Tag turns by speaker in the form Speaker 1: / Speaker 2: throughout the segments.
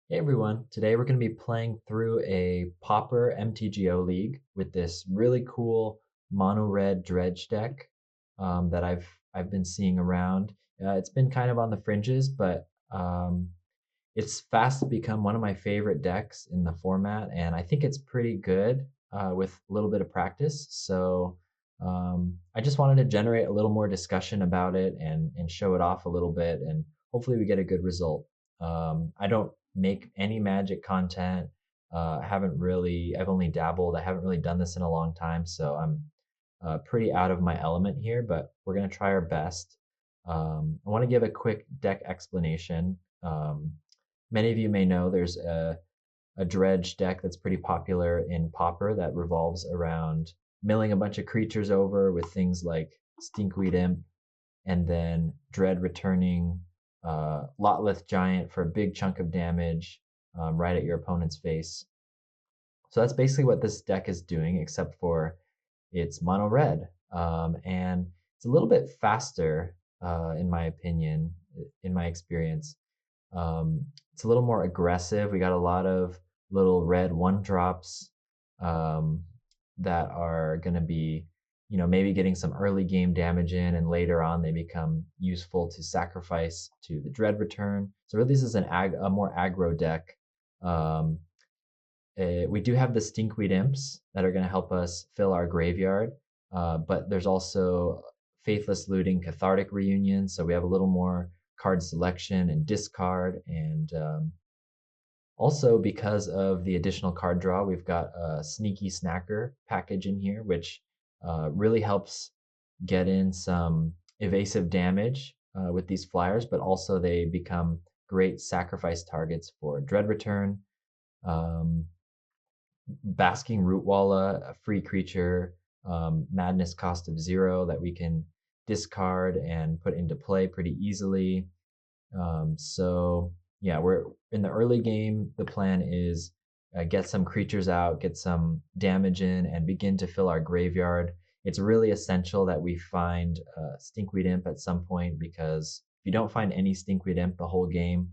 Speaker 1: Hey everyone, today we're going to be playing through a Pauper MTGO league with this really cool Mono-Red Dredge deck that I've been seeing around. It's been kind of on the fringes, but it's fast to become one of my favorite decks in the format, and I think it's pretty good with a little bit of practice. So I just wanted to generate a little more discussion about it and show it off a little bit, and hopefully we get a good result. I don't make any Magic content. I've only dabbled. I haven't really done this in a long time, so I'm pretty out of my element here, but we're going to try our best. I want to give a quick deck explanation. Many of you may know there's a dredge deck that's pretty popular in Pauper that revolves around milling a bunch of creatures over with things like Stinkweed Imp and then Dread returning Lotleth Giant for a big chunk of damage right at your opponent's face. So that's basically what this deck is doing, except for it's mono red. And it's a little bit faster, in my opinion, in my experience. It's a little more aggressive. We got a lot of little red one drops um, that are going to be, maybe getting some early game damage in, and later on they become useful to sacrifice to the Dread return. So really, this is a more aggro deck. Um, we do have the Stinkweed Imps that are going to help us fill our graveyard, but there's also Faithless Looting, Cathartic Reunion, so we have a little more card selection and discard, and also because of the additional card draw, we've got a Sneaky Snacker package in here, which really helps get in some evasive damage with these flyers, but also they become great sacrifice targets for Dread Return. Um, Basking Rootwalla, a free creature, Madness cost of 0 that we can discard and put into play pretty easily. So yeah, we're in the early game. The plan is get some creatures out, get some damage in, and begin to fill our graveyard. It's really essential that we find Stinkweed Imp at some point, because if you don't find any Stinkweed Imp the whole game,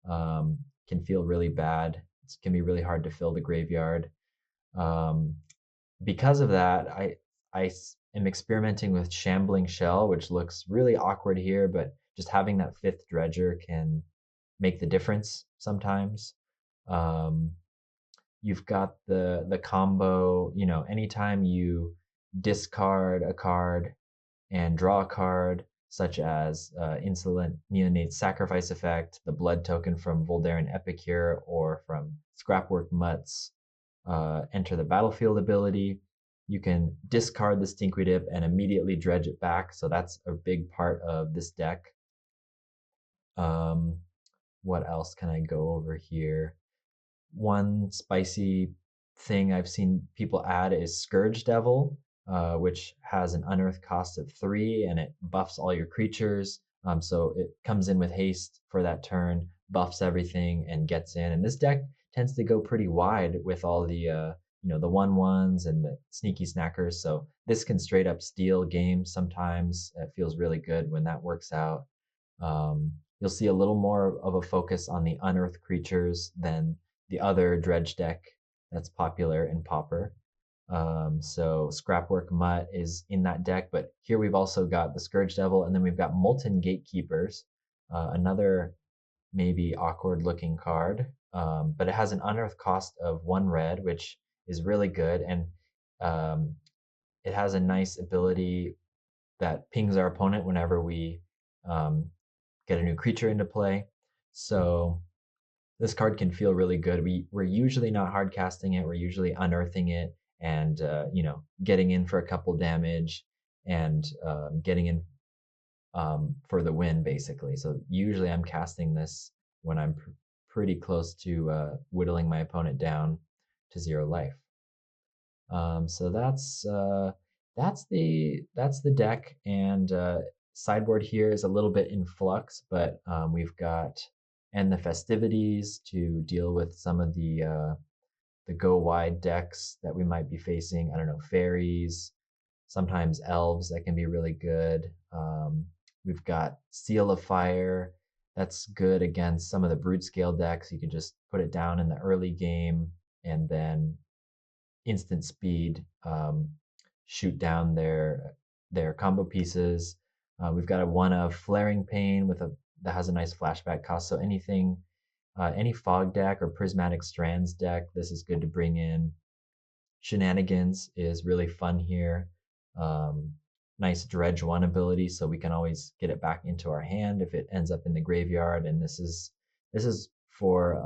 Speaker 1: um, can feel really bad. It can be really hard to fill the graveyard. Um, because of that, I am experimenting with Shambling Shell, which looks really awkward here, but just having that fifth dredger can make the difference sometimes. Um, you've got the combo, anytime you discard a card and draw a card, such as Insolent Neonate Sacrifice Effect, the blood token from Voldaren Epicure, or from Scrapwork Mutts, enter the battlefield ability. You can discard the Stinkweed Imp and immediately dredge it back. So that's a big part of this deck. Um, what else can I go over here? One spicy thing I've seen people add is Scourge Devil, which has an unearth cost of 3 and it buffs all your creatures. So it comes in with haste for that turn, buffs everything, and gets in. And this deck tends to go pretty wide with all the 1/1s and the sneaky snackers. So this can straight up steal games sometimes. It feels really good when that works out. You'll see a little more of a focus on the unearthed creatures than the other dredge deck that's popular in Pauper. So Scrapwork Mutt is in that deck, but here we've also got the Scourge Devil, and then we've got Molten Gatekeepers, another maybe awkward looking card, but it has an unearthed cost of 1 red, which is really good, and um, it has a nice ability that pings our opponent whenever we um, get a new creature into play. So this card can feel really good. We're usually not hard casting it. We're usually unearthing it and getting in for a couple damage and getting in for the win basically. So usually I'm casting this when I'm pretty close to whittling my opponent down to 0 life. So that's the deck, and sideboard here is a little bit in flux, but we've got and the festivities to deal with some of the go wide decks that we might be facing. I don't know, Faeries, sometimes elves that can be really good. We've got Seal of Fire, That's good against some of the Broodscale decks. You can just put it down in the early game and then instant speed shoot down their combo pieces. We've got a one of Flaring Pain with a that has a nice flashback cost. So anything, any fog deck or Prismatic Strands deck, this is good to bring in. Shenanigans is really fun here. Um, nice dredge one ability, so we can always get it back into our hand if it ends up in the graveyard. And this is for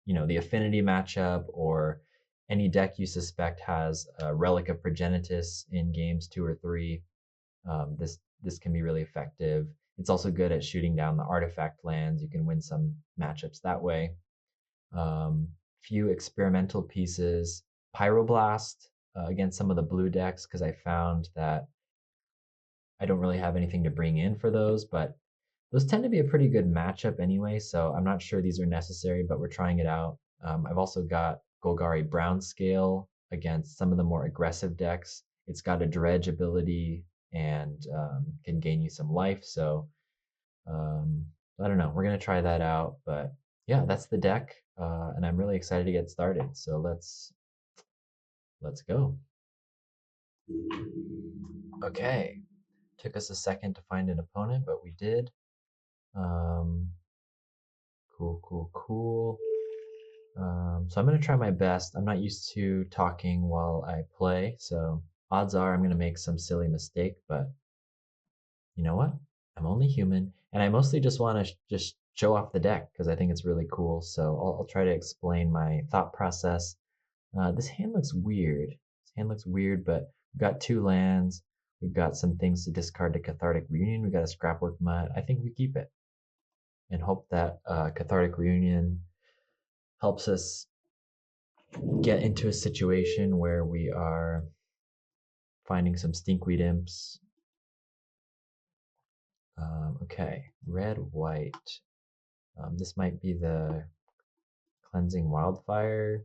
Speaker 1: the affinity matchup or any deck you suspect has a Relic of Progenitus in games 2 or 3. This can be really effective. It's also good at shooting down the artifact lands. You can win some matchups that way. Few experimental pieces. Pyroblast against some of the blue decks because I found that I don't really have anything to bring in for those, but those tend to be a pretty good matchup anyway, so I'm not sure these are necessary, but we're trying it out. I've also got Golgari Brownscale against some of the more aggressive decks. It's got a dredge ability and can gain you some life, so um, I don't know. We're gonna try that out, but yeah, that's the deck, and I'm really excited to get started. So let's go. Okay, took us a second to find an opponent, but we did. Um, cool. So I'm gonna try my best. I'm not used to talking while I play, so odds are I'm gonna make some silly mistake, but you know what? I'm only human, and I mostly just want to just show off the deck because I think it's really cool. So I'll try to explain my thought process. This hand looks weird. This hand looks weird, but we've got 2 lands. We've got some things to discard to Cathartic Reunion. We've got a Scrapwork Mutt. I think we keep it and hope that Cathartic Reunion helps us get into a situation where we are finding some Stinkweed Imps. Okay, red, white. This might be the Cleansing Wildfire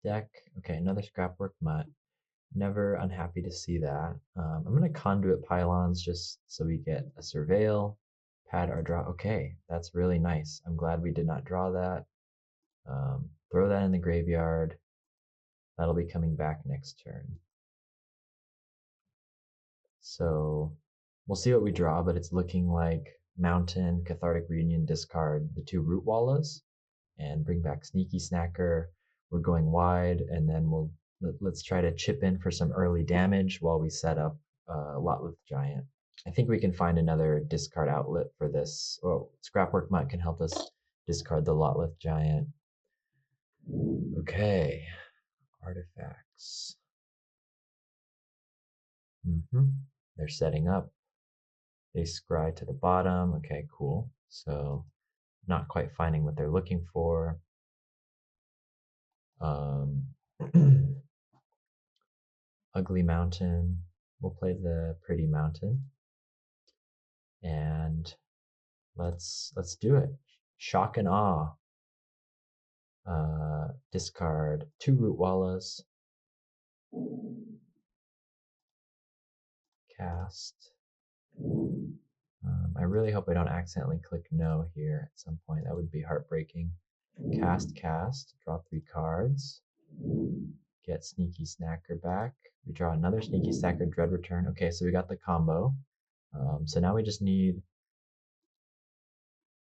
Speaker 1: deck. Okay, another Scrapwork Mutt. Never unhappy to see that. I'm going to Conduit Pylons just so we get a Surveil. Pad our draw. Okay, that's really nice. I'm glad we did not draw that. Throw that in the graveyard. That'll be coming back next turn. So we'll see what we draw, but it's looking like Mountain, Cathartic Reunion, discard the 2 Root Wallas, and bring back Sneaky Snacker. We're going wide, and then let's try to chip in for some early damage while we set up Lotleth Giant. I think we can find another discard outlet for this. Oh, Scrapwork Mutt can help us discard the Lotleth Giant. Okay, artifacts. They're setting up. They scry to the bottom. Okay, cool. So not quite finding what they're looking for. Ugly Mountain. We'll play the Pretty Mountain. And let's do it. Shock and Awe. Discard 2 Root Wallas. Cast. I really hope I don't accidentally click no here at some point. That would be heartbreaking. Cast, draw 3 cards. Get Sneaky Snacker back. We draw another Sneaky Snacker, Dread Return. Okay, so we got the combo. So now we just need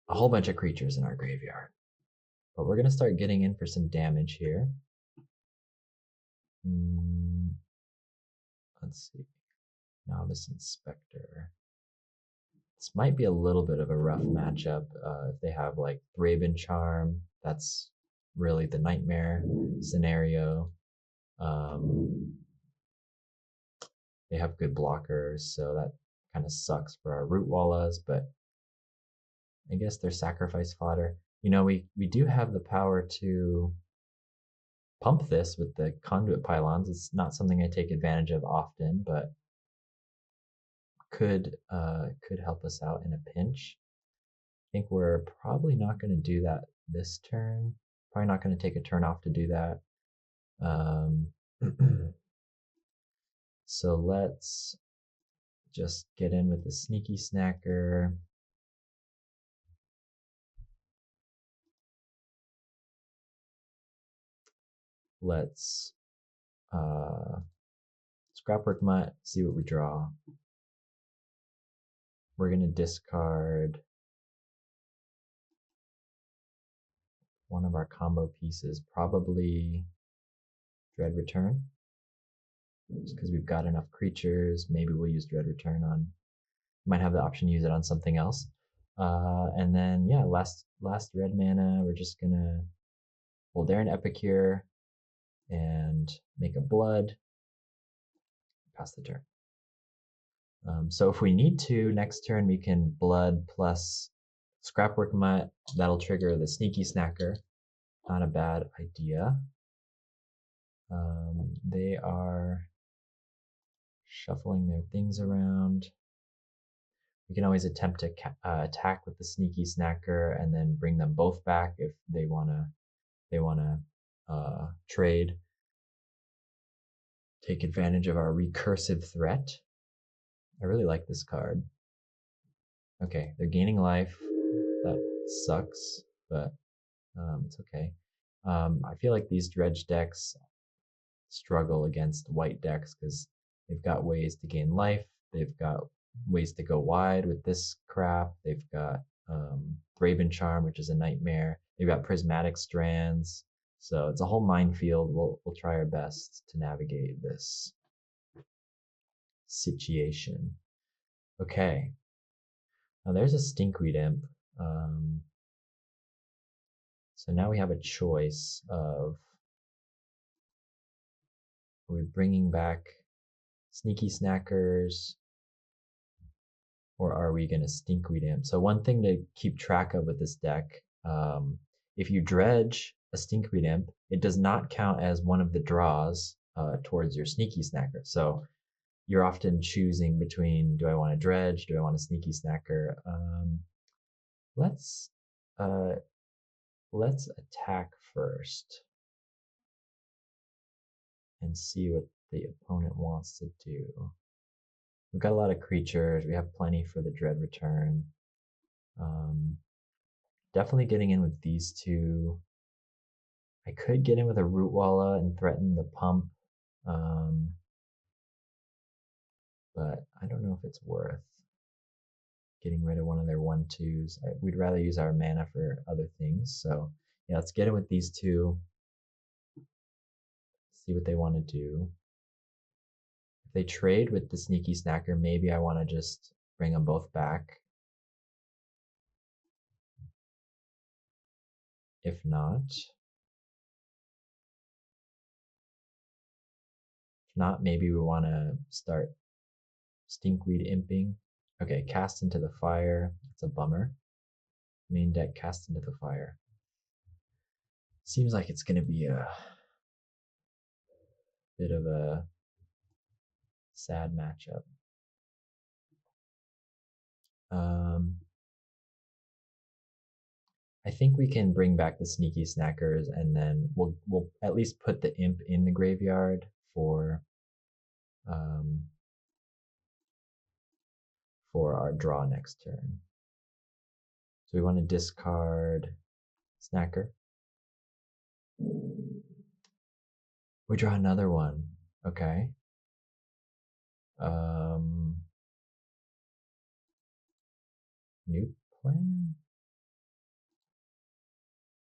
Speaker 1: a whole bunch of creatures in our graveyard. But we're going to start getting in for some damage here. Let's see. Novice Inspector. This might be a little bit of a rough matchup. If they have like Thraben Charm, that's really the nightmare scenario. They have good blockers, so that kind of sucks for our Root Wallas, but I guess they're sacrifice fodder. You know, we do have the power to pump this with the Conduit Pylons. It's not something I take advantage of often, but could help us out in a pinch. I think we're probably not going to do that this turn. Probably not going to take a turn off to do that. So let's just get in with the Sneaky Snacker. Let's Scrapwork Mutt, see what we draw. We're going to discard one of our combo pieces, probably Dread Return, just because we've got enough creatures. Maybe we'll use Dread Return on, might have the option to use it on something else. And then, yeah, last red mana, we're just going to Voldaren Epicure and make a blood, pass the turn. So if we need to, next turn we can blood plus Scrapwork Mutt. That'll trigger the Sneaky Snacker. Not a bad idea. They are shuffling their things around. We can always attempt to attack with the Sneaky Snacker and then bring them both back if they wanna trade. Take advantage of our recursive threat. I really like this card. Okay, they're gaining life. That sucks, but it's okay. I feel like these dredge decks struggle against white decks because they've got ways to gain life. They've got ways to go wide with this crap. They've got Thraben Charm, which is a nightmare. They've got Prismatic Strands. So it's a whole minefield. We'll try our best to navigate this situation. Okay. Now there's a Stinkweed Imp. So now we have a choice of, are we bringing back Sneaky Snackers, or are we going to Stinkweed Imp? So one thing to keep track of with this deck, if you dredge a Stinkweed Imp, it does not count as one of the draws towards your Sneaky Snacker. So you're often choosing between, do I want to dredge? Do I want a Sneaky Snacker? Let's attack first and see what the opponent wants to do. We've got a lot of creatures. We have plenty for the Dread Return. Definitely getting in with these two. I could get in with a Rootwalla and threaten the pump. But I don't know if it's worth getting rid of one of their 1/2s. We'd rather use our mana for other things. So yeah, let's get in with these two. See what they want to do. If they trade with the Sneaky Snacker, maybe I want to just bring them both back. If not, maybe we want to start Stinkweed Imping. Okay, Cast into the Fire. It's a bummer. Main deck, Cast into the Fire. Seems like it's going to be a bit of a sad matchup. I think we can bring back the Sneaky Snackers, and then we'll at least put the Imp in the graveyard for our draw next turn. So we want to discard Snacker. We draw another one. Okay. New plan?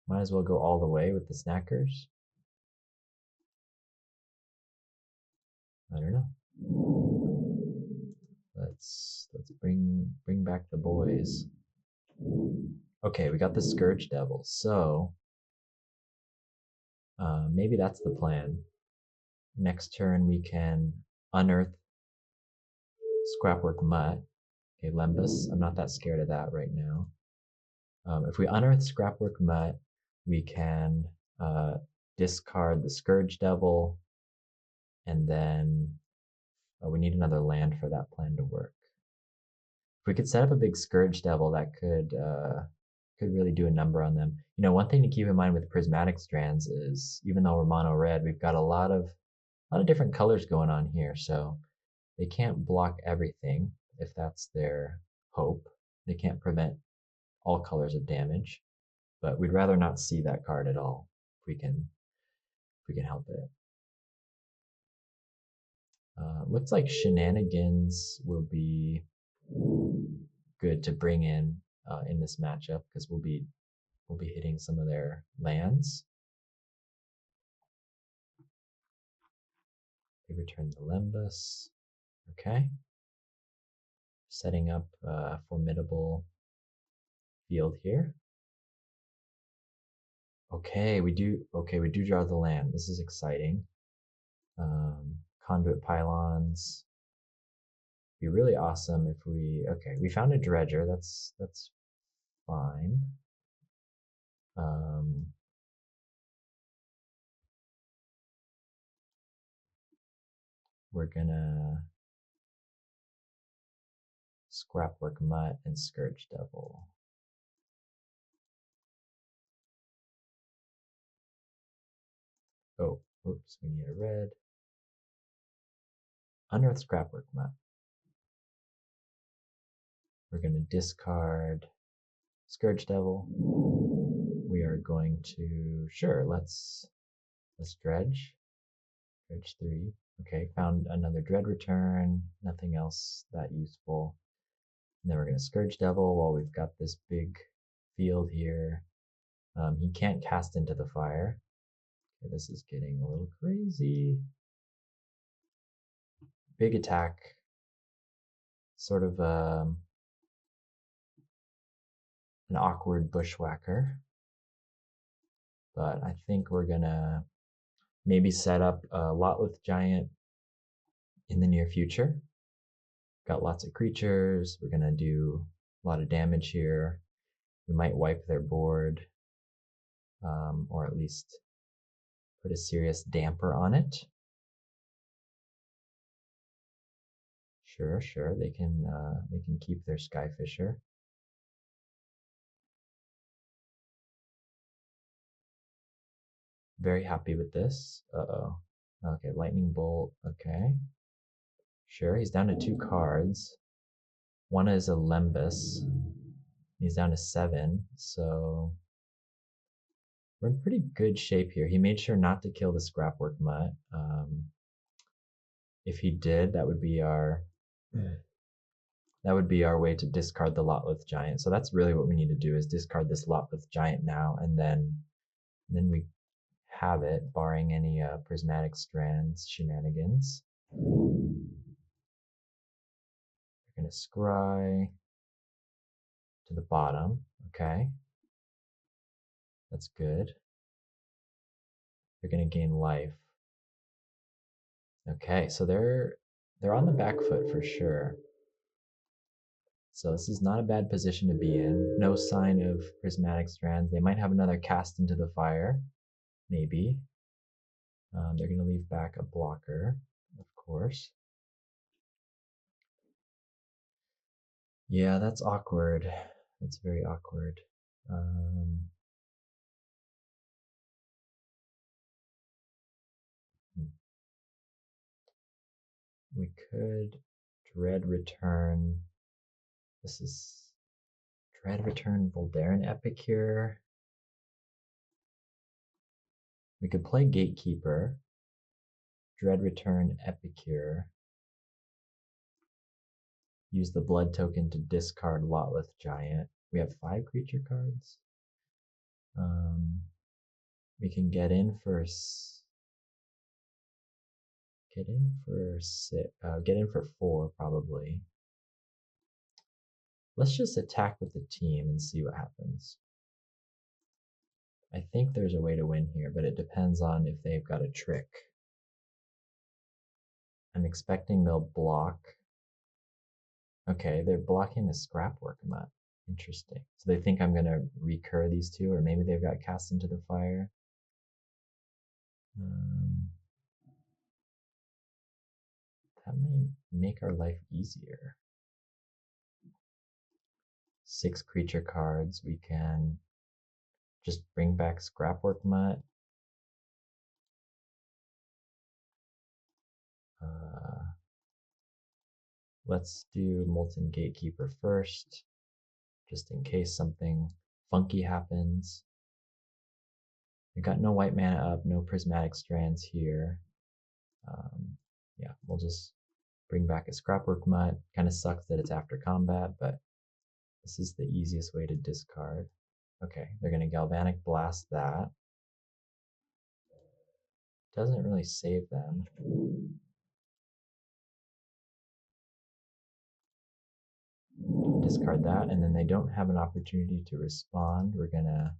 Speaker 1: Might as well go all the way with the Snackers. I don't know. Let's bring back the boys. Okay, we got the Scourge Devil, so maybe that's the plan. Next turn we can unearth Scrapwork Mutt. Okay, Lembas, I'm not that scared of that right now. If we unearth Scrapwork Mutt, we can discard the Scourge Devil, and then we need another land for that plan to work. If we could set up a big Scourge Devil, that could really do a number on them. You know, one thing to keep in mind with Prismatic Strands is, even though we're mono red, we've got a lot of different colors going on here, so they can't block everything if that's their hope. They can't prevent all colors of damage, but we'd rather not see that card at all if we can if we can help it. Looks like Shenanigans will be good to bring in this matchup because we'll be hitting some of their lands. They return the Lembas. Okay. Setting up a formidable field here. Okay, we do draw the land. This is exciting. Conduit pylons. Be really awesome if we found a dredger. That's fine. We're gonna Scrapwork Mutt and Scourge Devil. Oh, oops, we need a red. Unearth Scrapwork Mutt. We're going to discard Scourge Devil. We are going to, sure, let's dredge. Dredge 3. Okay, found another Dread Return. Nothing else that useful. And then we're going to Scourge Devil while we've got this big field here. He can't cast into the fire. Okay, this is getting a little crazy. Big attack. Sort of an awkward bushwhacker. But I think we're gonna maybe set up a Lotleth Giant in the near future. Got lots of creatures. We're gonna do a lot of damage here. We might wipe their board, or at least put a serious damper on it. Sure, they can keep their Skyfisher. Very happy with this. Uh-oh. Okay, Lightning Bolt, okay. Sure, he's down to 2 cards. One is a Lembas. He's down to 7, so we're in pretty good shape here. He made sure not to kill the Scrapwork Mutt. If he did, that would be our way to discard the Lotleth Giant. So that's really what we need to do, is discard this Lotleth Giant now, and then we have it, barring any Prismatic Strands shenanigans. We're gonna scry to the bottom. Okay, that's good. They're gonna gain life. Okay, so they're on the back foot for sure. So this is not a bad position to be in. No sign of Prismatic Strands. They might have another Cast into the Fire, maybe. They're gonna leave back a blocker, of course. Yeah, that's awkward. That's very awkward. We could Dread Return. This is Dread Return Voldaren Epicure. We could play Gatekeeper. Dread Return Epicure. Use the blood token to discard Lotleth Giant. We have 5 creature cards. We can get in for 4 probably. Let's just attack with the team and see what happens. I think there's a way to win here, but it depends on if they've got a trick. I'm expecting they'll block. Okay, they're blocking the Scrapwork Mutt. Interesting. So they think I'm gonna recur these 2, or maybe they've got Cast into the Fire. That may make our life easier. 6 creature cards. We can just bring back Scrapwork Mutt. Let's do Molten Gatekeeper first, just in case something funky happens. got no white mana up, no prismatic strands here. Yeah, we'll just bring back a Scrapwork Mutt. Kind of sucks that it's after combat, but this is the easiest way to discard. Okay, they're going to Galvanic Blast that. Doesn't really save them. Discard that, and then they don't have an opportunity to respond. We're going to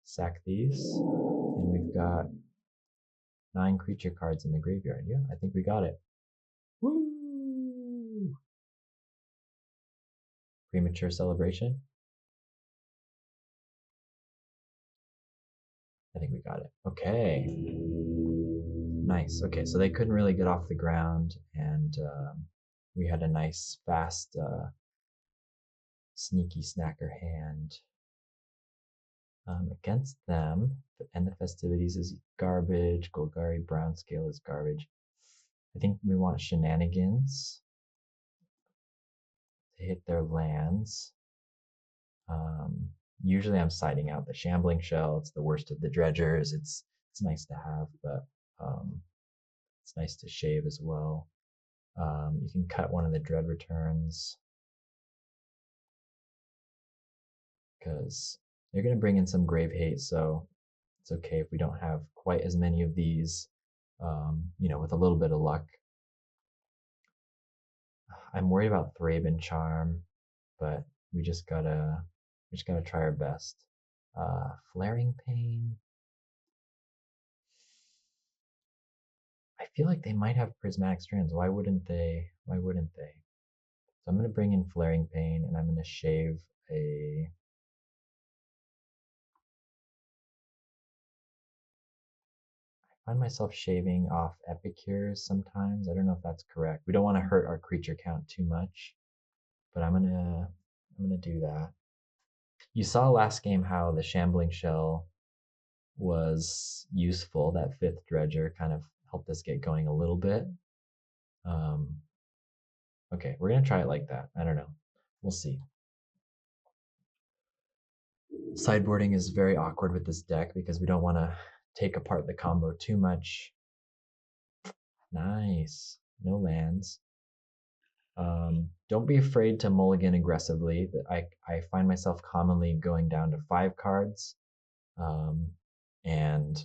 Speaker 1: sack these, and we've got 9 creature cards in the graveyard. Yeah, I think we got it. Woo! Premature celebration. I think we got it. Okay. Nice. Okay, so they couldn't really get off the ground, and we had a nice, fast, sneaky snacker hand. Against them, and the festivities is garbage. Golgari Brownscale is garbage. I think we want shenanigans to hit their lands. Usually I'm siding out the Shambling Shell. It's the worst of the dredgers. It's nice to have, but it's nice to shave as well. You can cut one of the Dread Returns because they're going to bring in some Grave Hate, so it's okay if we don't have quite as many of these. With a little bit of luck. I'm worried about Thraben Charm, but we just gotta try our best. Flaring Pain. I feel like they might have Prismatic Strands. Why wouldn't they? Why wouldn't they? So I'm gonna bring in Flaring Pain, and I'm gonna shave a. I find myself shaving off Epicures sometimes. I don't know if that's correct. We don't want to hurt our creature count too much, but I'm gonna do that. You saw last game how the Shambling Shell was useful. That 5th Dredger kind of helped us get going a little bit. Okay, we're gonna try it like that. I don't know. We'll see. Sideboarding is very awkward with this deck because we don't want to take apart the combo too much. Nice. No lands. Don't be afraid to mulligan aggressively. I find myself commonly going down to 5 cards. And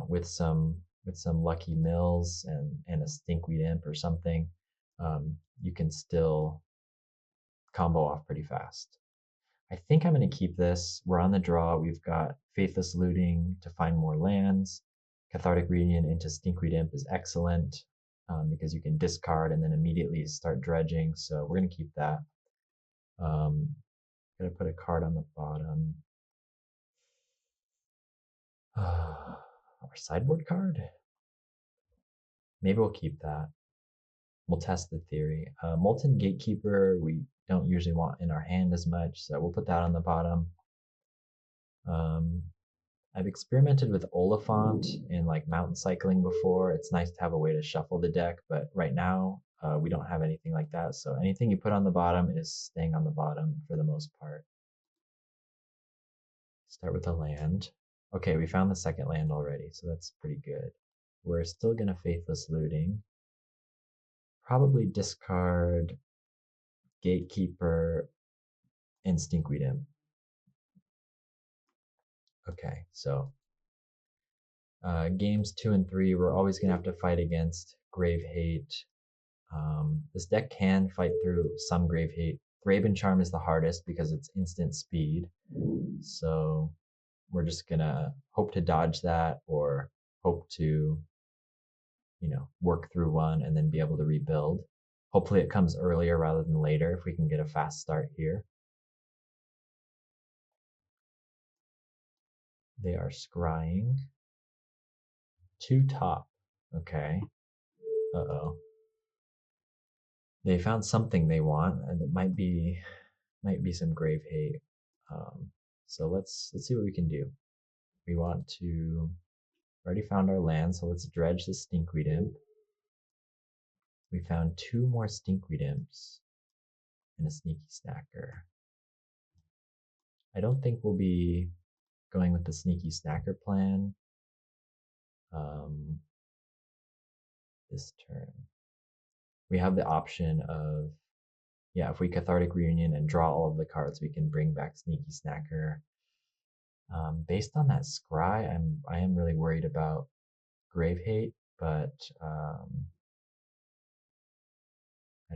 Speaker 1: with some lucky mills and a stinkweed imp or something, you can still combo off pretty fast. I think I'm going to keep this. We're on the draw. We've got Faithless Looting to find more lands. Cathartic Reunion into Stinkweed Imp is excellent because you can discard and then immediately start dredging. So we're going to keep that. Going to put a card on the bottom. Our sideboard card? Maybe we'll keep that. We'll test the theory. Molten Gatekeeper, we don't usually want in our hand as much, so we'll put that on the bottom. I've experimented with Oliphant and like mountain cycling before. It's nice to have a way to shuffle the deck, but right now we don't have anything like that. So anything you put on the bottom is staying on the bottom for the most part. Start with a land. Okay, we found the second land already, so that's pretty good. We're still gonna Faithless Looting. Probably discard Gatekeeper and Stinkweed Imp. Okay, so games 2 and 3, we're always gonna have to fight against Grave Hate. This deck can fight through some Grave Hate. Thraben Charm is the hardest because it's instant speed. So we're just gonna hope to dodge that or hope to, work through one and then be able to rebuild. Hopefully it comes earlier rather than later if we can get a fast start here. They are scrying. 2 top. Okay. Uh-oh. They found something they want, and it might be some Grave Hate. So let's see what we can do. We want to already found our land, so let's dredge the Stinkweed Imp. We found 2 more Stinkweed Imps and a Sneaky Snacker. I don't think we'll be going with the sneaky snacker plan. This turn. We have the option of, yeah, if we Cathartic Reunion and draw all of the cards, we can bring back Sneaky Snacker. Based on that scry, I am really worried about Grave Hate, but I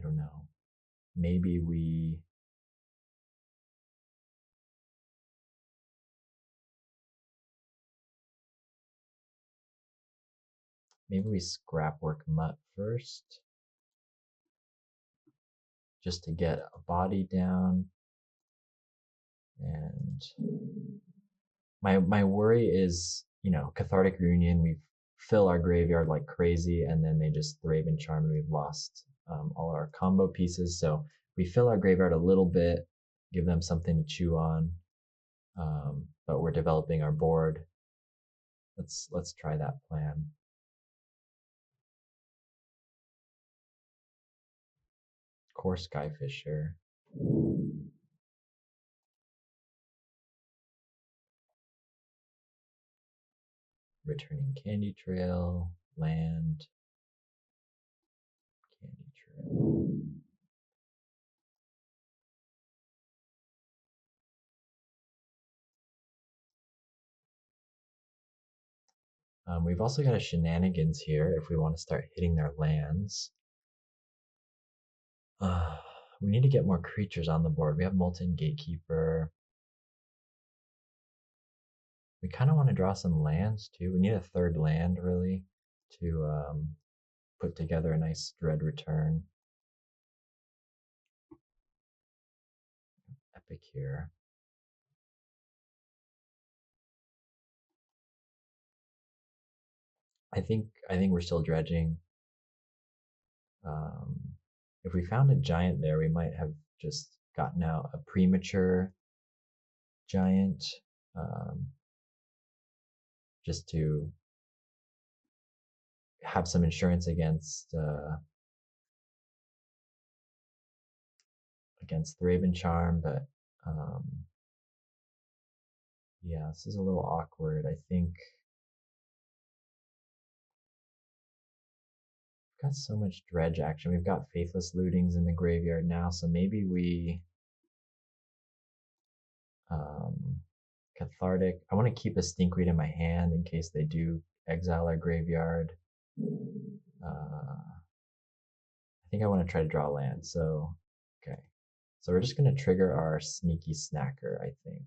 Speaker 1: don't know. Maybe we Scrapwork Mutt first, just to get a body down. And my worry is, Cathartic Reunion, we fill our graveyard like crazy, and then they just Thraben Charm, and we've lost all our combo pieces. So we fill our graveyard a little bit, give them something to chew on, but we're developing our board. Let's try that plan. Core Skyfisher. Returning Candy Trail, land, Candy Trail. We've also got a Shenanigans here if we want to start hitting their lands. We need to get more creatures on the board. We have Molten Gatekeeper. We kind of want to draw some lands too. We need a third land really to put together a nice Dread return. Epic here. I think we're still dredging. If we found a giant there, we might have just gotten out a premature giant, just to have some insurance against Thraben Charm, but yeah, this is a little awkward. I think we've got so much dredge action. We've got Faithless Lootings in the graveyard now, so maybe we Cathartic. I want to keep a Stinkweed in my hand in case they do exile our graveyard. I think I want to try to draw land. So, okay. So we're just going to trigger our Sneaky Snacker, I think.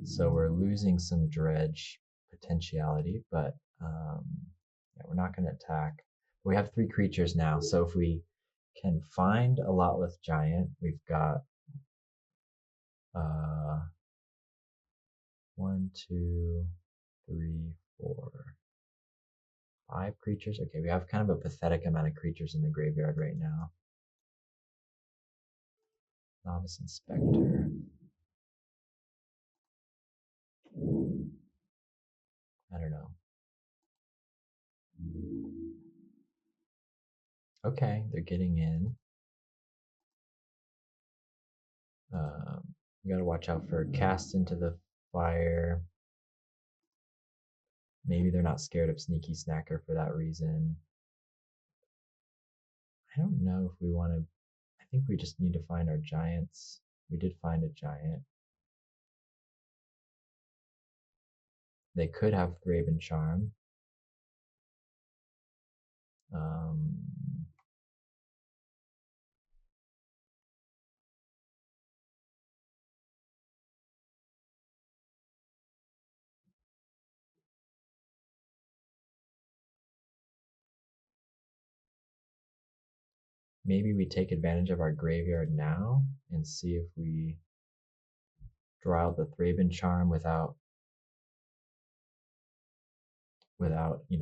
Speaker 1: So we're losing some dredge potentiality, but yeah, we're not going to attack. We have 3 creatures now, so if we can find a Lotleth Giant, we've got 1, 2, 3, 4, 5 creatures. Okay, we have kind of a pathetic amount of creatures in the graveyard right now. Novice Inspector. I don't know. Okay, they're getting in. We gotta watch out for Cast into the Fire. Maybe they're not scared of Sneaky Snacker for that reason. I don't know if we want to. I think we just need to find our giants. We did find a giant. They could have Thraben Charm. Maybe we take advantage of our graveyard now and see if we draw out the Thraben Charm without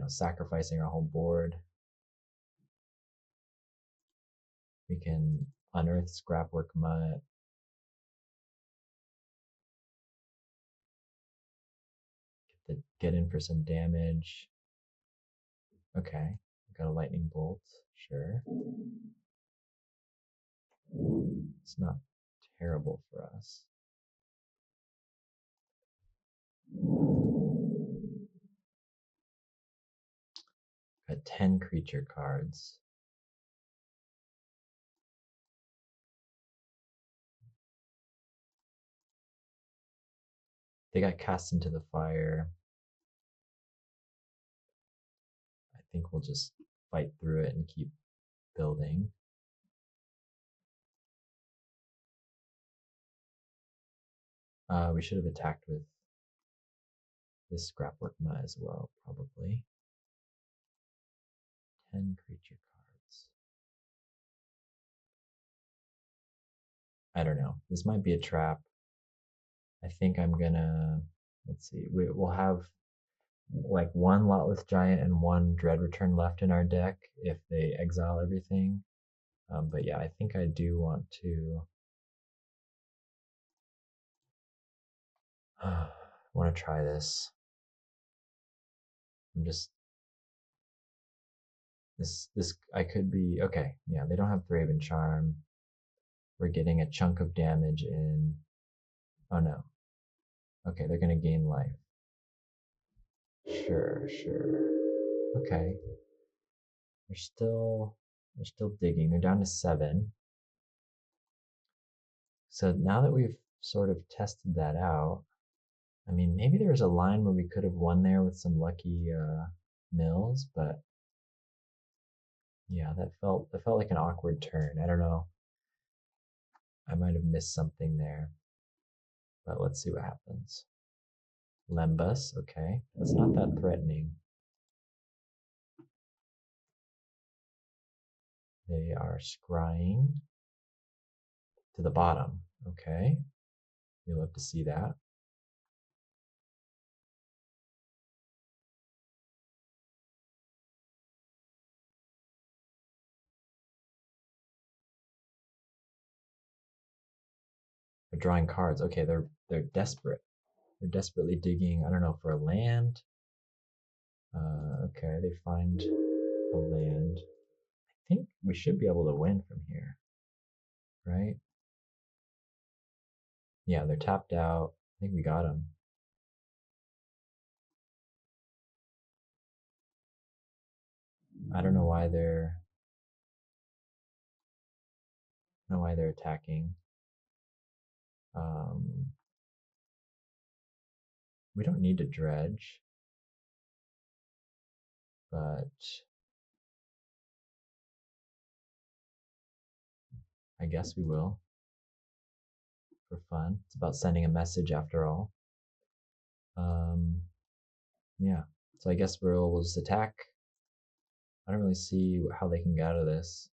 Speaker 1: sacrificing our whole board. We can unearth Scrapwork Mutt. Get in for some damage. Okay, got a lightning bolt, sure. It's not terrible for us. Got 10 creature cards. They got cast into the fire. I think we'll just fight through it and keep building. We should have attacked with this scrapwork might as well, probably. 10 creature cards. I don't know. This might be a trap. I think I'm gonna, let's see, we'll have like one Lotless Giant and one Dread Return left in our deck if they exile everything. But yeah, I think I do want to want to try this. I'm just this I could be okay. Yeah, they don't have Thraben Charm. We're getting a chunk of damage in. Oh no. Okay, they're gonna gain life. Sure, sure. Okay. They're still digging. They're down to 7. So now that we've sort of tested that out, I mean, maybe there was a line where we could have won there with some lucky mills, but yeah, that felt like an awkward turn. I don't know. I might have missed something there, but let's see what happens. Lembas, okay, that's not that threatening. They are scrying to the bottom. Okay, we love to see that. They're drawing cards. Okay, they're desperate. They're desperately digging. I don't know, for a land. Okay, they find a land. I think we should be able to win from here, right? Yeah, they're tapped out. I think we got them. I don't know why they're attacking. We don't need to dredge, but I guess we will for fun. It's about sending a message after all. Yeah, so I guess we'll just attack. I don't really see how they can get out of this.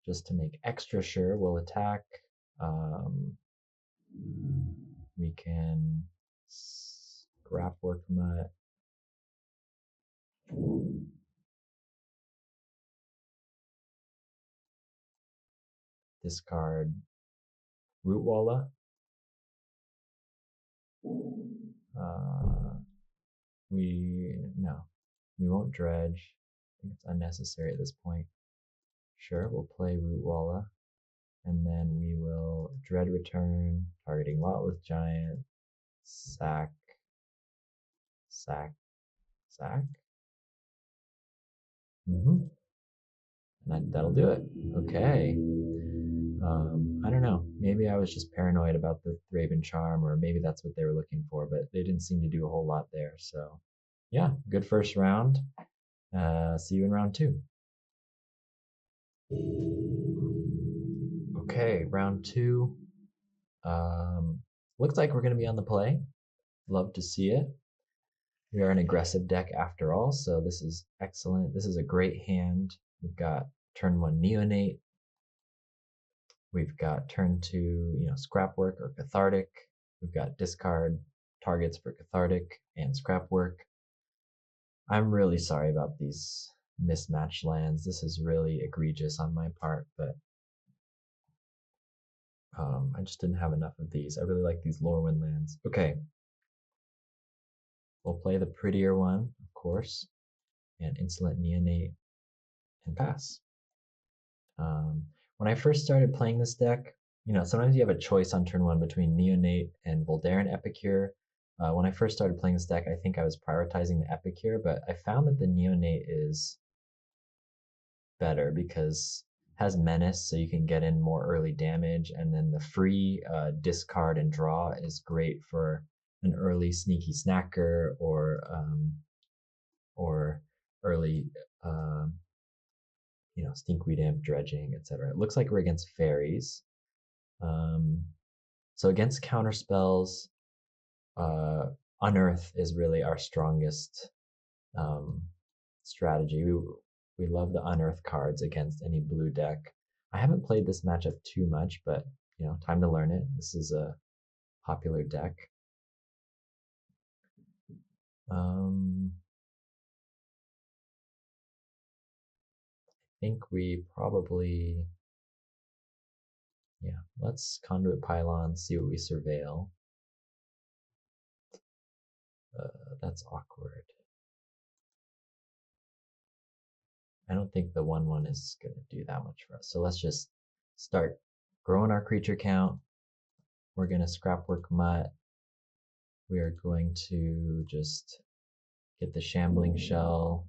Speaker 1: Just to make extra sure, we'll attack. We can scrapwork mutt. Discard Rootwalla. We won't dredge. I think it's unnecessary at this point. Sure, we'll play Rootwalla, and then we will Dread Return, targeting Lotless Giant, sack, sack, sack. And that'll do it. Okay. I don't know. Maybe I was just paranoid about the Thraben Charm, or maybe that's what they were looking for, but they didn't seem to do a whole lot there. So, yeah, good first round. See you in round 2. Okay, round 2. Looks like we're going to be on the play. Love to see it. We are an aggressive deck after all, so this is excellent. This is a great hand. We've got turn 1 Neonate. We've got turn 2, Scrapwork or Cathartic. We've got discard targets for Cathartic and Scrapwork. I'm really sorry about these mismatched lands. This is really egregious on my part, but I just didn't have enough of these. I really like these Lorwyn lands. Okay. We'll play the prettier one, of course, and Insolent Neonate and pass. When I first started playing this deck, sometimes you have a choice on turn one between Neonate and Voldaren Epicure. When I first started playing this deck, I think I was prioritizing the Epicure, but I found that the Neonate is better because it has Menace, so you can get in more early damage, and then the free discard and draw is great for an early Sneaky Snacker or early Stinkweed Imp, Dredging, etc. It looks like we're against Faeries. So against counter spells, Unearth is really our strongest strategy. We love the Unearth cards against any blue deck. I haven't played this matchup too much, but time to learn it. This is a popular deck. I think we probably, let's Conduit Pylon, see what we surveil. That's awkward. I don't think the 1/1 is going to do that much for us. So let's just start growing our creature count. We're going to Scrapwork Mutt. We are going to just get the Shambling Shell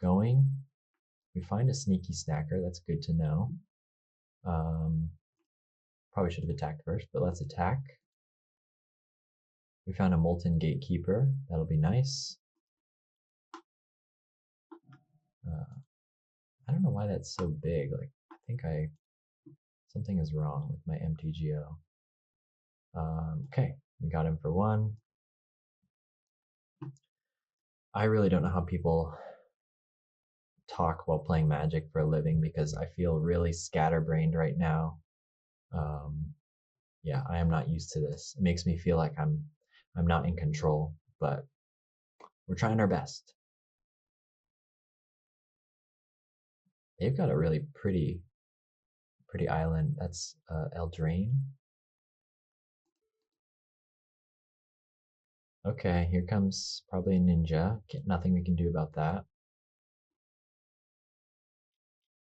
Speaker 1: going. We find a Sneaky Snacker. That's good to know. Probably should have attacked first, but let's attack. We found a Molten Gatekeeper. That'll be nice. I don't know why that's so big. Like, I think something is wrong with my MTGO. Okay, we got him for 1. I really don't know how people talk while playing Magic for a living because I feel really scatterbrained right now. Yeah, I am not used to this. It makes me feel like I'm not in control, but we're trying our best. They've got a really pretty island. That's Eldraine. Okay, here comes probably a ninja. Nothing we can do about that.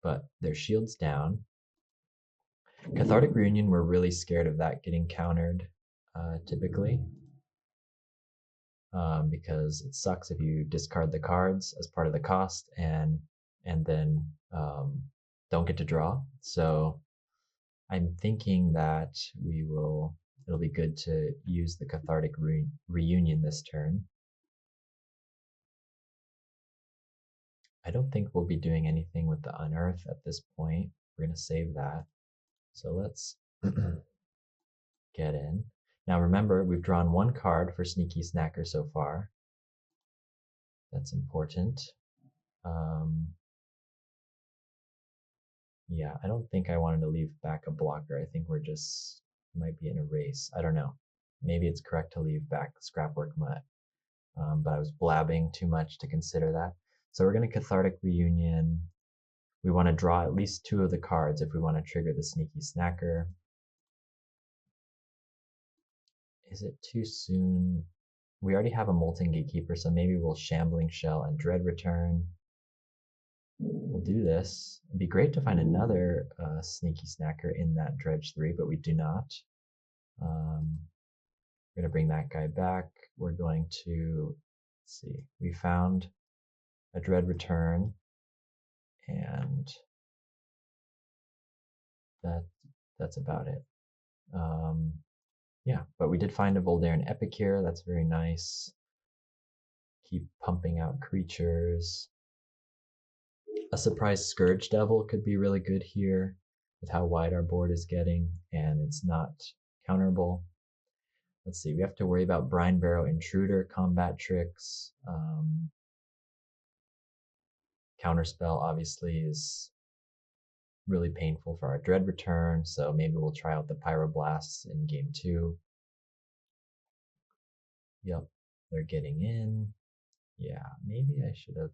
Speaker 1: But their shield's down. Cathartic Reunion, we're really scared of that getting countered, typically. Because it sucks if you discard the cards as part of the cost and then don't get to draw. So I'm thinking that it'll be good to use the Cathartic Reunion this turn. I don't think we'll be doing anything with the Unearth at this point. We're going to save that. So let's get in. Now remember, we've drawn 1 card for Sneaky Snacker so far. That's important. Yeah, I don't think I wanted to leave back a blocker. I think might be in a race. I don't know. Maybe it's correct to leave back Scrapwork Mutt. But I was blabbing too much to consider that. So we're going to Cathartic Reunion. We want to draw at least 2 of the cards if we want to trigger the Sneaky Snacker. Is it too soon? We already have a Molten Gatekeeper, so maybe we'll Shambling Shell and Dread Return. We'll do this. It'd be great to find another Sneaky Snacker in that Dredge 3, but we do not. We're going to bring that guy back. We're going to, let's see, we found a Dread Return, and that's about it. Yeah, but we did find a Voldaren Epicure. That's very nice. Keep pumping out creatures. A surprise Scourge Devil could be really good here with how wide our board is getting, and it's not counterable. Let's see, we have to worry about Brine Barrow Intruder, combat tricks. Counterspell obviously is really painful for our Dread Return, so maybe we'll try out the Pyroblasts in game 2. Yep, they're getting in. Yeah, maybe I should have,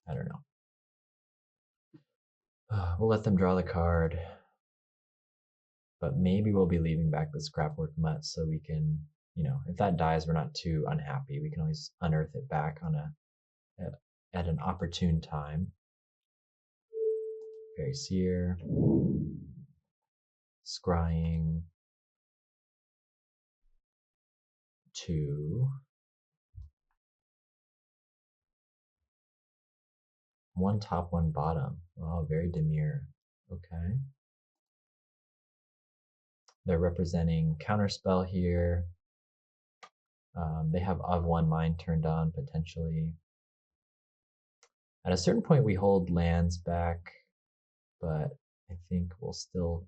Speaker 1: I don't know. We'll let them draw the card, but maybe we'll be leaving back the Scrapwork Mutt so we can, if that dies, we're not too unhappy. We can always unearth it back at an opportune time. Fairy Seer, scrying, 2, 1 top, 1 bottom. Oh, very demure. Okay. They're representing counterspell here. They have of 1 mind turned on potentially. At a certain point, we hold lands back, but I think we'll still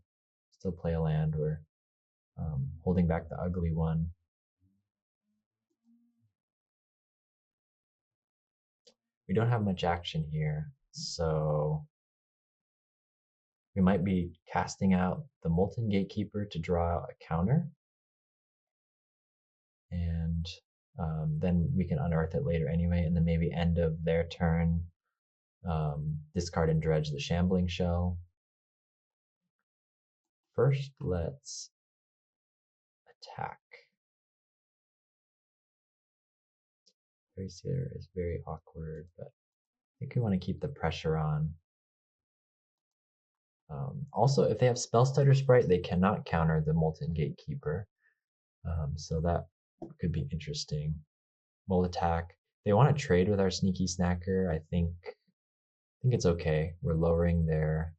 Speaker 1: play a land. We're holding back the ugly one. We don't have much action here, so we might be casting out the Molten Gatekeeper to draw out a counter, and then we can unearth it later anyway, and then maybe end of their turn, discard and dredge the Shambling Shell. First, let's attack. Fairy Seer is very awkward, but I think we want to keep the pressure on. Also, if they have Spellstutter Sprite, they cannot counter the Molten Gatekeeper, so that could be interesting. We'll attack. They want to trade with our Sneaky Snacker. I think it's okay. We're lowering their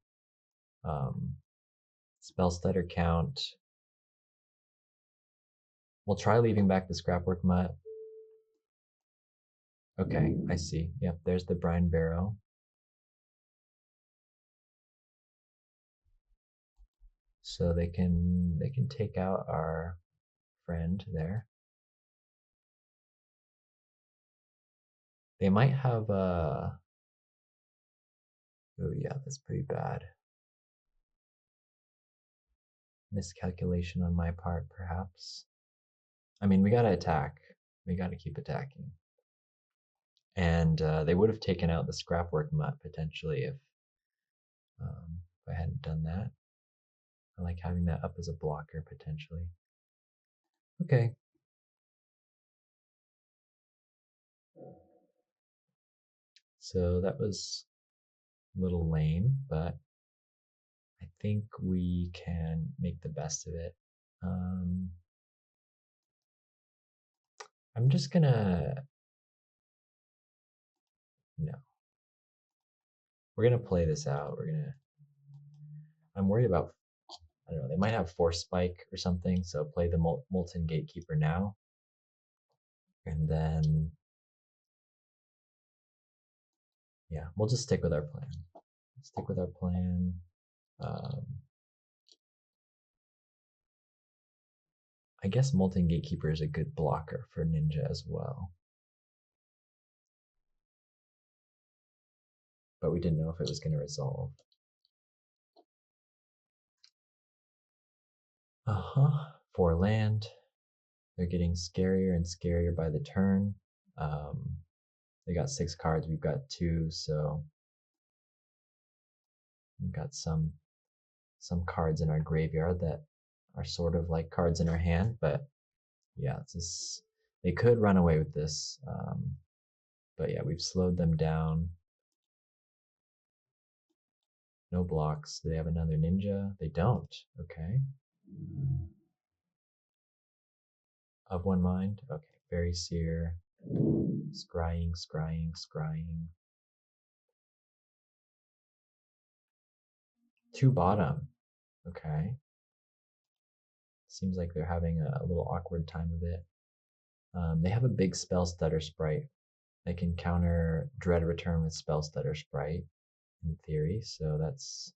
Speaker 1: Spellstutter count. We'll try leaving back the Scrapwork Mutt. Okay, I see. Yep, there's the Brine Barrow. So they can take out our friend there. They might have a. Oh yeah, that's pretty bad. Miscalculation on my part, perhaps. I mean, we gotta attack. We gotta keep attacking. And they would have taken out the Scrapwork Mutt potentially if I hadn't done that. I like having that up as a blocker potentially. Okay. So that was a little lame, but I think we can make the best of it. I'm just gonna, no. We're gonna play this out. I'm worried about, I don't know, they might have Force Spike or something, so play the Molten Gatekeeper now. And then, yeah, we'll just stick with our plan. Stick with our plan. I guess Molten Gatekeeper is a good blocker for Ninja as well. But we didn't know if it was going to resolve. For land. They're getting scarier and scarier by the turn. They got 6 cards, we've got 2, so we've got some cards in our graveyard that are sort of like cards in our hand, but yeah, they could run away with this. But yeah, we've slowed them down. No blocks. Do they have another ninja? They don't. Okay. Of 1 mind? Okay. Fairy Seer. Scrying, scrying, scrying. 2 bottom. Okay. Seems like they're having a little awkward time of it. They have a big Spellstutter Sprite. They can counter Dread Return with Spellstutter Sprite, in theory, so that's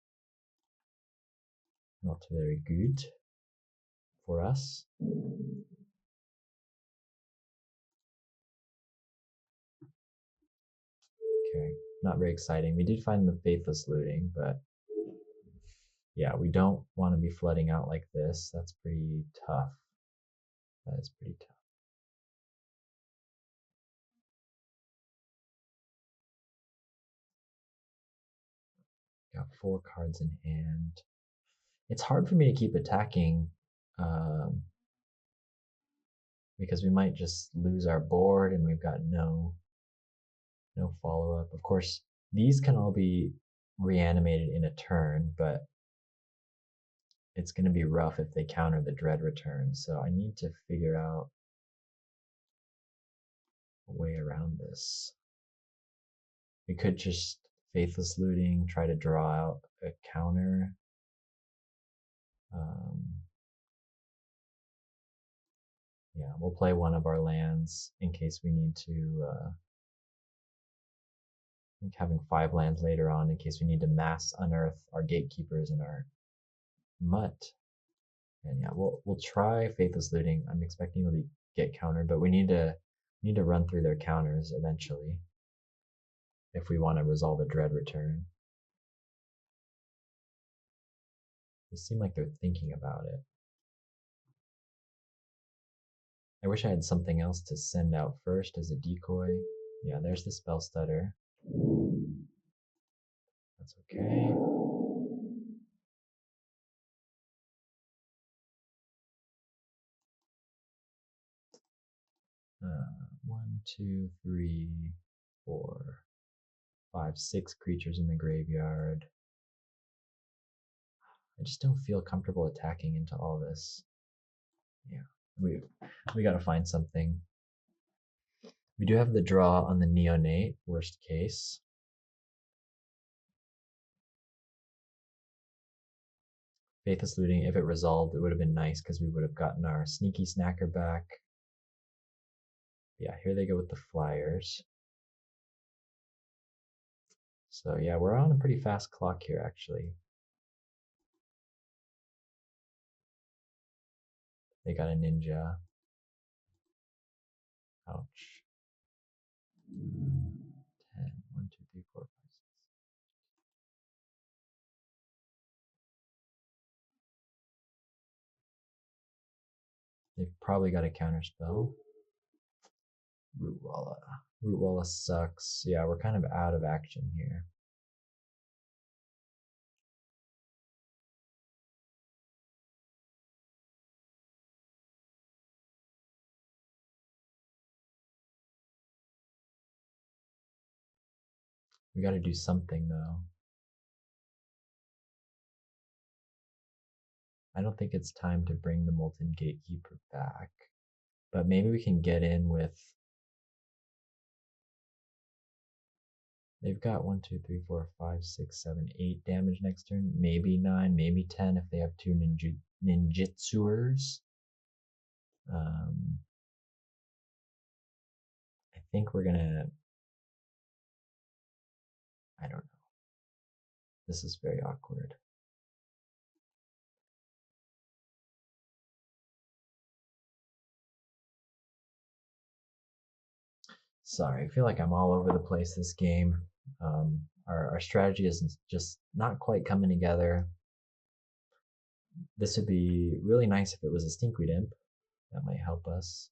Speaker 1: not very good for us. Okay, not very exciting. We did find the Faithless Looting, but yeah, we don't want to be flooding out like this. That's pretty tough. That is pretty tough. Got 4 cards in hand. It's hard for me to keep attacking because we might just lose our board and we've got no follow-up. Of course, these can all be reanimated in a turn, but it's going to be rough if they counter the dread return. So I need to figure out a way around this. We could just Faithless Looting, try to draw out a counter. Yeah, we'll play one of our lands in case we need to, I think having 5 lands later on in case we need to mass unearth our gatekeepers and our mutt. And yeah, we'll try Faithless Looting. I'm expecting to get countered, but we need to run through their counters eventually if we want to resolve a dread return. They seem like they're thinking about it. I wish I had something else to send out first as a decoy. Yeah, there's the Spell Stutter. That's okay. One, two, three, 4, 5, 6 creatures in the graveyard. I just don't feel comfortable attacking into all this. Yeah, we gotta find something. We do have the draw on the Neonate, worst case. Faithless Looting, if it resolved, it would have been nice because we would have gotten our Sneaky Snacker back. Yeah, here they go with the Flyers. So yeah, we're on a pretty fast clock here, actually. They got a Ninja. Ouch. 10, 1, 2, 3, 4, 5, 6. They've probably got a counterspell. Rootwalla. Rootwalla sucks. Yeah, we're kind of out of action here. We gotta do something though. I don't think it's time to bring the Molten Gatekeeper back. But maybe we can get in with... They've got 1, 2, 3, 4, 5, 6, 7, 8 damage next turn. Maybe 9, maybe 10 if they have 2 ninjutsuers. I think we're gonna... I don't know. This is very awkward. Sorry, I feel like I'm all over the place this game. Our strategy is just not quite coming together. This would be really nice if it was a Stinkweed Imp. That might help us.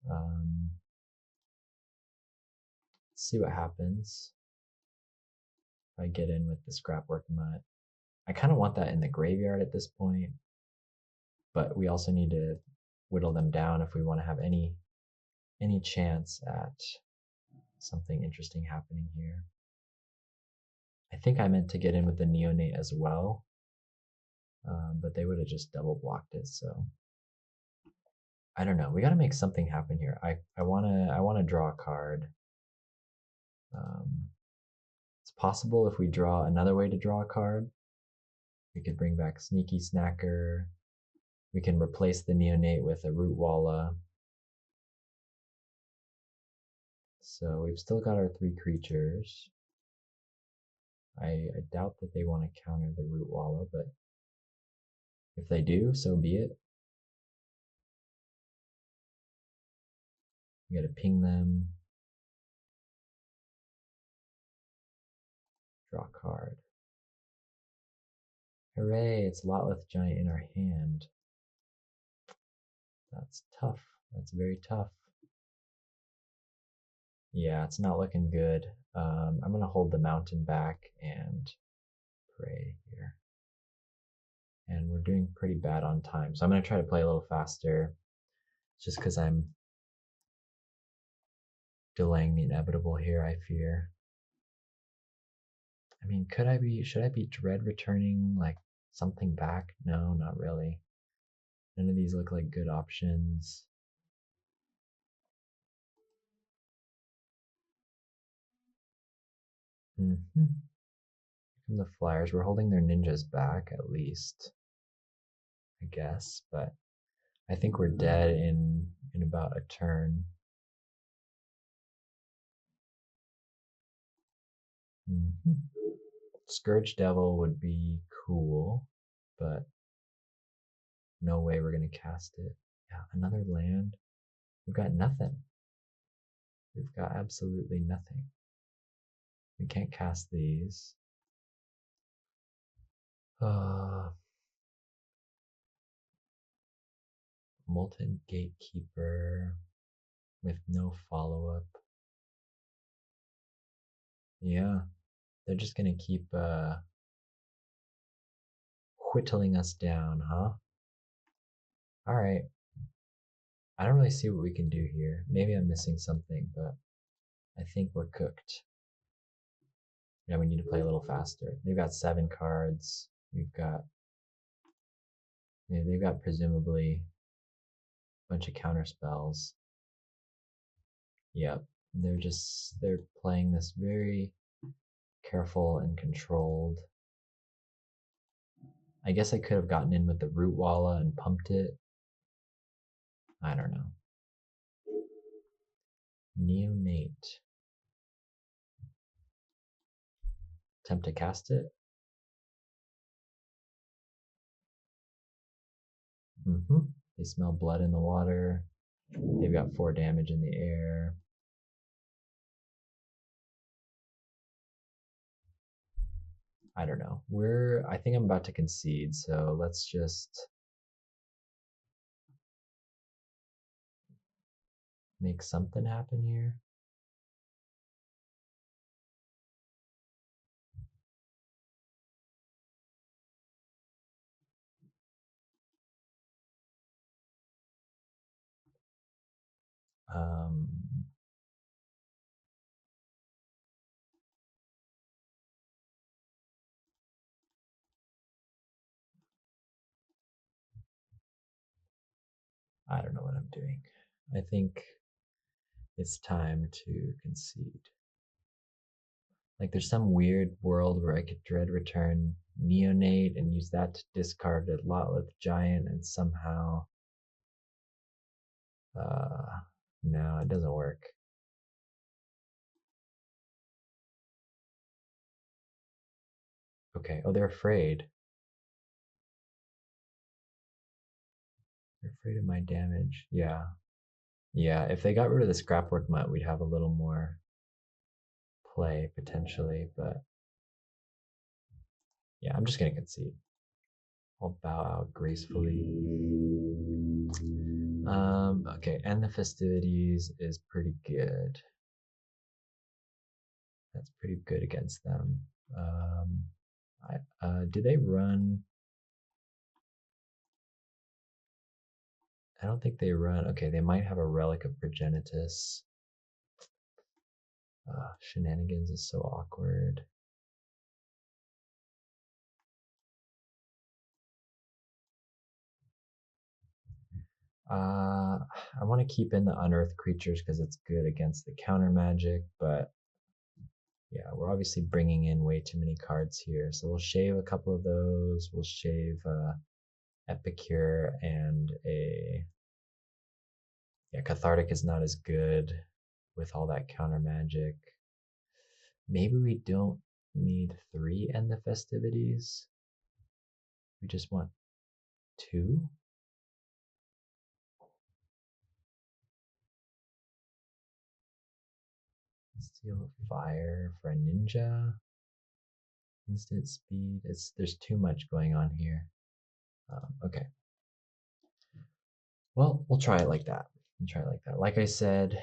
Speaker 1: Let's see what happens if I get in with the Scrapwork Mutt. I kind of want that in the graveyard at this point, but we also need to whittle them down if we want to have any chance at something interesting happening here. I think I meant to get in with the Neonate as well, but they would have just double blocked it. So I don't know. We got to make something happen here. I wanna draw a card. It's possible if we draw another way to draw a card. We could bring back Sneaky Snacker. We can replace the Neonate with a Rootwalla. So we've still got our 3 creatures. I doubt that they want to counter the Rootwalla, but if they do, so be it. We gotta ping them. Draw a card. Hooray, it's Lotleth Giant in our hand. That's tough. That's very tough. Yeah, it's not looking good. I'm gonna hold the mountain back and pray here. And we're doing pretty bad on time, so I'm gonna try to play a little faster, just because I'm delaying the inevitable here, I fear. I mean, should I be dread returning like something back? No, not really. None of these look like good options. Mm-hmm. From the Flyers, we're holding their ninjas back at least, I guess, but I think we're dead in about a turn. Mm-hmm. Scourge Devil would be cool, but no way we're gonna cast it. Yeah, another land. We've got nothing. We've got absolutely nothing. We can't cast these. Molten Gatekeeper with no follow-up. Yeah, they're just gonna keep whittling us down, huh? All right. I don't really see what we can do here. Maybe I'm missing something, but I think we're cooked. Yeah, we need to play a little faster. They've got 7 cards. We've got, yeah, they've got presumably a bunch of counter spells. Yep, they're playing this very careful and controlled. I guess I could have gotten in with the Root Walla and pumped it. I don't know. Neonate. Attempt to cast it. They smell blood in the water. They've got 4 damage in the air. I don't know. I think I'm about to concede, so let's just make something happen here. Um, I don't know what I'm doing. I think it's time to concede. Like there's some weird world where I could dread return Neonate and use that to discard a Lotleth Giant and somehow no, it doesn't work. Okay. Oh, they're afraid. They're afraid of my damage. Yeah. Yeah, if they got rid of the Scrapwork Mutt, we'd have a little more play potentially, but yeah, I'm just gonna concede. I'll bow out gracefully. Okay, and the Festivities is pretty good. That's pretty good against them. Do they run? I don't think they run. Okay, they might have a Relic of Progenitus. Shenanigans is so awkward. I want to keep in the unearthed creatures because it's good against the counter magic, but yeah, we're obviously bringing in way too many cards here. So we'll shave a couple of those. We'll shave Epicure and Cathartic is not as good with all that counter magic. Maybe we don't need 3 End the Festivities. We just want 2. Steal Fire for a ninja. Instant speed. There's too much going on here. Okay. Well, we'll try it like that. Like I said,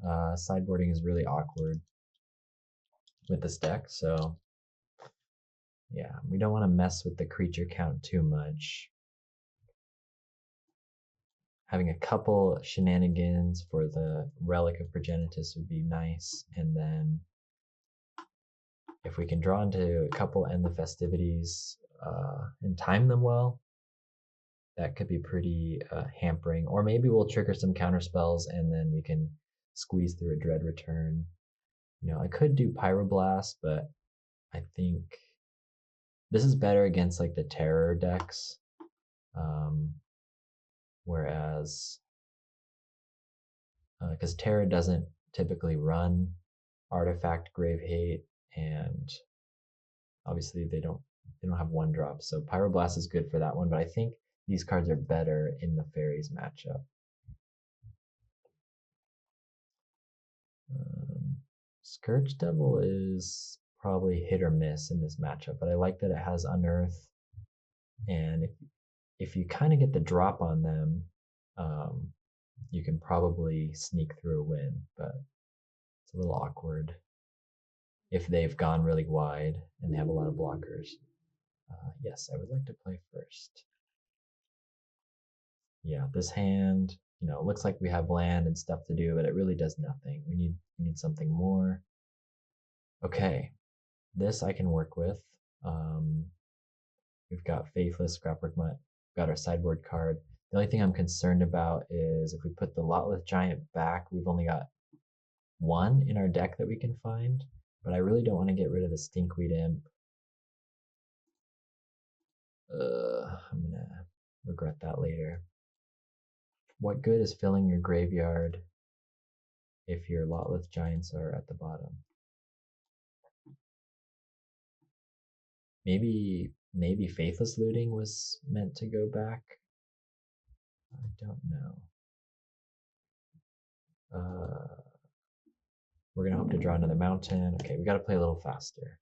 Speaker 1: sideboarding is really awkward with this deck, so yeah, we don't want to mess with the creature count too much. having a couple shenanigans for the Relic of Progenitus would be nice. And then if we can draw into a couple End the Festivities and time them well, that could be pretty hampering. Or maybe we'll trigger some counter spells and then we can squeeze through a Dread Return. You know, I could do Pyroblast, but I think this is better against like the terror decks. Whereas, because terror doesn't typically run Artifact, Grave Hate, and obviously they don't have one drop. So Pyroblast is good for that one, but I think these cards are better in the Faeries matchup. Scourge Devil is probably hit or miss in this matchup, but I like that it has Unearth, and if you kind of get the drop on them, you can probably sneak through a win, but it's a little awkward if they've gone really wide and they have a lot of blockers. Yes, I would like to play first. Yeah, this hand, you know, looks like we have land and stuff to do, but it really does nothing. We need something more. Okay, this I can work with. We've got Faithless, Scrapwork Mutt, we've got our sideboard card. The only thing I'm concerned about is if we put the Lotleth Giant back, we've only got one in our deck that we can find, but I really don't want to get rid of the Stinkweed Imp. I'm gonna regret that later. What good is filling your graveyard if your Lotleth Giants are at the bottom? Maybe Faithless Looting was meant to go back. I don't know. We're gonna hope to draw another mountain. Okay, we gotta play a little faster.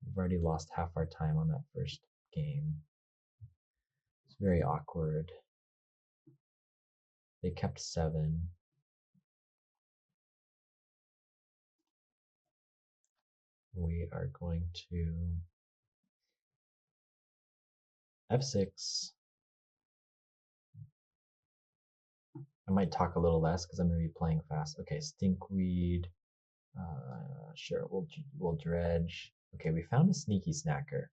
Speaker 1: We've already lost half our time on that first game. It's very awkward. They kept 7. We are going to F6. I might talk a little less because I'm going to be playing fast. Okay, Stinkweed. Sure, we'll dredge. Okay, we found a Sneaky Snacker.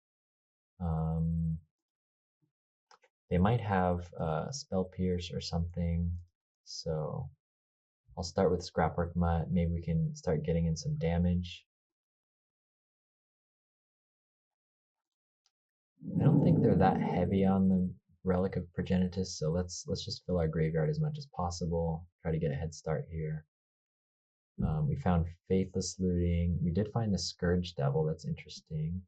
Speaker 1: They might have Spell Pierce or something. So I'll start with Scrapwork Mutt. Maybe we can start getting in some damage. I don't think they're that heavy on the Relic of Progenitus, so let's just fill our graveyard as much as possible. Try to get a head start here. We found Faithless Looting. We did find the Scourge Devil. That's interesting.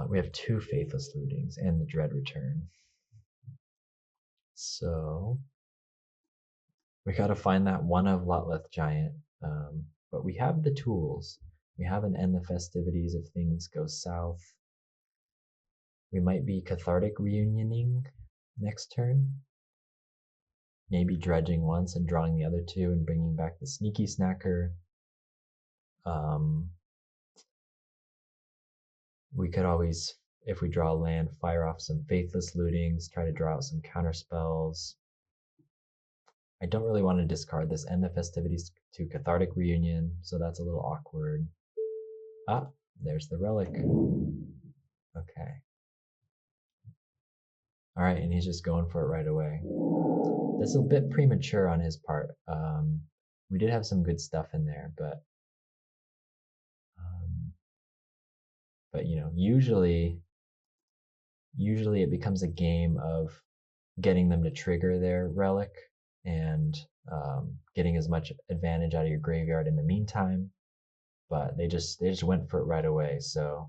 Speaker 1: We have 2 Faithless Lootings and the Dread Return. So we got to find that one of Lotleth Giant. But we have the tools. We have an End the Festivities if things go south. We might be Cathartic Reunioning next turn. Maybe dredging once and drawing the other 2 and bringing back the Sneaky Snacker. We could always, if we draw land, fire off some Faithless Lootings, try to draw out some counter spells. I don't really want to discard this End the Festivities to Cathartic Reunion, so that's a little awkward. Ah, there's the Relic. Okay. All right, and he's just going for it right away. That's a bit premature on his part. We did have some good stuff in there, but you know, usually it becomes a game of getting them to trigger their Relic and getting as much advantage out of your graveyard in the meantime. But they just went for it right away, so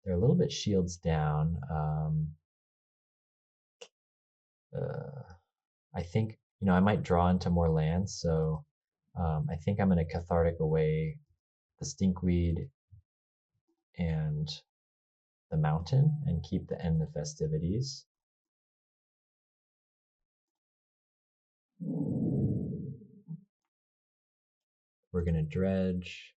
Speaker 1: they're a little bit shields down. I think, you know, I might draw into more lands, so I think I'm going to Cathartic away the Stinkweed and the Mountain and keep the End the Festivities. We're going to dredge,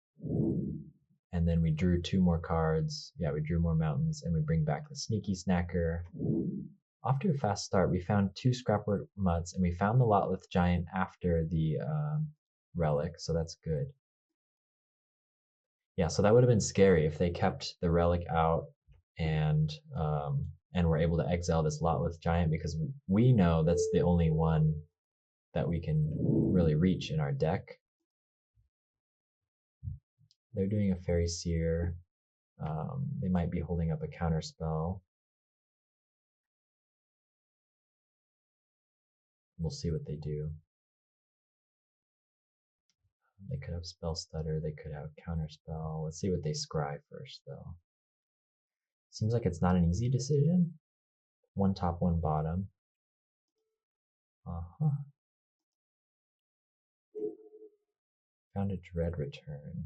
Speaker 1: And then we drew 2 more cards. Yeah, we drew more mountains, and we bring back the Sneaky Snacker. Off to a fast start. We found 2 Scrapwork Mutts, and we found the Lotleth Giant after the relic, so that's good. Yeah, so that would have been scary if they kept the relic out and were able to exile this Lotleth Giant, because we know that's the only one that we can really reach in our deck. They're doing a Fairy Seer. They might be holding up a counter spell. We'll see what they do. They could have Spell Stutter. They could have counter spell. Let's see what they scry first, though. Seems like it's not an easy decision. 1 top, 1 bottom. Found a Dread Return.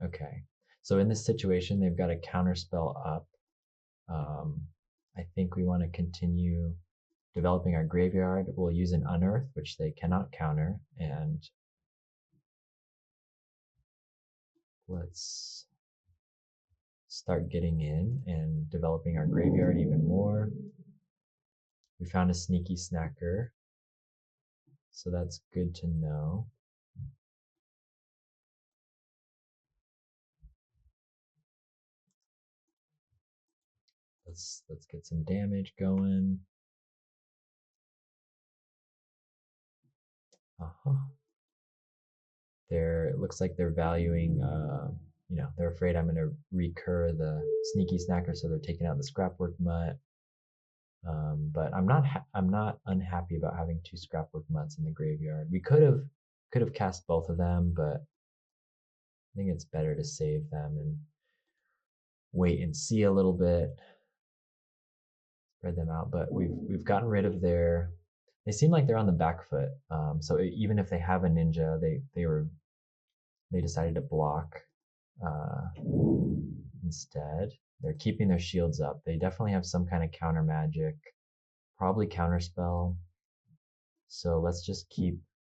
Speaker 1: Okay, so in this situation, they've got a counter spell up. I think we want to continue developing our graveyard. We'll use an Unearth, which they cannot counter, and let's start getting in and developing our graveyard even more. We found a Sneaky Snacker, so that's good to know. Let's get some damage going. It looks like they're valuing, they're afraid I'm going to recur the Sneaky Snacker, so they're taking out the Scrapwork Mutt. But I'm not unhappy about having 2 Scrapwork Mutts in the graveyard. We could have cast both of them, but I think it's better to save them and wait and see a little bit, spread them out. But we've gotten rid of their. They seem like they're on the back foot. So even if they have a ninja, they decided to block instead. They're keeping their shields up. They definitely have some kind of counter magic, probably counter spell. So let's just keep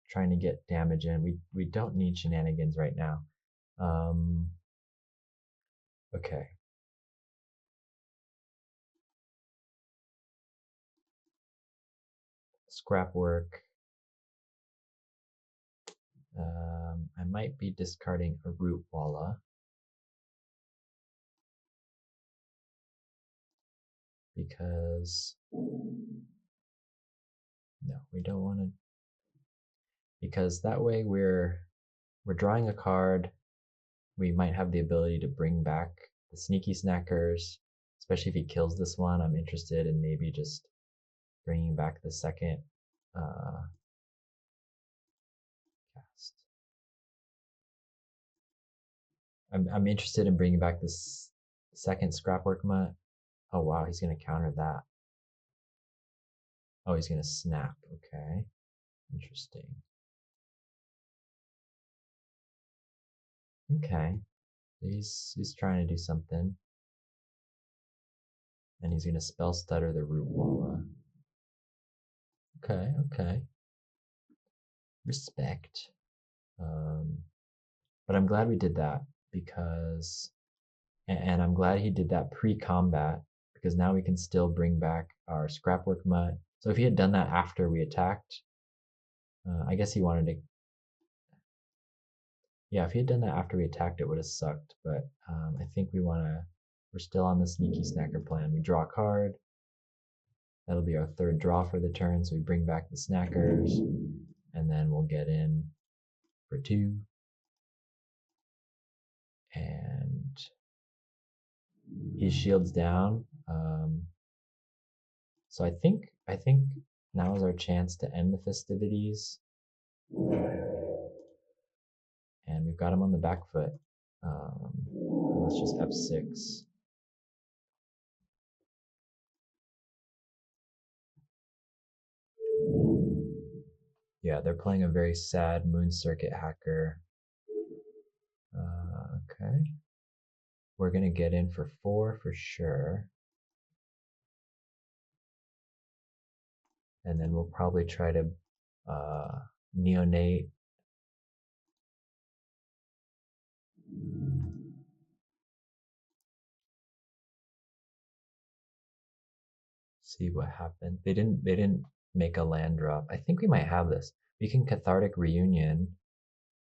Speaker 1: trying to get damage in. We don't need shenanigans right now. Okay. Scrap work. I might be discarding a Root Walla, because no, we don't want to, because that way we're drawing a card. We might have the ability to bring back the Sneaky Snackers, especially if he kills this one. I'm interested in maybe just bringing back the second cast. I'm interested in bringing back this second Scrapwork Mutt. Oh wow, he's gonna counter that. Oh, he's gonna snap. Okay, interesting. Okay, he's trying to do something, and he's gonna Spell Stutter the Root Walla. Okay. Respect. But I'm glad we did that, because, and I'm glad he did that pre-combat, because now we can still bring back our Scrapwork Mutt. So if he had done that after we attacked, I guess he wanted to. Yeah, if he had done that after we attacked, it would have sucked. But I think we're still on the Sneaky Snacker plan. We draw a card. That'll be our 3rd draw for the turn. So we bring back the Snackers, and then we'll get in for 2. And he shields down. So I think now is our chance to end the festivities. And we've got him on the back foot. Let's just F6. Yeah, they're playing a very sad Moon Circuit Hacker. Okay. We're going to get in for 4 for sure. And then we'll probably try to neonate See what happened. They didn't make a land drop. I think we might have this. We can Cathartic Reunion,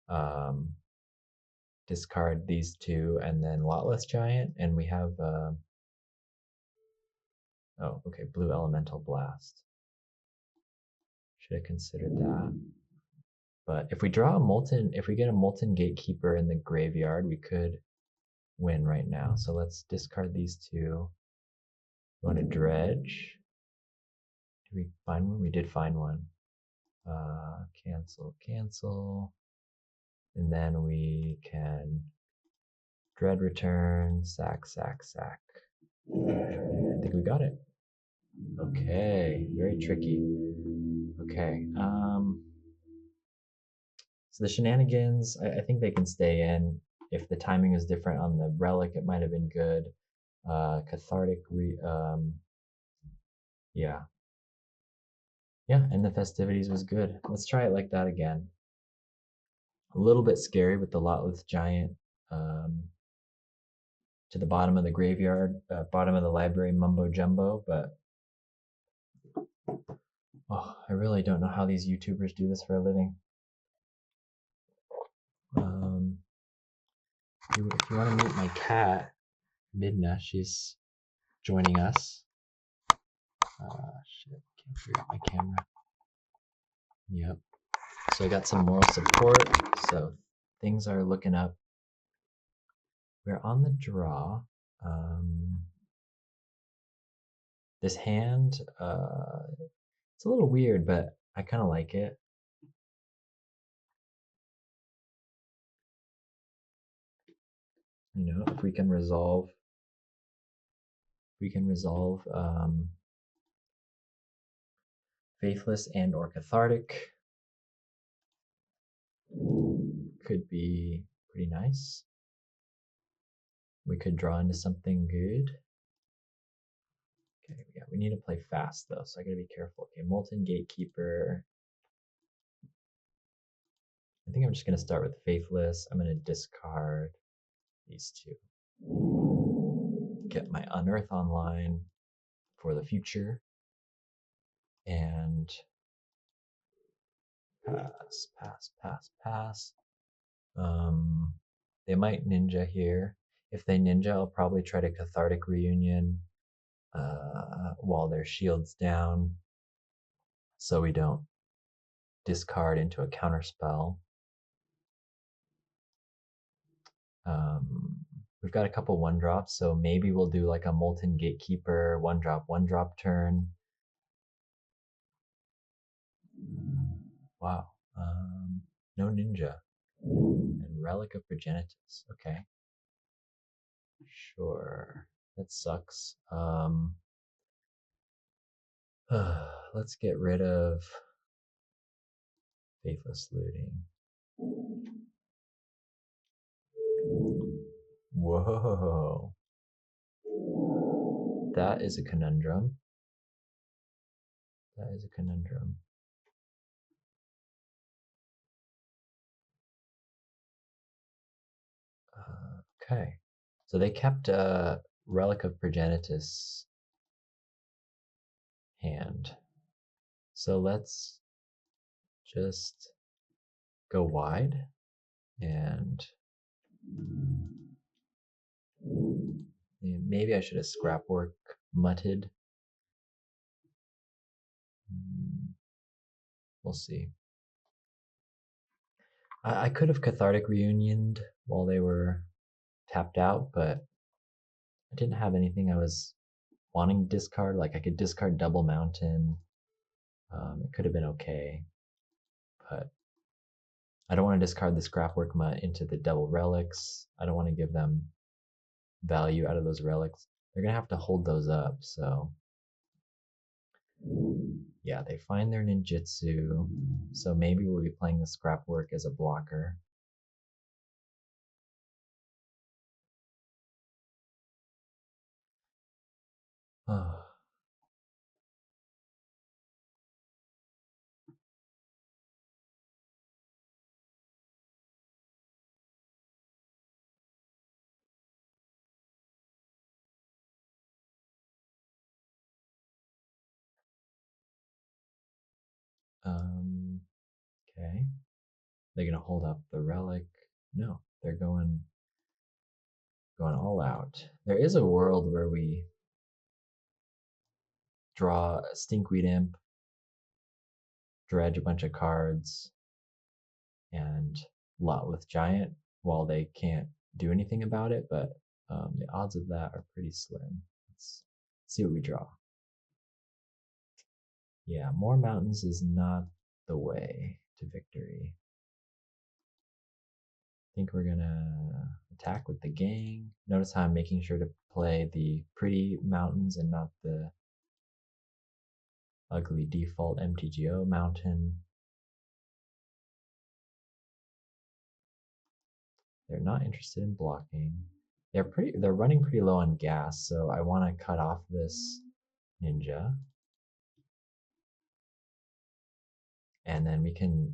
Speaker 1: um, discard these two, and then Lotless Giant, and we have oh, okay, Blue Elemental Blast. Should have considered that. But if we draw a Molten, if we get a Molten Gatekeeper in the graveyard, we could win right now. So let's discard these two. We want to dredge. Did we find one? We did find one. Cancel, cancel. And then we can dread return, sack, sack, sack. I think we got it. Okay, very tricky. Okay, so the shenanigans, I think they can stay in. If the timing is different on the relic, it might have been good. Cathartic, yeah. Yeah, and the festivities was good. Let's try it like that again. A little bit scary with the Lotless Giant um, to the bottom of the graveyard, bottom of the library mumbo jumbo, but oh, I really don't know how these YouTubers do this for a living. Um, if you want to meet my cat, Midna, she's joining us. Shit, can't figure out my camera. Yep. So I got some moral support. So things are looking up. We're on the draw. This hand, it's a little weird, but I kind of like it. You know, if we can resolve, Faithless and or Cathartic, could be pretty nice. We could draw into something good. Okay, yeah, we need to play fast though, so I gotta be careful. Okay, Molten Gatekeeper. I think I'm just gonna start with Faithless. I'm gonna discard these two. Get my Unearth online for the future. And pass, pass, pass, pass. They might ninja here. If they ninja, I'll probably try to Cathartic Reunion while their shield's down, so we don't discard into a counterspell. We've got a couple 1-drops, so maybe we'll do like a Molten Gatekeeper 1-drop turn. Wow. No ninja. And Relic of Progenitus. Okay. Sure. That sucks. Let's get rid of Faithless Looting. Whoa. That is a conundrum. That is a conundrum. Okay. So they kept a Relic of Progenitus hand. So let's just go wide and maybe I should have scrapwork mutted. We'll see. I could have Cathartic Reunioned while they were tapped out, but I didn't have anything I was wanting to discard. Like I could discard Double Mountain. It could have been okay, but I don't want to discard the Scrapwork Mutt into the Double Relics. I don't want to give them value out of those relics. They're gonna have to hold those up, so yeah, they find their ninjutsu, so maybe we'll be playing the Scrapwork as a blocker. Oh. Okay. They're gonna hold up the relic. No, they're going all out. There is a world where we draw a Stinkweed Imp, dredge a bunch of cards, and lot with Giant while they can't do anything about it, but the odds of that are pretty slim. Let's see what we draw. Yeah, more mountains is not the way to victory. I think we're gonna attack with the gang. Notice how I'm making sure to play the pretty mountains and not the ugly default MTGO mountain. They're not interested in blocking. They're running pretty low on gas, so I want to cut off this ninja. And then we can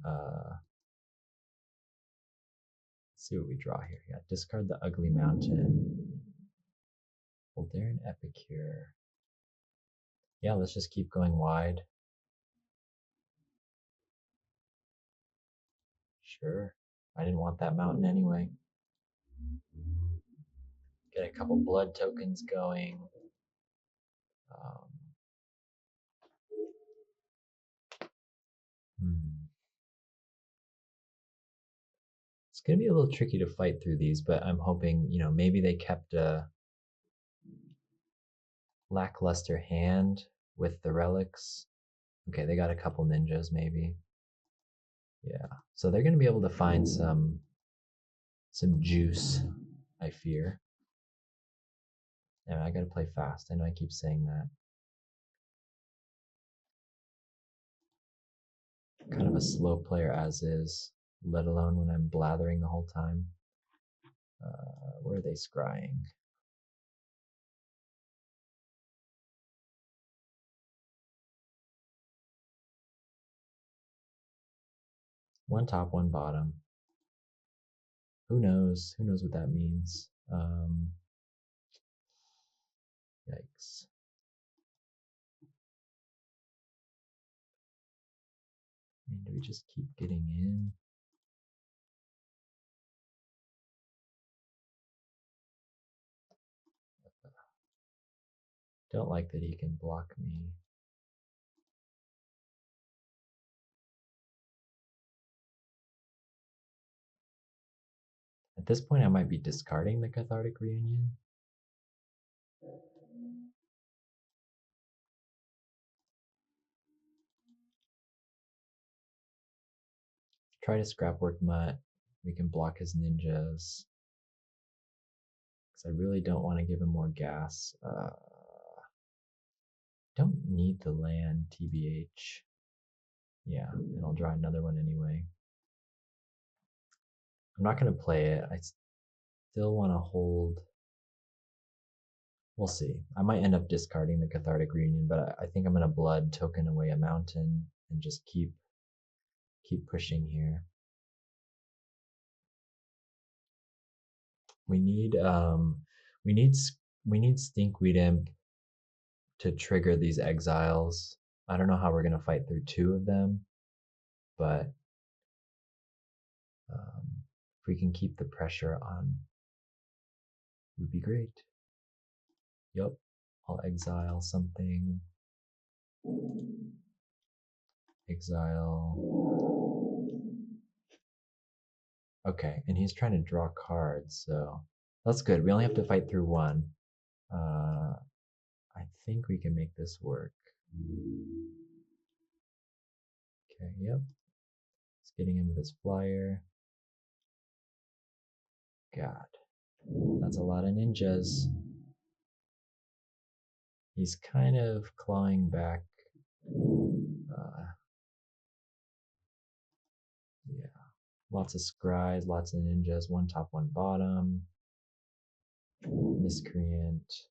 Speaker 1: see what we draw here. Yeah, discard the ugly mountain. Well, they're an Epicure. Yeah, let's just keep going wide. Sure. I didn't want that mountain anyway. Get a couple blood tokens going. It's gonna be a little tricky to fight through these, but I'm hoping, maybe they kept a lackluster hand with the relics. Okay, they got a couple ninjas maybe. Yeah, so they're gonna be able to find some juice, I fear. And I gotta play fast. I know I keep saying that. Kind of a slow player as is, let alone when I'm blathering the whole time. Where are they scrying? One top, one bottom. Who knows? Who knows what that means? Yikes. I mean, do we just keep getting in? Don't like that he can block me. At this point, I might be discarding the Cathartic Reunion. Try to scrapwork Mutt. We can block his ninjas. Because I really don't want to give him more gas. Don't need the land, TBH. Yeah, and I'll draw another one anyway. I'm not going to play it. I still want to hold. We'll see. I might end up discarding the Cathartic Reunion, but I think I'm going to blood token away a mountain and just keep pushing here. We need Stinkweed Imp to trigger these exiles. I don't know how we're gonna fight through two of them, but if we can keep the pressure on, would be great. Yup, I'll exile something. Exile. Okay, and he's trying to draw cards, so that's good. We only have to fight through one. I think we can make this work. Okay, yep. It's getting him with his flyer. God, that's a lot of ninjas. He's kind of clawing back. Yeah, lots of scries, lots of ninjas, one top, one bottom. Miscreant.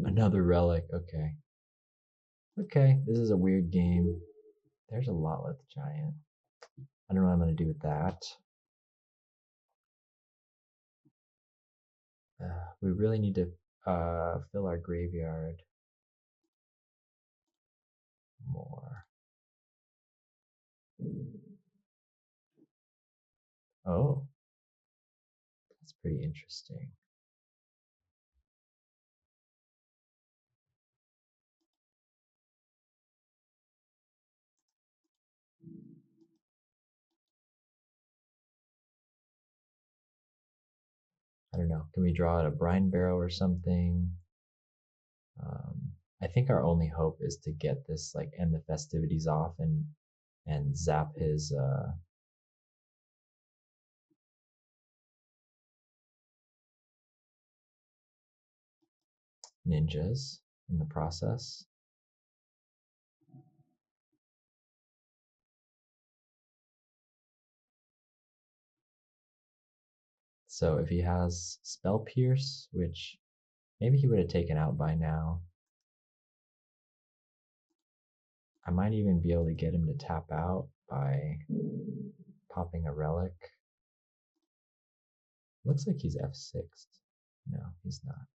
Speaker 1: Another relic, okay. Okay, this is a weird game. There's a lot with Giant. I don't know what I'm going to do with that. We really need to fill our graveyard more. Oh, that's pretty interesting. I don't know. Can we draw out a brine barrow or something? I think our only hope is to get this, like, end the festivities off and zap his ninjas in the process. So if he has Spell Pierce, which maybe he would have taken out by now, I might even be able to get him to tap out by popping a relic. Looks like he's F6. No, he's not.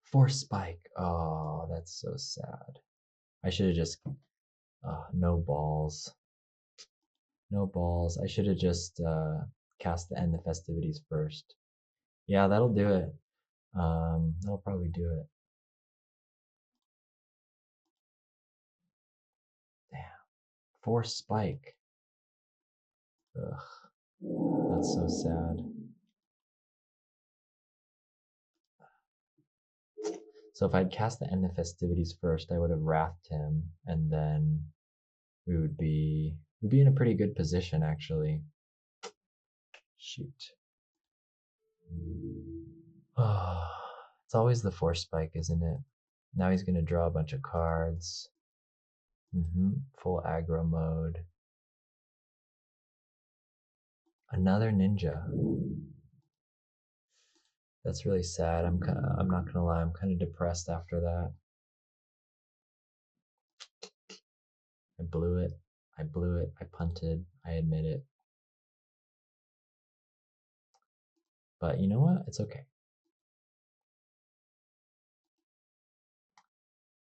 Speaker 1: Force Spike. Oh, that's so sad. I should have just. No balls. No balls. I should have just cast the End the Festivities first. Yeah, that'll do it. That'll probably do it. Damn. Force Spike. Ugh. That's so sad. So if I'd cast the End the Festivities first, I would have wrathed him, and then we'd be in a pretty good position actually. Shoot. It's always the Force Spike, isn't it? Now he's gonna draw a bunch of cards. Full aggro mode. Another ninja. That's really sad. I'm not gonna lie, I'm kind of depressed after that. I blew it. I blew it. I punted. I admit it. But you know what? It's okay.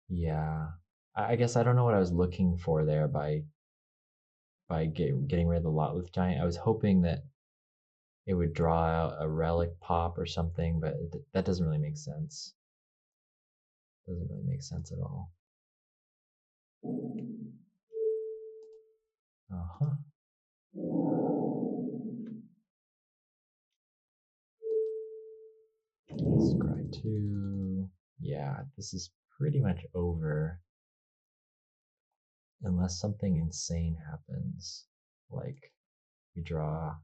Speaker 1: Yeah. I guess I don't know what I was looking for there by getting rid of the Lotleth Giant. I was hoping that it would draw out a relic pop or something, but that doesn't really make sense. Doesn't really make sense at all. Uh-huh. Scry 2. Yeah, this is pretty much over. Unless something insane happens. Like we draw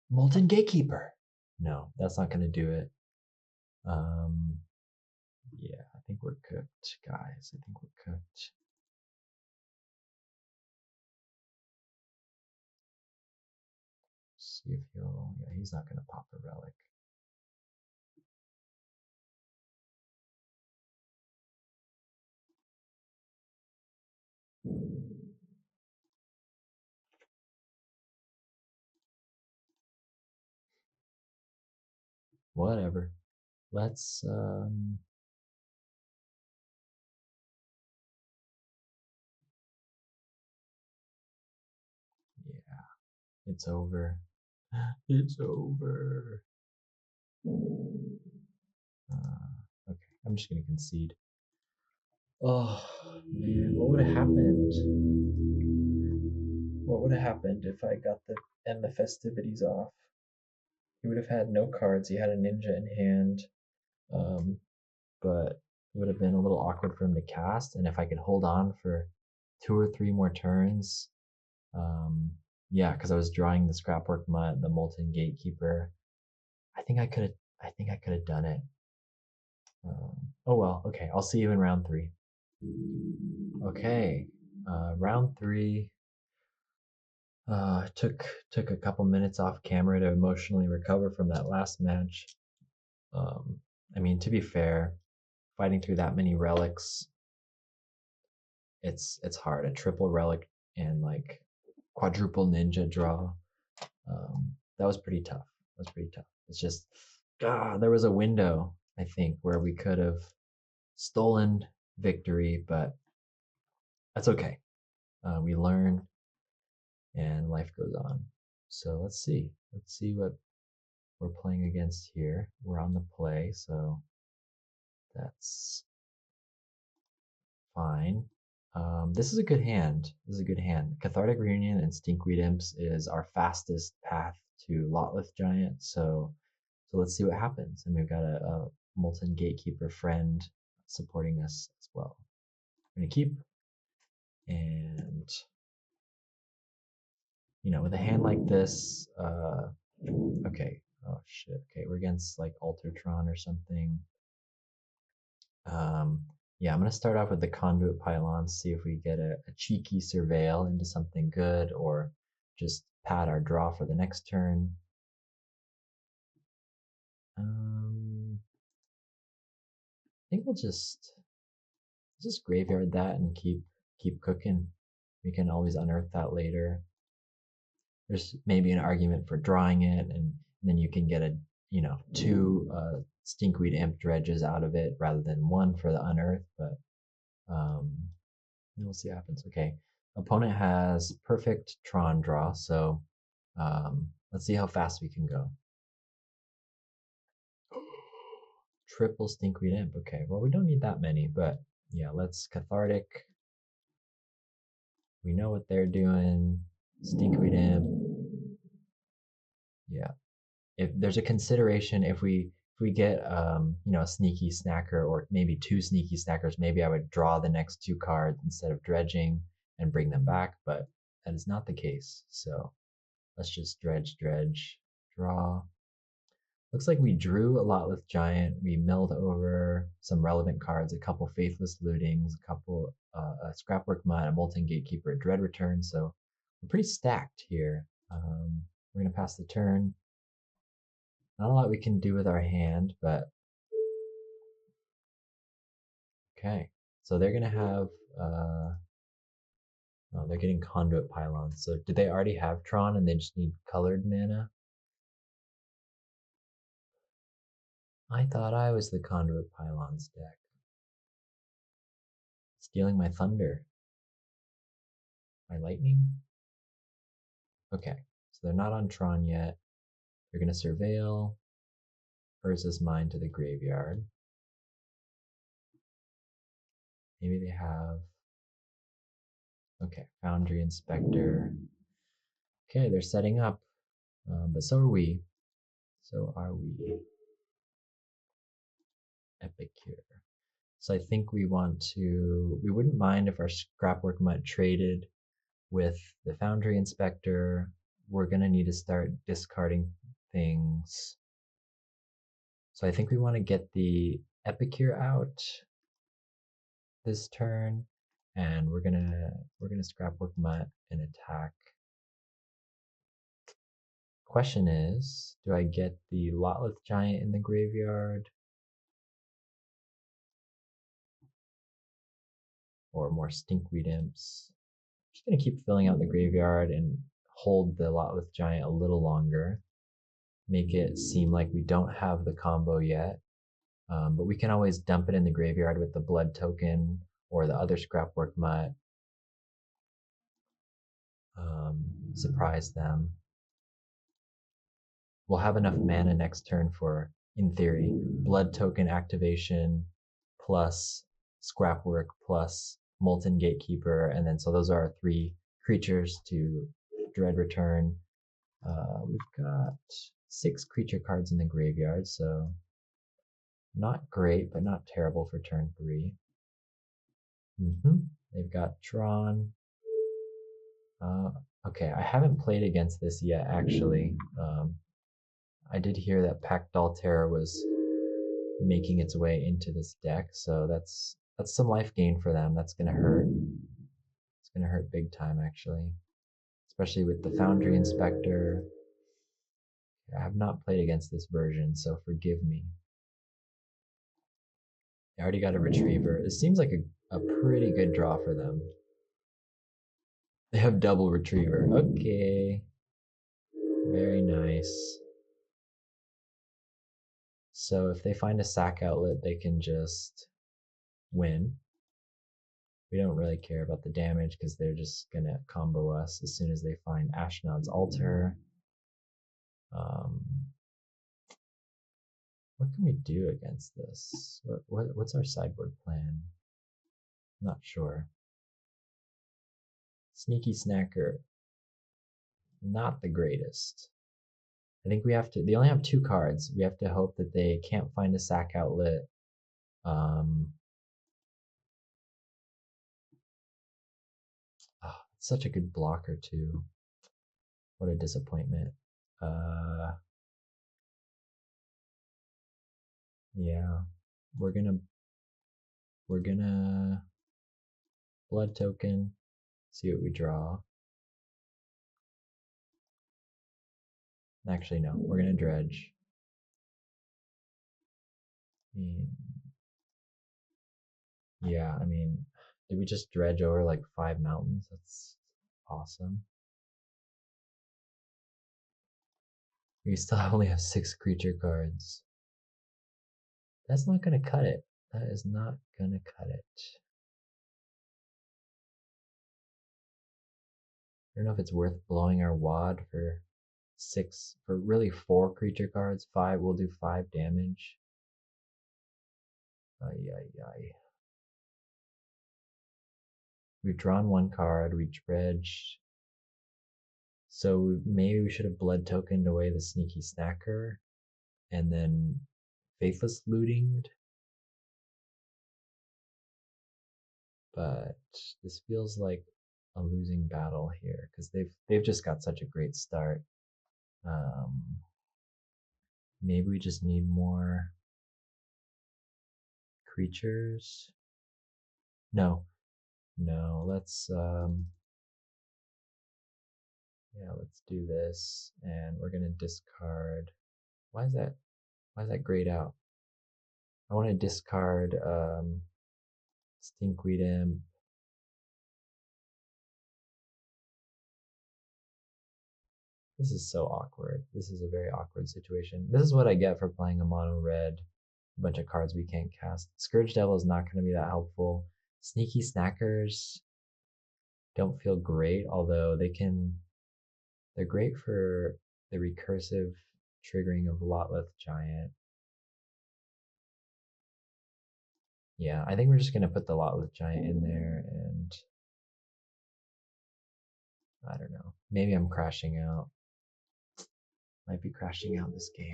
Speaker 1: Molten Gatekeeper. No, that's not gonna do it. Yeah, I think we're cooked, guys. I think we're cooked. See if he'll. Yeah, he's not gonna pop a relic. Whatever. Let's yeah, it's over. It's over. Okay, I'm just gonna concede. Oh man, what would have happened? What would have happened if I got the End the Festivities off? He would have had no cards. He had a ninja in hand, but it would have been a little awkward for him to cast. And if I could hold on for 2 or 3 more turns, yeah, because I was drawing the Scrapwork Mutt, the Molten Gatekeeper. I think I could have. I think I could have done it. Oh well. Okay, I'll see you in round 3. Okay, round 3. Took a couple minutes off camera to emotionally recover from that last match. Um, I mean, to be fair, fighting through that many relics, it's hard. A triple relic and like quadruple ninja draw. That was pretty tough. That was pretty tough. It's just, there was a window I think where we could have stolen victory, but that's okay. We learn, and life goes on. So let's see. Let's see what we're playing against here. We're on the play, so that's fine. This is a good hand. This is a good hand. Cathartic Reunion and Stinkweed Imps is our fastest path to Lotleth Giant, so let's see what happens. And we've got a Molten Gatekeeper friend supporting us as well. We're gonna keep, and with a hand like this, okay, oh shit, okay, we're against like Alter Tron or something. Yeah, I'm gonna start off with the Conduit Pylons, see if we get a cheeky Surveil into something good, or just pad our draw for the next turn. I think we'll just graveyard that and keep cooking. We can always unearth that later. There's maybe an argument for drawing it, and then you can get two Stinkweed Imp dredges out of it rather than one for the unearth, but we'll see what happens. Okay, opponent has perfect Tron draw, so let's see how fast we can go. Triple Stinkweed Imp. Okay, well, we don't need that many, but yeah, let's Cathartic. We know what they're doing. Stinkweed Imp. Yeah. If there's a consideration, if we get a sneaky snacker or maybe two sneaky snackers, maybe I would draw the next two cards instead of dredging and bring them back, but that is not the case. So let's just dredge, draw. Looks like we drew a Lotleth Giant. We milled over some relevant cards, a couple Faithless Lootings, a couple a Scrapwork Mutt, a Molten Gatekeeper, a Dread Return. So we're pretty stacked here. We're gonna pass the turn. Not a lot we can do with our hand, but okay. So they're gonna have oh, they're getting Conduit Pylons. So do they already have Tron and they just need colored mana? I thought I was the Conduit Pylons deck. Stealing my thunder. My lightning? Okay, so they're not on Tron yet. They're gonna Surveil. Urza's Mine to the graveyard. Maybe they have. Okay, Foundry Inspector. Okay, they're setting up, but so are we. So are we. Epicure. So I think we wouldn't mind if our Scrapwork Mutt traded with the Foundry Inspector. We're gonna need to start discarding things. So I think we want to get the Epicure out this turn, and we're gonna Scrapwork Mutt and attack. Question is, do I get the Lotleth Giant in the graveyard? Or more Stinkweed Imps? I'm just gonna keep filling out the graveyard and hold the Lotleth Giant a little longer. Make it seem like we don't have the combo yet. But we can always dump it in the graveyard with the Blood Token or the other Scrapwork Mutt. Surprise them. We'll have enough mana next turn for, in theory, Blood Token activation plus Scrapwork plus Molten Gatekeeper, and then so those are our three creatures to Dread Return. We've got 6 creature cards in the graveyard, so not great, but not terrible for turn 3. They've got Tron. Okay, I haven't played against this yet, actually. I did hear that Pactdoll Terror was making its way into this deck, so that's some life gain for them. That's gonna hurt. It's gonna hurt big time, actually, especially with the Foundry Inspector. I have not played against this version, so forgive me. I already got a Retriever. It seems like a pretty good draw for them. They have double Retriever. Okay. Very nice. So if they find a sack outlet, they can just win. We don't really care about the damage because they're just gonna combo us as soon as they find Ashnod's altar. What can we do against this? What's our sideboard plan? Not sure. Sneaky Snacker, not the greatest. I think we have to. They only have 2 cards. We have to hope that they can't find a sack outlet. It's such a good blocker too. What a disappointment. Yeah, we're gonna blood token. See what we draw. Actually, no. We're gonna dredge. Yeah, I mean, did we just dredge over like 5 mountains? That's awesome. We still only have 6 creature cards. That's not gonna cut it. That is not gonna cut it. I don't know if it's worth blowing our wad for 6, for really 4 creature cards. 5, we'll do 5 damage. Ay, ay, ay. We've drawn 1 card, we dredged. So maybe we should have blood tokened away the Sneaky Snacker and then Faithless Looting. But this feels like a losing battle here because they've just got such a great start. Maybe we just need more creatures. No, let's let's do this, and we're gonna discard. Why is that grayed out? I want to discard Stinkweed Imp. This is so awkward. This is a very awkward situation. This is what I get for playing a mono red. A bunch of cards we can't cast. Scourge Devil is not going to be that helpful. Sneaky Snackers don't feel great, although they're great for the recursive triggering of Lotleth Giant. Yeah, I think we're just going to put the Lotleth Giant in there, and I don't know. Maybe I'm crashing out. Might be crashing out this game.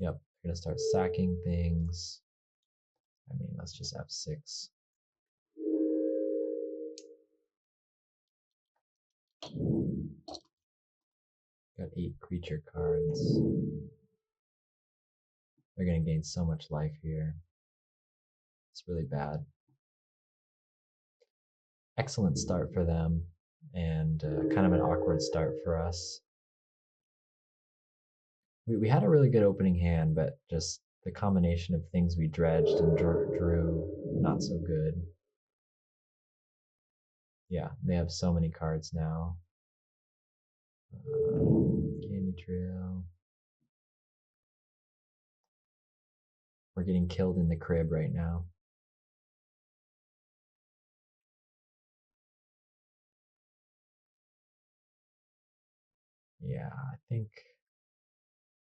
Speaker 1: Yep, we're gonna start sacking things. I mean, let's just F6. Got 8 creature cards. They're gonna gain so much life here. It's really bad. Excellent start for them, and kind of an awkward start for us. We had a really good opening hand, but just the combination of things we dredged and drew not so good. Yeah, they have so many cards now. Candy Trail. We're getting killed in the crib right now. Yeah, I think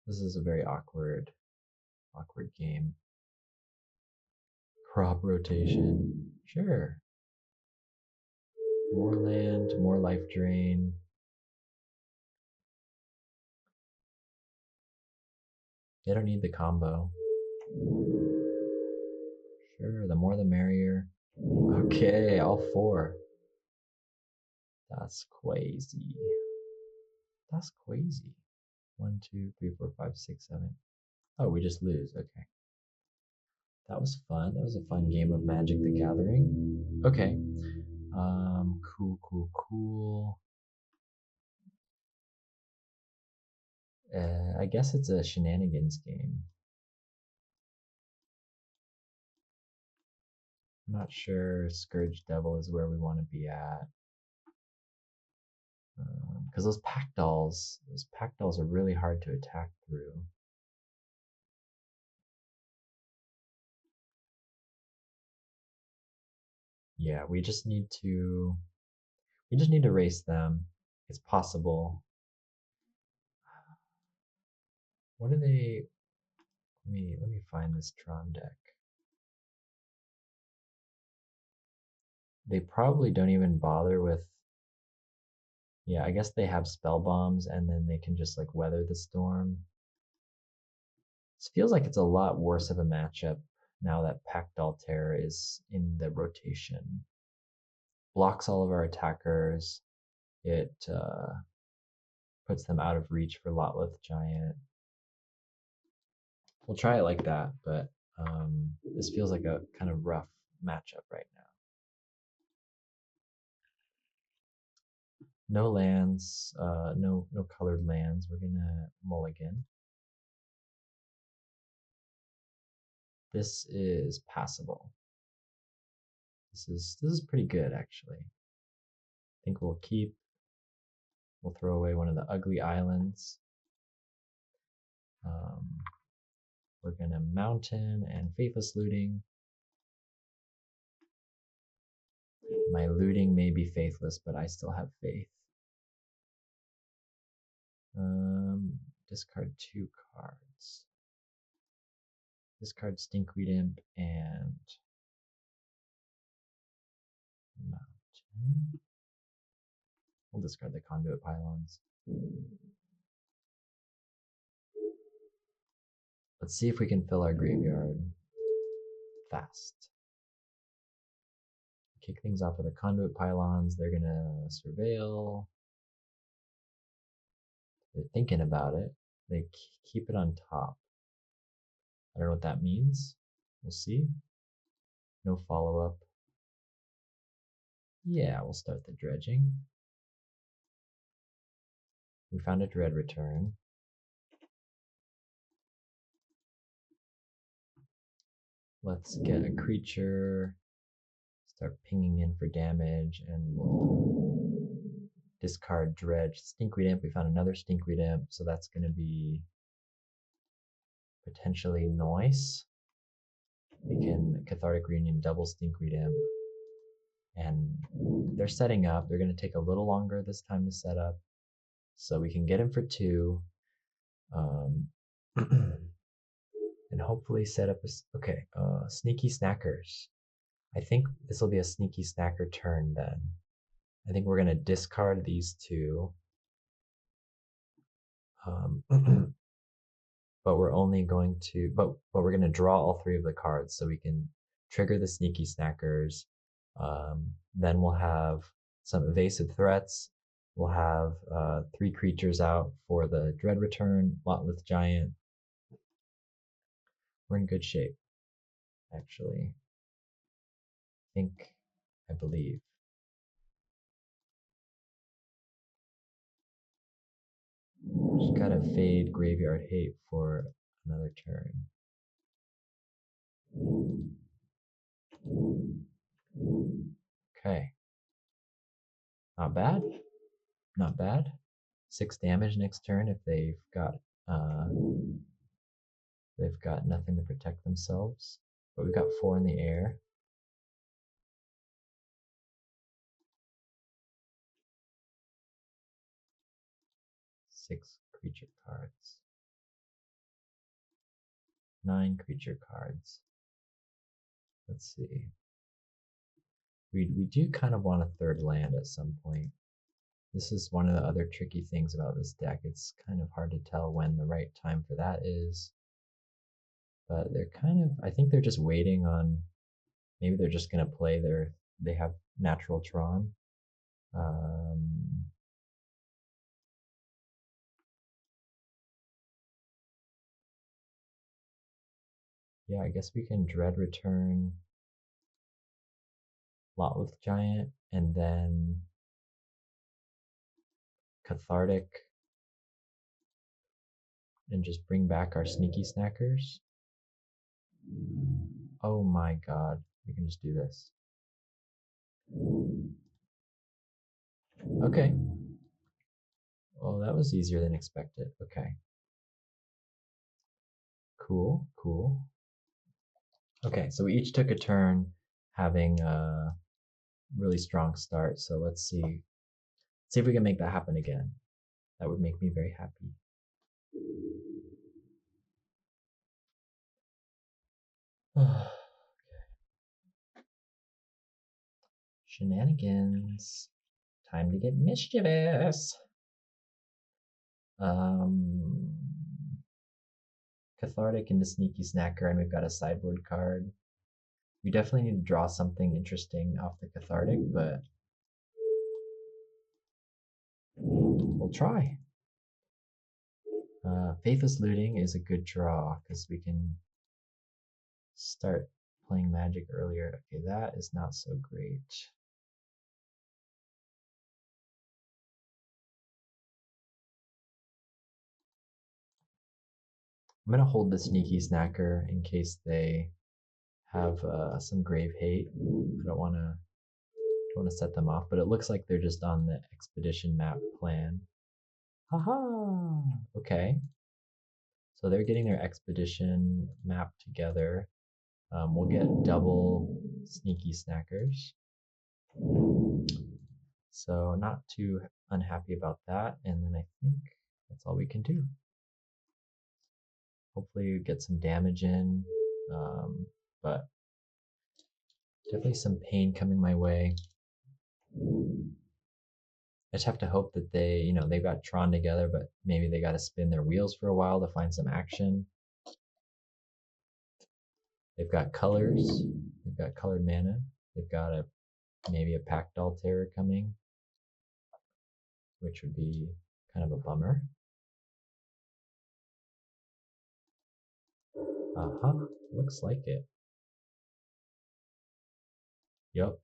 Speaker 1: this is a very awkward game. Crop rotation. Sure. More land, more life drain. They don't need the combo. Sure, the more the merrier. Okay, all 4. That's crazy. That's crazy. 1, 2, 3, 4, 5, 6, 7. Oh, we just lose. Okay. That was fun. That was a fun game of Magic the Gathering. Okay. Cool. I guess it's a shenanigans game. I'm not sure Scourge Devil is where we want to be at. Because those Pactdolls are really hard to attack through. Yeah, we just need to race them. It's possible. What are they? Let me find this Tron deck. They probably don't even bother with. Yeah, I guess they have spell bombs and then they can just like weather the storm. It feels like it's a lot worse of a matchup now that Pactdoll Terror is in the rotation. Blocks all of our attackers. It puts them out of reach for Lotleth Giant. We'll try it like that, but this feels like a kind of rough matchup right now. No lands, no colored lands. We're gonna mulligan. This is passable. This is pretty good actually. I think we'll keep. We'll throw away one of the ugly islands. We're gonna mountain and faithless looting. My looting may be faithless, but I still have faith. Discard 2 cards. Discard Stinkweed Imp and Mountain. We'll discard the Conduit Pylons. Let's see if we can fill our graveyard fast. Kick things off with the Conduit Pylons. They're gonna surveil. They're thinking about it. They keep it on top. I don't know what that means. We'll see. No follow-up. Yeah, we'll start the dredging. We found a Dread Return. Let's get a creature, start pinging in for damage, and we'll discard Dredge. Stinkweed Imp, we found another Stinkweed Imp, so that's going to be potentially Noise. We can Cathartic Reunion, double Stinkweed Imp, and they're setting up. They're going to take a little longer this time to set up, so we can get him for 2. And hopefully set up a Sneaky Snackers. I think this will be a Sneaky Snacker turn then. I think we're gonna discard these 2. But we're only going to, but we're gonna draw all 3 of the cards so we can trigger the Sneaky Snackers. Then we'll have some evasive threats. We'll have 3 creatures out for the Dread Return, Lotleth Giant. We're in good shape, actually. I believe. Just gotta fade Graveyard Hate for another turn. Okay. Not bad. Not bad. 6 damage next turn if they've got nothing to protect themselves. But we've got 4 in the air. Six creature cards. 9 creature cards. Let's see. We do kind of want a 3rd land at some point. This is one of the other tricky things about this deck. It's kind of hard to tell when the right time for that is. But they're kind of, I think they're just waiting on, maybe they're just going to play they have natural Tron. Yeah, I guess we can Dread Return Lotleth Giant and then Cathartic and just bring back our Sneaky Snackers. Oh my god, we can just do this. Okay. Oh, that was easier than expected. Okay. Cool, cool. Okay, so we each took a turn having a really strong start. So let's see if we can make that happen again. That would make me very happy. Shenanigans. Time to get mischievous. Cathartic into Sneaky Snacker, and we've got a sideboard card. We definitely need to draw something interesting off the Cathartic, but we'll try. Faithless Looting is a good draw because we can start playing Magic earlier. Okay, that is not so great. I'm gonna hold the Sneaky Snacker in case they have some grave hate. I don't want to set them off, but it looks like they're just on the expedition map plan. Haha. Okay. So they're getting their expedition map together. We'll get double Sneaky Snackers. So not too unhappy about that. And then I think that's all we can do. Hopefully get some damage in, but definitely some pain coming my way. I just have to hope that they've got Tron together, but maybe they got to spin their wheels for a while to find some action. They've got colors. They've got colored mana. They've got maybe a Pactdoll Terror coming, which would be kind of a bummer. Uh-huh. Looks like it. Yep.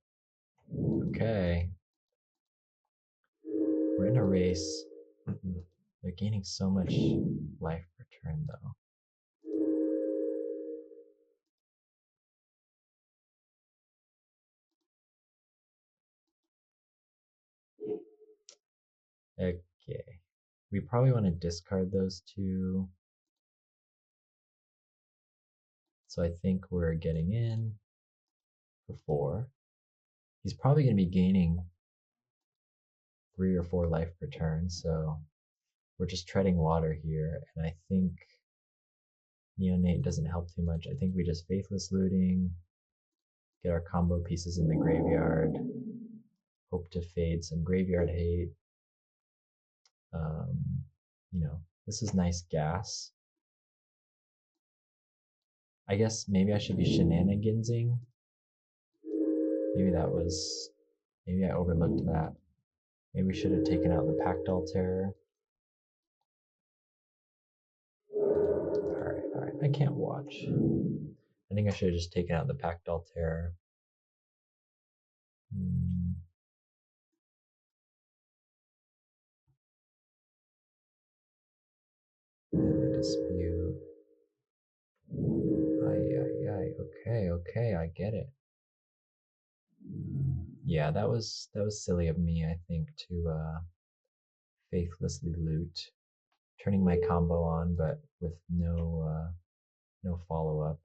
Speaker 1: Okay. We're in a race. They're gaining so much life per turn, though. Okay. We probably want to discard those two. So I think we're getting in for 4. He's probably going to be gaining 3 or 4 life per turn, so we're just treading water here, and I think Neonate doesn't help too much. I think we just Faithless Looting, get our combo pieces in the graveyard, hope to fade some graveyard hate. This is nice gas. I guess maybe I should be shenanigansing. Maybe I overlooked that. Maybe we should have taken out the Pactdoll Terror. Alright, I can't watch. I think I should have just taken out the Pactdoll Terror. Daily Dispute. Okay, I get it. Yeah, that was silly of me, I think, to faithlessly loot, turning my combo on, but with no follow up.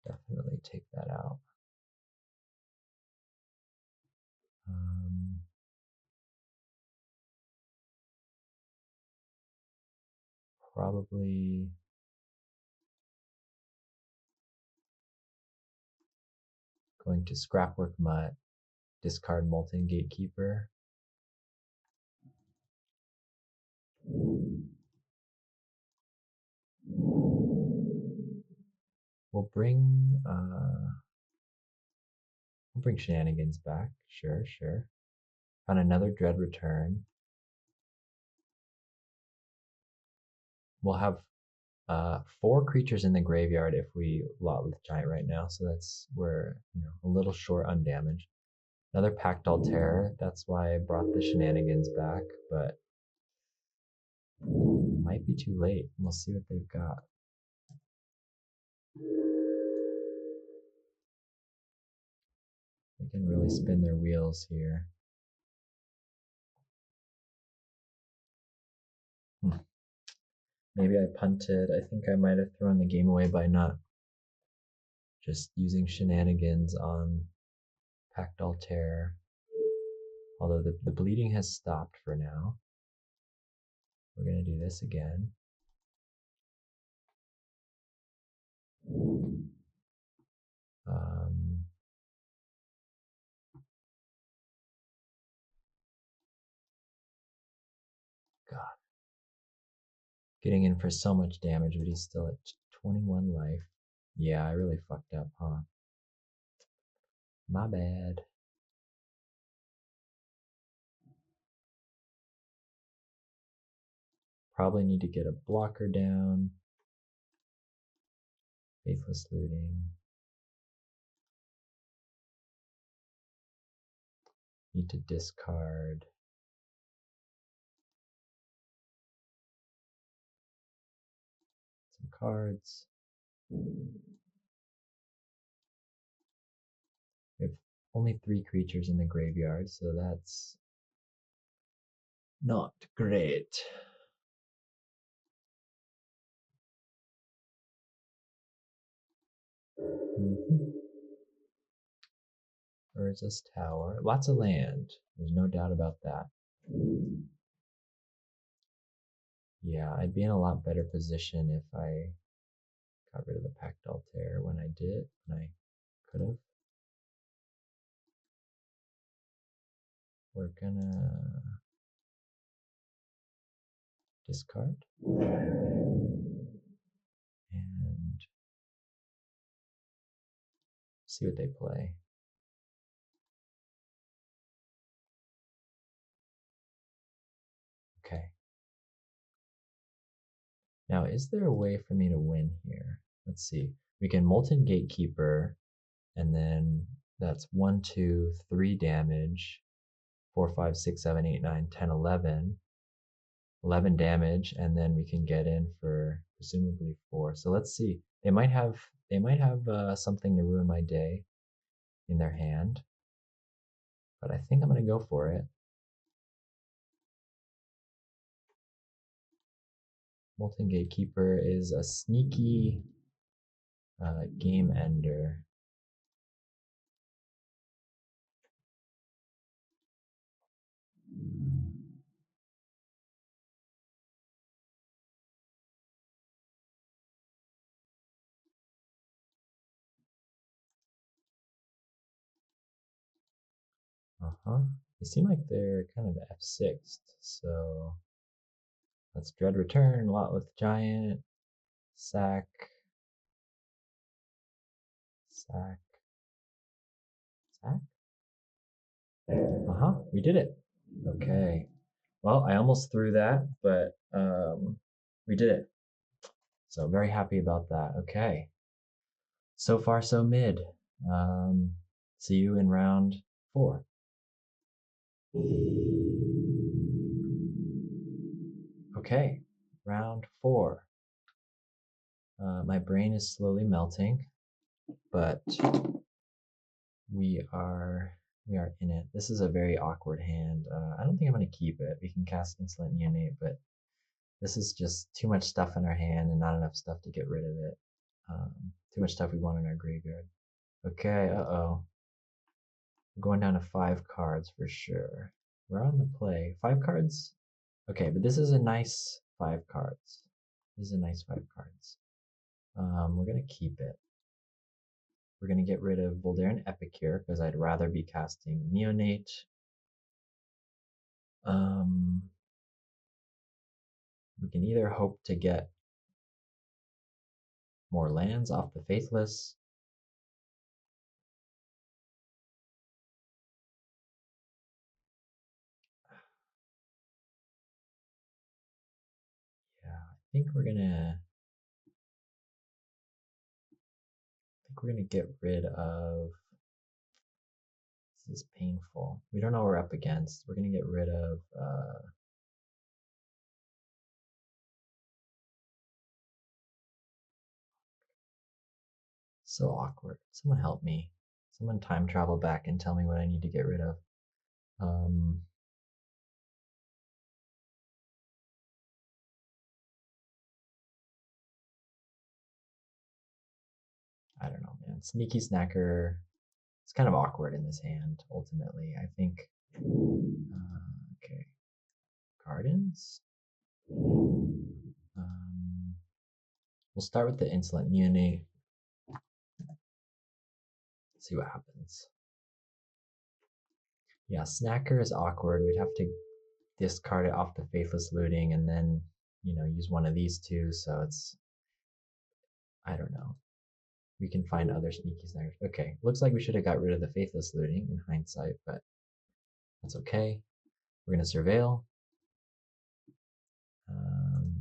Speaker 1: Definitely take that out. Probably going to Scrapwork Mutt, discard Molten Gatekeeper. We'll bring Shenanigans back. Sure. On another Dread Return. We'll have 4 creatures in the graveyard if we lot with Giant right now, so we're a little short on damage. Another Pactdoll Terror, that's why I brought the Shenanigans back, but might be too late. We'll see what they've got. They can really spin their wheels here. Maybe I punted. I think I might have thrown the game away by not just using shenanigans on Pactdoll Terror. Although the bleeding has stopped for now. We're going to do this again. God. Getting in for so much damage, but he's still at 21 life. Yeah, I really fucked up, huh? My bad. Probably need to get a blocker down. Faithless looting. Need to discard. Some cards. We have only 3 creatures in the graveyard, so that's not great. Urza's Tower. Lots of land. There's no doubt about that. Yeah, I'd be in a lot better position if I got rid of the Pactdoll Terror when I did, and I could have. We're gonna discard and see what they play. Okay. Now, is there a way for me to win here? Let's see. We can Molten Gatekeeper, and then that's 1, 2, 3 damage. 4, 5, 6, 7, 8, 9, 10, 11. 11 damage, and then we can get in for presumably 4. So let's see. They might have something to ruin my day in their hand, but I think I'm gonna go for it. Molten Gatekeeper is a sneaky game ender. They seem like they're kind of F6'd, so let's Dread Return, Lotleth Giant, sack, sack, sack. We did it. Okay. Well, I almost threw that, but we did it. So very happy about that. Okay. So far, so mid. See you in round 4. Okay, round 4. My brain is slowly melting, but we are in it. This is a very awkward hand. I don't think I'm going to keep it. We can cast Insolent Neonate, but this is just too much stuff in our hand and not enough stuff to get rid of it. Too much stuff we want in our graveyard. Okay, We're going down to 5 cards for sure. We're on the play. 5 cards? Okay, but this is a nice 5 cards. This is a nice 5 cards. We're going to keep it. We're going to get rid of Voldaren Epicure because I'd rather be casting Neonate. We can either hope to get more lands off the Faithless. Yeah, I think we're gonna get rid of. This is painful. We don't know what we're up against. We're gonna get rid of. So awkward. Someone help me. Someone time travel back and tell me what I need to get rid of. I don't know, man. Sneaky Snacker. It's kind of awkward in this hand, ultimately. I think. Okay. Gardens? We'll start with the Insolent Neonate. See what happens. Yeah, Snacker is awkward. We'd have to discard it off the Faithless Looting and then, use one of these two. So it's, I don't know. We can find other sneaky snackers. Okay, looks like we should have got rid of the Faithless Looting in hindsight, but that's okay. We're going to Surveil.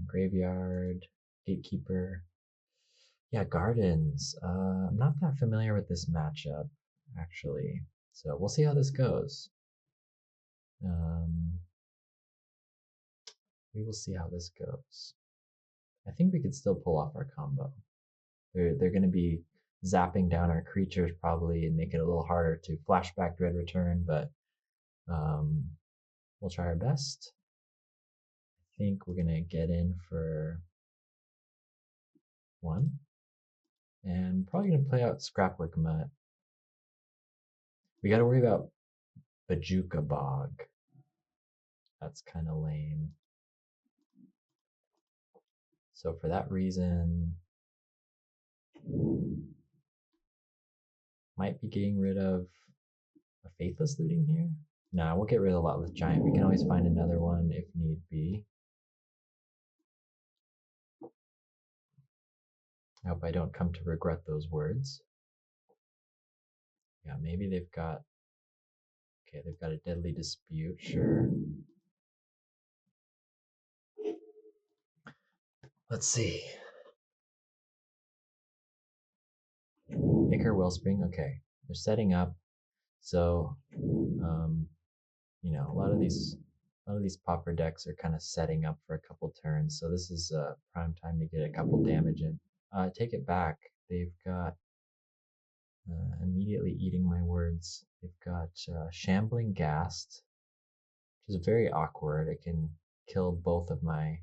Speaker 1: Graveyard, Gatekeeper. Yeah, Gardens. I'm not that familiar with this matchup, actually. So we'll see how this goes. We will see how this goes. I think we could still pull off our combo. They're going to be zapping down our creatures probably and make it a little harder to flashback Dread Return, but we'll try our best. I think we're going to get in for 1. And probably going to play out Scrapwork Mutt. We got to worry about Bajuka Bog. That's kind of lame. So for that reason, might be getting rid of a Faithless Looting here. Nah, we'll get rid of a Lotless Giant. We can always find another one if need be. I hope I don't come to regret those words. Yeah, maybe they've got... Okay, they've got a Deadly Dispute, sure. Let's see. Ichor Wellspring, okay. They're setting up. So, a lot of these pauper decks are kind of setting up for a couple turns. So this is prime time to get a couple damage in. Take it back. They've got immediately eating my words. They've got Shambling Ghast, which is very awkward. It can kill both of my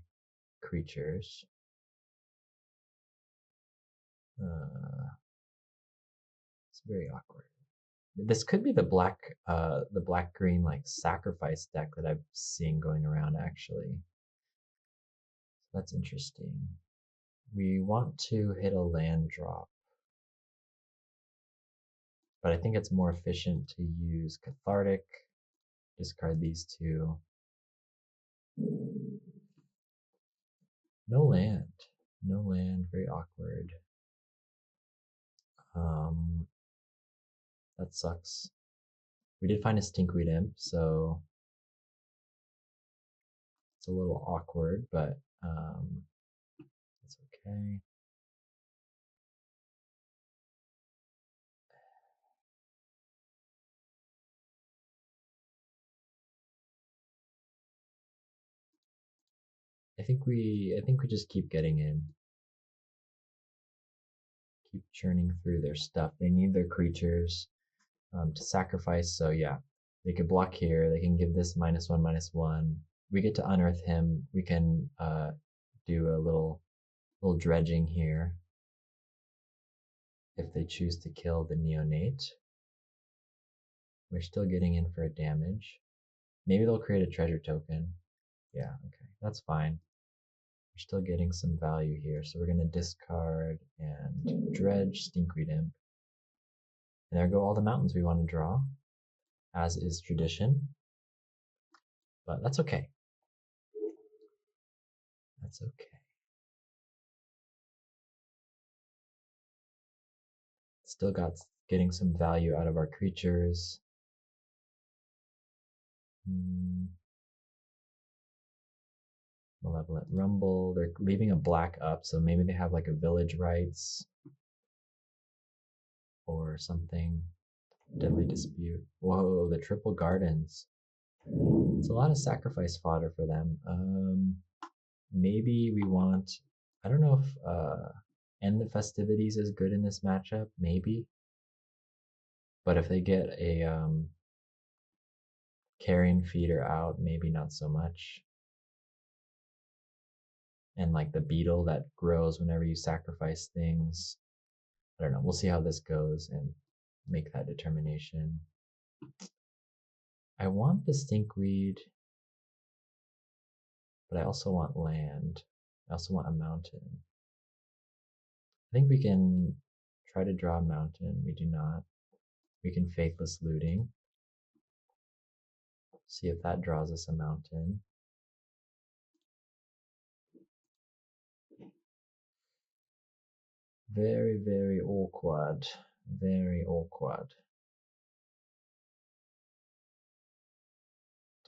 Speaker 1: creatures. It's very awkward. This could be the black green like sacrifice deck that I'm seeing going around actually. So that's interesting. We want to hit a land drop, but I think it's more efficient to use Cathartic, discard these two. No land, very awkward. That sucks. We did find a Stinkweed Imp, so it's a little awkward, but it's okay. I think we just keep getting in. Keep churning through their stuff. They need their creatures to sacrifice, so yeah. They could block here, they can give this -1/-1. We get to unearth him, we can do a little dredging here if they choose to kill the neonate. We're still getting in for a damage. Maybe they'll create a treasure token. Yeah, okay, that's fine. We're still getting some value here, so we're going to discard and dredge Stinkweed Imp. And there go all the mountains we want to draw, as is tradition. But that's okay. That's okay. Still got getting some value out of our creatures. Malevolent Rumble. They're leaving a black up, so maybe they have like a Village Rites or something. Deadly Dispute. Whoa, the Triple Gardens. It's a lot of sacrifice fodder for them. Maybe we want... I don't know if End the Festivities is good in this matchup. Maybe. But if they get a Carrion Feeder out, maybe not so much. And like the beetle that grows whenever you sacrifice things. I don't know. We'll see how this goes and make that determination. I want the stinkweed, but I also want land. I also want a mountain. I think we can try to draw a mountain. We do not. We can Faithless Looting. See if that draws us a mountain. Very, very awkward. Very awkward.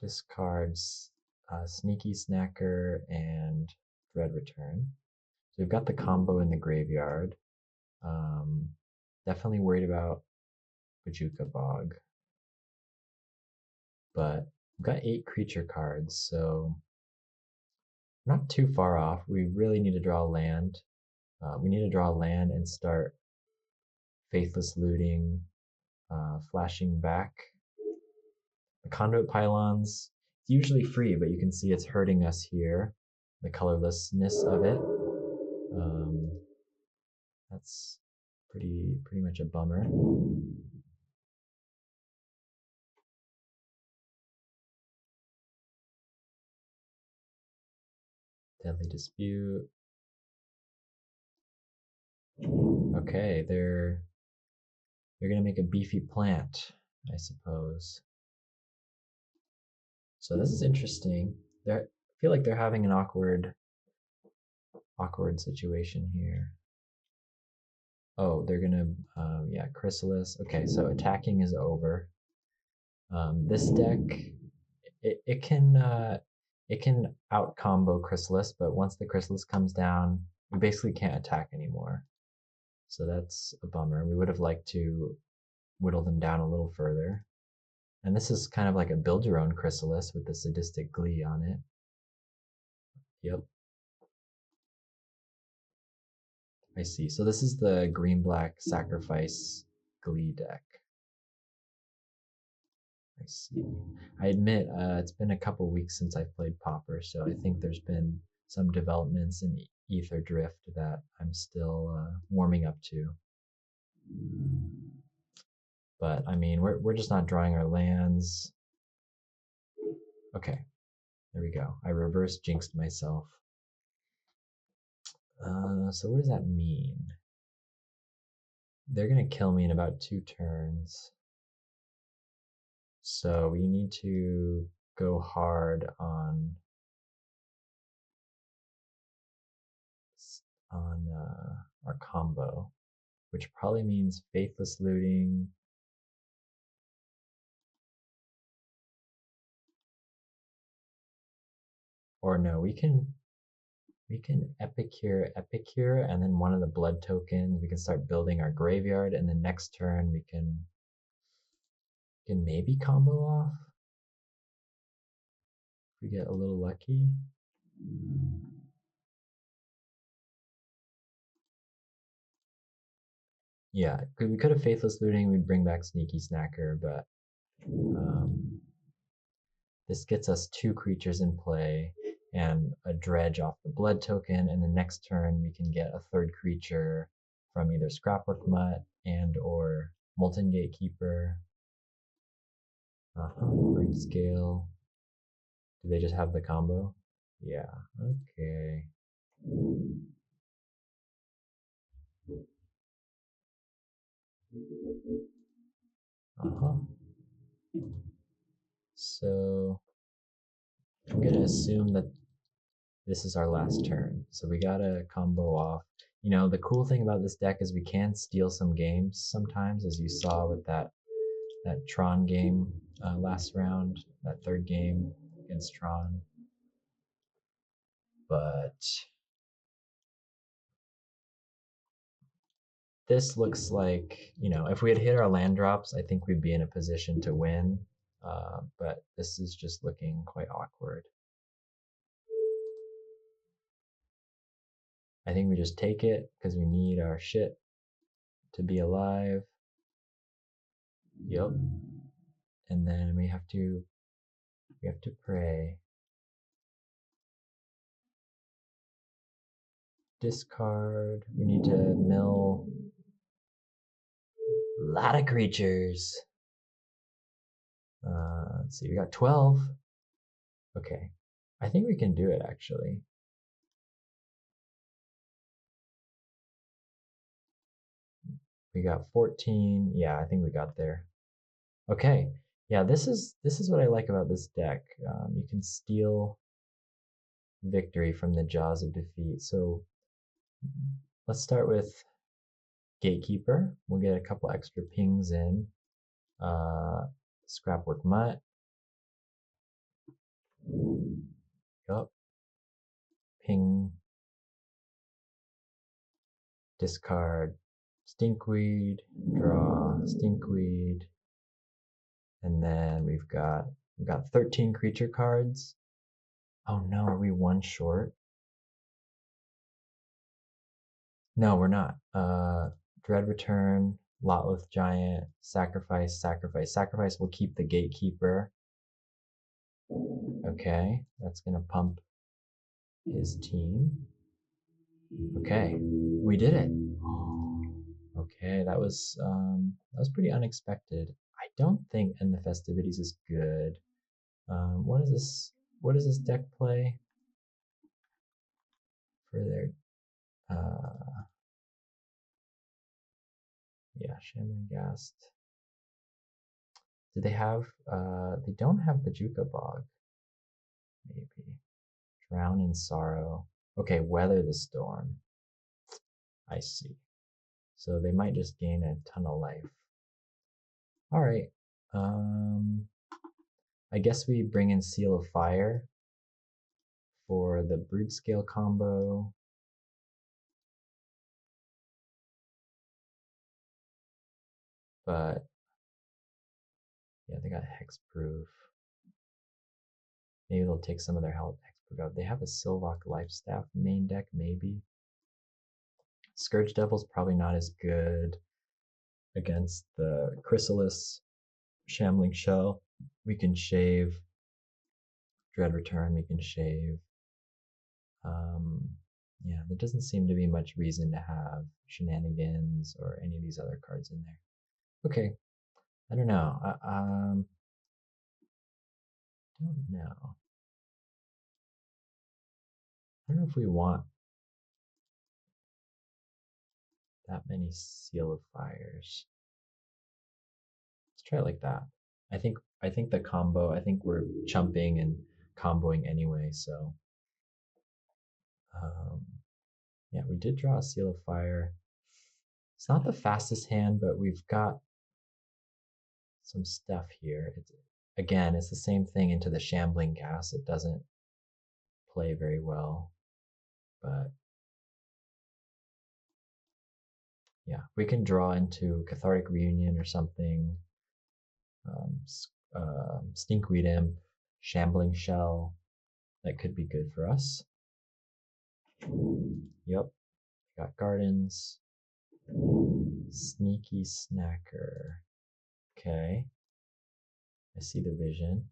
Speaker 1: Discards Sneaky Snacker and Dread Return. So we've got the combo in the graveyard. Definitely worried about Bajuka Bog. But we've got 8 creature cards, so not too far off. We really need to draw land. We need to draw land and start Faithless Looting, flashing back. The Conduit Pylons, it's usually free, but you can see it's hurting us here. The colorlessness of it. That's pretty much a bummer. Deadly Dispute. Okay, they're gonna make a beefy plant, I suppose. So this is interesting. I feel like they're having an awkward situation here. Oh, they're gonna, yeah, Chrysalis. Okay, so attacking is over. This deck, it can out combo Chrysalis, but once the Chrysalis comes down, we basically can't attack anymore. So that's a bummer. We would have liked to whittle them down a little further. And this is kind of like a build your own Chrysalis with the Sadistic Glee on it. Yep. I see. So this is the green-black sacrifice Glee deck. I see. I admit it's been a couple weeks since I've played Pauper, so I think there's been some developments in Ether Drift that I'm still warming up to. But I mean, we're just not drawing our lands. Okay, there we go. I reverse jinxed myself. So what does that mean? They're gonna kill me in about 2 turns. So we need to go hard on our combo, which probably means Faithless Looting. Or no, we can Epicure, and then one of the blood tokens, we can start building our graveyard, and then next turn we can maybe combo off. If we get a little lucky. Yeah, we could have Faithless Looting, we'd bring back Sneaky Snacker, but this gets us 2 creatures in play and a dredge off the blood token, and the next turn we can get a 3rd creature from either Scrapwork Mutt and or Molten Gatekeeper. Broodscale. Do they just have the combo? Yeah, okay. So I'm gonna assume that this is our last turn. So we gotta combo off. You know, the cool thing about this deck is we can steal some games sometimes, as you saw with that Tron game last round, that 3rd game against Tron. But this looks like, you know, if we had hit our land drops, I think we'd be in a position to win. But this is just looking quite awkward. I think we just take it because we need our shit to be alive. Yep. And then we have to pray. Discard. We need to mill Lot of creatures. Let's see, we got 12. Okay, I think we can do it actually. We got 14. Yeah, I think we got there. Okay, yeah, this is what I like about this deck. You can steal victory from the jaws of defeat. So let's start with Gatekeeper. We'll get a couple extra pings in. Scrapwork Mutt. Yup. Ping. Discard Stinkweed. Draw Stinkweed. And then we've got 13 creature cards. Oh no, are we one short? No, we're not. Dread Return, Lotleth Giant, Sacrifice, Sacrifice, Sacrifice will keep the Gatekeeper. Okay, that's gonna pump his team. Okay, we did it. Okay, that was pretty unexpected. I don't think End the Festivities is good. What is this? What does this deck play for their? Yeah, Shambling Ghast. Do they have? They don't have Bajuka Bog. Maybe Drown in Sorrow. Okay, Weather the Storm. I see. So they might just gain a ton of life. All right. I guess we bring in Seal of Fire for the Broodscale combo. But yeah, they got Hexproof. Maybe they'll take some of their Hexproof out. They have a Sylvok Lifestaff main deck, maybe. Scourge Devil's probably not as good against the Chrysalis Shambling Shell. We can shave Dread Return, we can shave. Yeah, there doesn't seem to be much reason to have Shenanigans or any of these other cards in there. Okay, I don't know. Don't know. I don't know if we want that many Seal of Fires. Let's try it like that. I think the combo. I think we're chumping and comboing anyway. So, yeah, we did draw a Seal of Fire. It's not the fastest hand, but we've got some stuff here. Again, it's the same thing into the Shambling Ghast. It doesn't play very well, but yeah, we can draw into Cathartic Reunion or something. Stinkweed Imp, Shambling Shell. That could be good for us. Yep, got Gardens. Sneaky Snacker. Okay, I see the vision.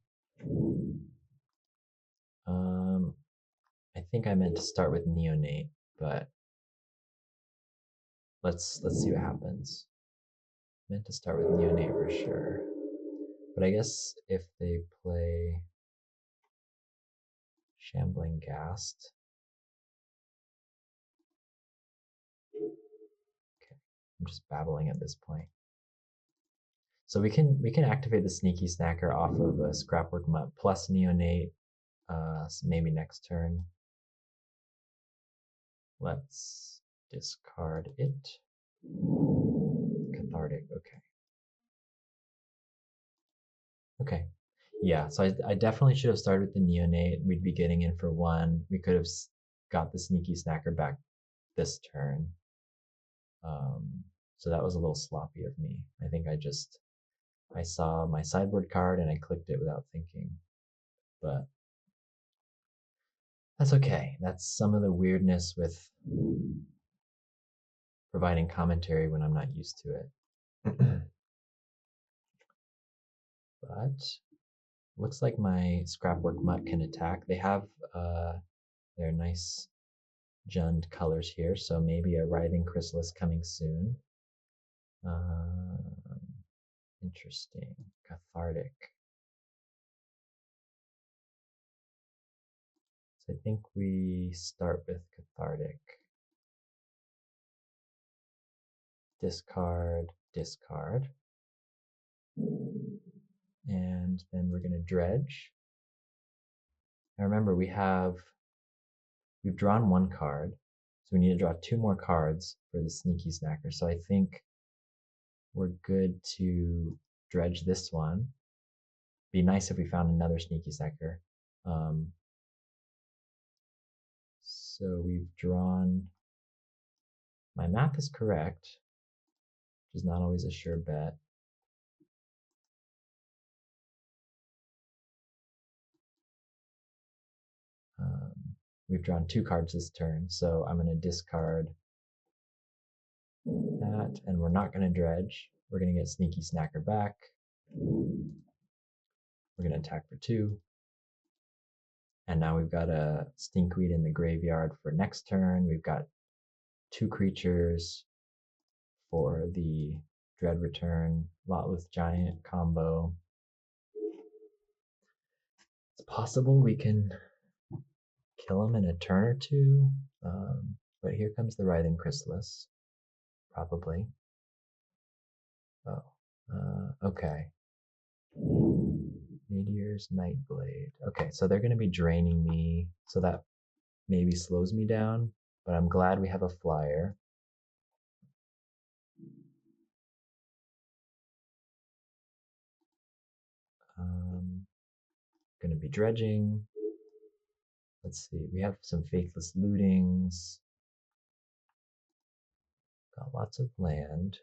Speaker 1: I think I meant to start with Neonate, but let's see what happens. Meant to start with Neonate for sure. But I guess if they play Shambling Ghast. Okay, I'm just babbling at this point. So we can activate the Sneaky Snacker off of a Scrapwork Mutt plus Neonate, maybe next turn. Let's discard it. Cathartic, okay. Okay, yeah, so I definitely should have started with the Neonate. We'd be getting in for one. We could have got the Sneaky Snacker back this turn. So that was a little sloppy of me. I think I saw my sideboard card and I clicked it without thinking. But that's okay. That's some of the weirdness with providing commentary when I'm not used to it. But looks like my Scrapwork Mutt can attack. They have their nice Jund colors here, so maybe a Writhing Chrysalis coming soon. Interesting. Cathartic. So I think we start with Cathartic. Discard, discard. And then we're going to dredge. Now remember, we've drawn one card, so we need to draw 2 more cards for the Sneaky Snacker. So I think we're good to dredge this one. Be nice if we found another Sneaky Snacker. So we've drawn, my math is correct, which is not always a sure bet. We've drawn 2 cards this turn, so I'm going to discard that, and we're not going to dredge. We're going to get Sneaky Snacker back. We're going to attack for 2. And now we've got a Stinkweed in the graveyard for next turn. We've got 2 creatures for the Dread Return, Lot with Giant combo. It's possible we can kill him in a turn or 2, but here comes the Writhing Chrysalis, probably. Oh, okay. Meteor's Nightblade. Okay, so they're going to be draining me, so that maybe slows me down, but I'm glad we have a flyer. Going to be dredging. Let's see, we have some Faithless Lootings. Got lots of land.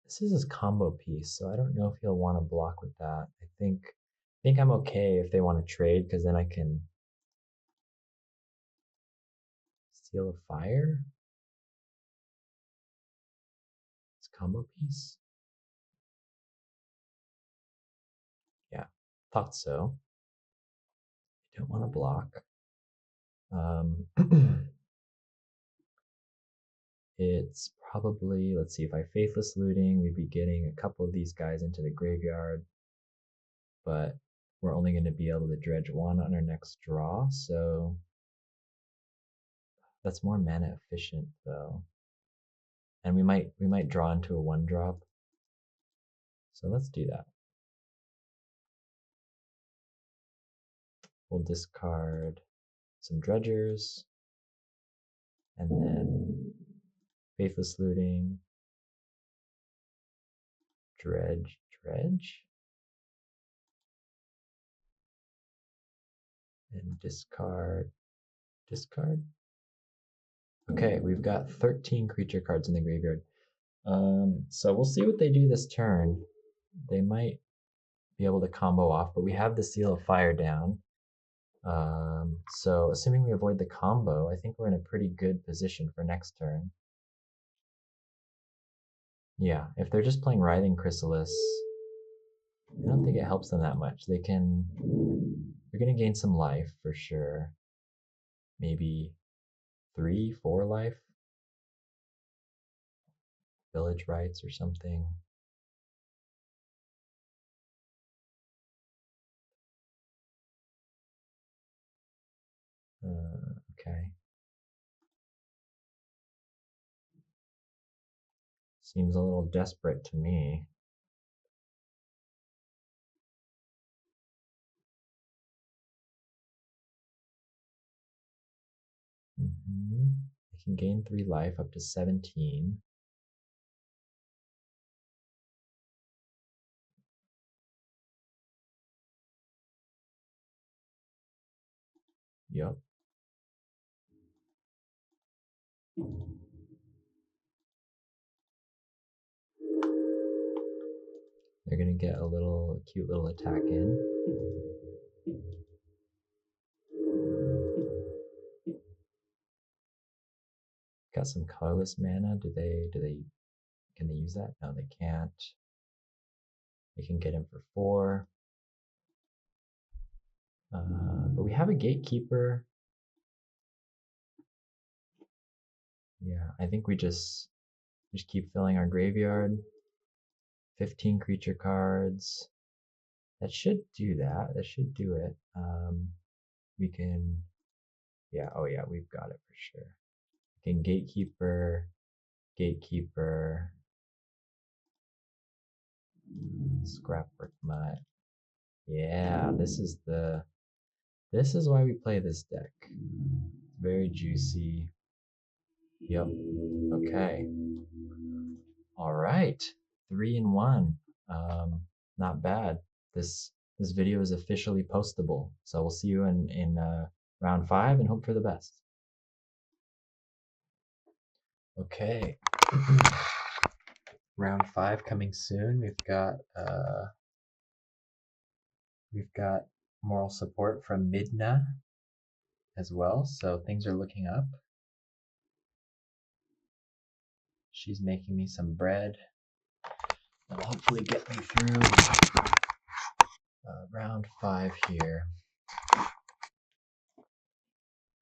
Speaker 1: This is his combo piece, so I don't know if he'll want to block with that. I think I'm okay if they want to trade, because then I can Seal of Fire. His combo piece. Yeah, thought so. I don't want to block. It's probably, let's see, if I Faithless Looting, we'd be getting a couple of these guys into the graveyard, but we're only going to be able to dredge 1 on our next draw, so that's more mana efficient though. And we might draw into a 1-drop. So let's do that. We'll discard some dredgers, and then Faithless Looting, dredge, and discard. Okay, we've got 13 creature cards in the graveyard. So we'll see what they do this turn. They might be able to combo off, but we have the Seal of Fire down. So assuming we avoid the combo, I think we're in a pretty good position for next turn. Yeah, if they're just playing Writhing Chrysalis, I don't think it helps them that much. They're gonna gain some life for sure. Maybe 3, 4 life. Village Rites or something. Okay. Seems a little desperate to me. I can gain 3 life up to 17. Yup. They're gonna get a little cute little attack in. Got some colorless mana. Can they use that? No, they can't. They can get him for 4. But we have a Gatekeeper. Yeah, I think we just keep filling our graveyard. 15 creature cards. That should do that. That should do it. We can, yeah, oh yeah, we've got it for sure. We can Gatekeeper, Gatekeeper, Scrapwork Mutt. Yeah, this is why we play this deck. Very juicy. Yep. Okay. All right. 3-1. Not bad. This video is officially postable. So we'll see you in round 5 and hope for the best. Okay. Round 5 coming soon. We've got moral support from Midna as well, so things are looking up. She's making me some bread. That'll hopefully get me through round 5 here.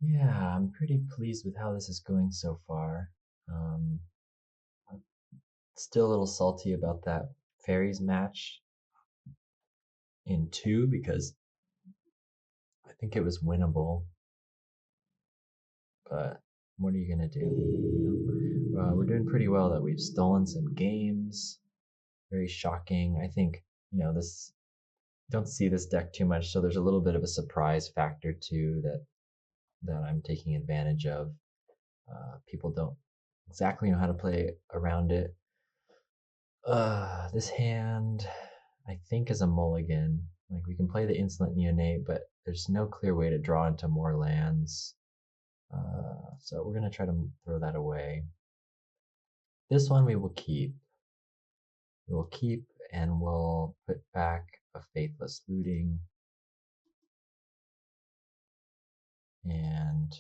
Speaker 1: Yeah, I'm pretty pleased with how this is going so far. I'm still a little salty about that Faeries match in 2 because I think it was winnable. But what are you gonna do? We're doing pretty well that we've stolen some games. Very shocking. I think, this don't see this deck too much, so there's a little bit of a surprise factor too that I'm taking advantage of. People don't exactly know how to play around it. This hand, I think, is a mulligan. Like, we can play the Insolent Neonate, but there's no clear way to draw into more lands. So we're going to try to throw that away. This one we will keep. We will keep, and we'll put back a Faithless Looting. And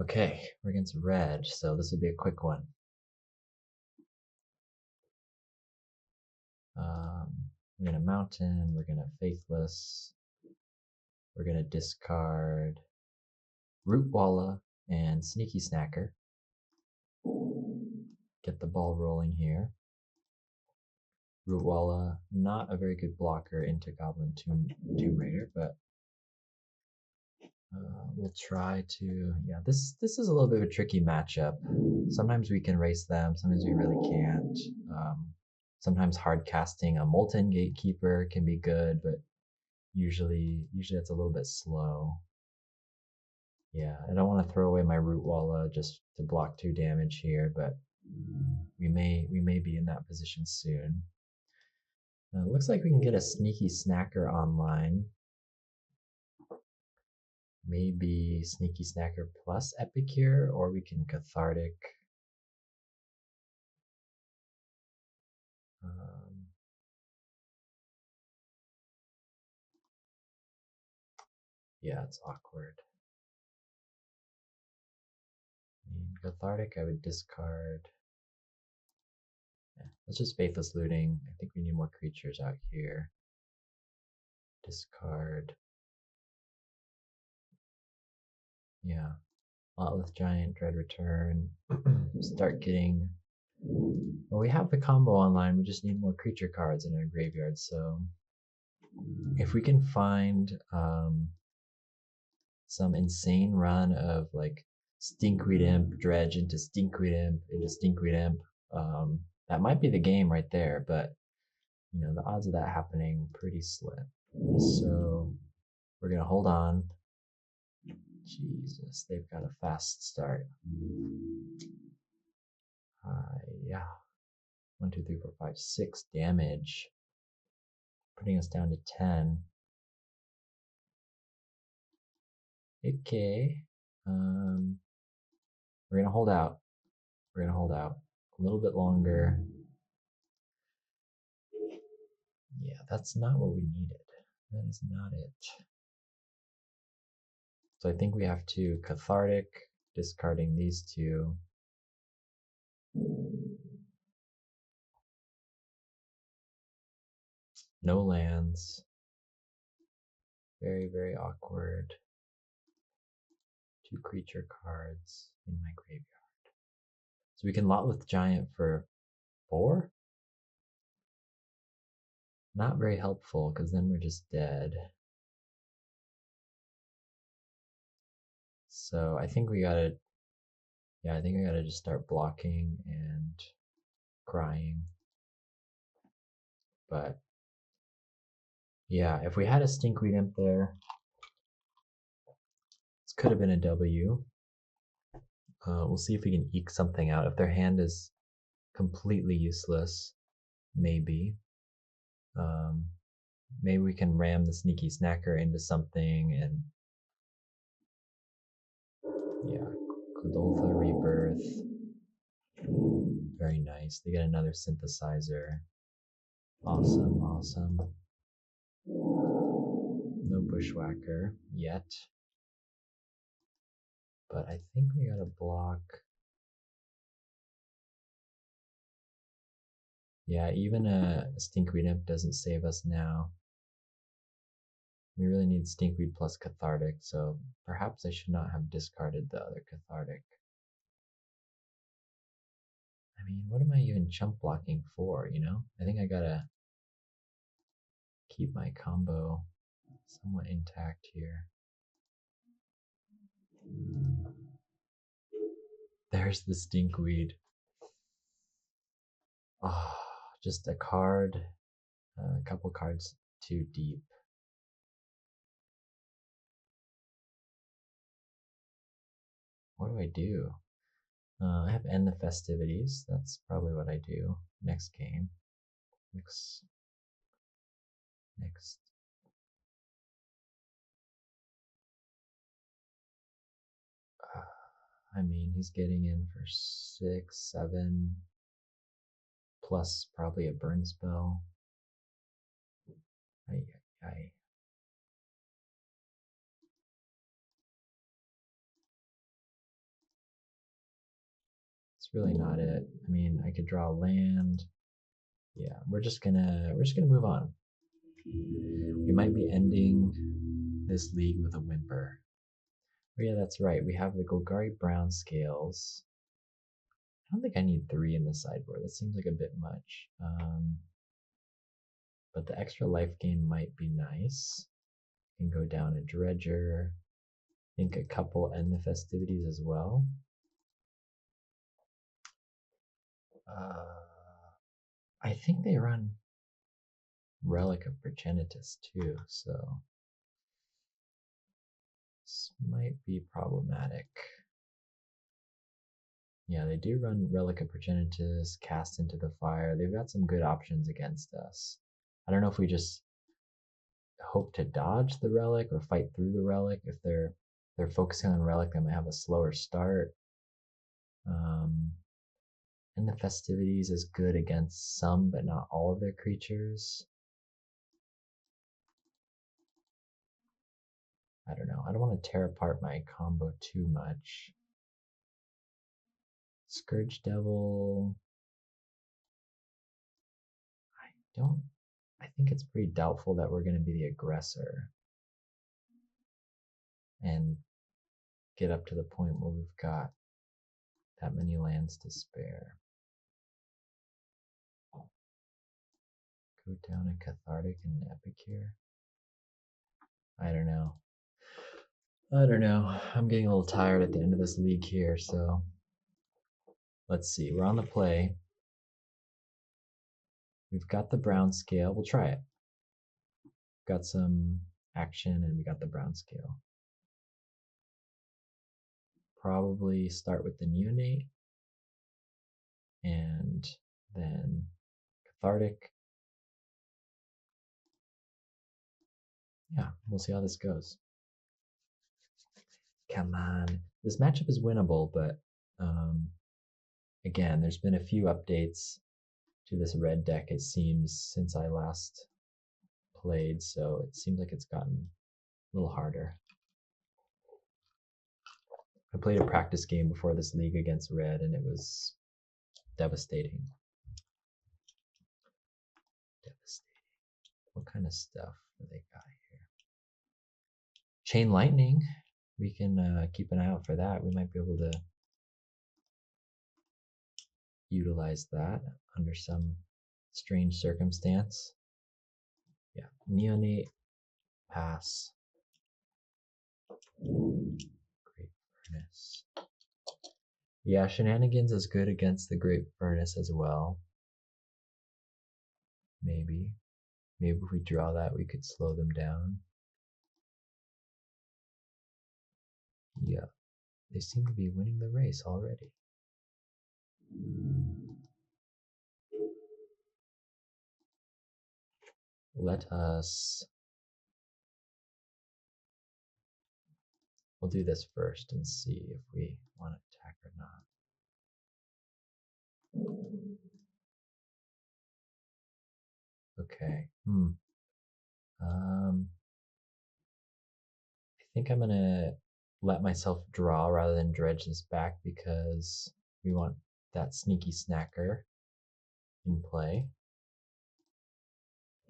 Speaker 1: okay, we're against red, so this will be a quick one. We're gonna Mountain, we're gonna Faithless, we're gonna discard Rootwalla and Sneaky Snacker. Get the ball rolling here. Rootwalla, not a very good blocker into Goblin Tomb Raider, but we'll try to, yeah, this is a little bit of a tricky matchup. Sometimes we can race them, sometimes we really can't. Sometimes hard casting a Molten Gatekeeper can be good, but usually that's a little bit slow. Yeah, I don't want to throw away my Rootwalla just to block 2 damage here, but we may be in that position soon. Looks like we can get a Sneaky Snacker online. Maybe Sneaky Snacker plus Epicure, or we can Cathartic. Yeah, it's awkward. In Cathartic, I would discard. Yeah, let's just Faithless Looting. I think we need more creatures out here. Discard. Yeah. Lotless Giant, Dread Return. Start getting. Well, we have the combo online. We just need more creature cards in our graveyard. So if we can find some insane run of like Stinkweed Imp, Dredge into Stinkweed Imp, into Stinkweed Imp, that might be the game right there. But the odds of that happening pretty slim. So we're gonna hold on. Jesus, they've got a fast start. Yeah. 1, 2, 3, 4, 5, 6 damage. Putting us down to 10. Okay. We're gonna hold out. We're gonna hold out a little bit longer. Yeah, that's not what we needed. That is not it. So I think we have to Cathartic, discarding these 2. No lands. Very, very awkward. 2 creature cards in my graveyard. So we can Lotless Giant for 4? Not very helpful, because then we're just dead. So I think we gotta, yeah, I think we gotta just start blocking and crying. But yeah, if we had a Stinkweed Imp there, this could have been a W. We'll see if we can eke something out. If their hand is completely useless, maybe. Maybe we can ram the Sneaky Snacker into something and yeah, Godolphin Rebirth. Very nice. They get another Synthesizer. Awesome, awesome. No Bushwhacker yet. But I think we gotta block. Yeah, even a Stinkweed Imp doesn't save us now. We really need Stinkweed plus Cathartic, so perhaps I should not have discarded the other Cathartic. I mean, what am I even chump blocking for, you know? I think I gotta keep my combo somewhat intact here. There's the Stinkweed. Oh, just a card, a couple cards too deep. What do I do? I have End the Festivities. That's probably what I do next game. Next. I mean, he's getting in for 6, 7, plus probably a burn spell. It's really not it. I mean, I could draw land. Yeah, we're just gonna move on. We might be ending this league with a whimper. Oh yeah, that's right. We have the Golgari Brown scales. I don't think I need 3 in the sideboard. That seems like a bit much. But the extra life gain might be nice. Can go down a Dredger. I think a couple End the Festivities as well. I think they run Relic of Progenitus too, so this might be problematic. Yeah, they do run Relic of Progenitus, Cast into the Fire. They've got some good options against us. I don't know if we just hope to dodge the Relic or fight through the Relic. If they're focusing on Relic, they might have a slower start. And the Festivities is good against some, but not all of their creatures. I don't know. I don't want to tear apart my combo too much. Scourge Devil. I think it's pretty doubtful that we're going to be the aggressor and get up to the point where we've got that many lands to spare. Go down a Cathartic and an Epic here. I don't know. I'm getting a little tired at the end of this league here, so let's see. We're on the play. We've got the brown scale. We'll try it. Got some action and we got the brown scale. Probably start with the Neonate and then Cathartic. Yeah, we'll see how this goes. Come on. This matchup is winnable, but again, there's been a few updates to this red deck, it seems, since I last played, so it seems like it's gotten a little harder. I played a practice game before this league against red, and it was devastating. What kind of stuff do they got here? Chain Lightning. We can keep an eye out for that. We might be able to utilize that under some strange circumstance. Yeah, neonate, pass. Great Furnace. Yeah, Shenanigans is good against the Great Furnace as well. Maybe. Maybe if we draw that, we could slow them down. Yeah, they seem to be winning the race already. Let us... We'll do this first and see if we want to attack or not. Okay. I think I'm gonna let myself draw rather than dredge this back because we want that sneaky snacker in play.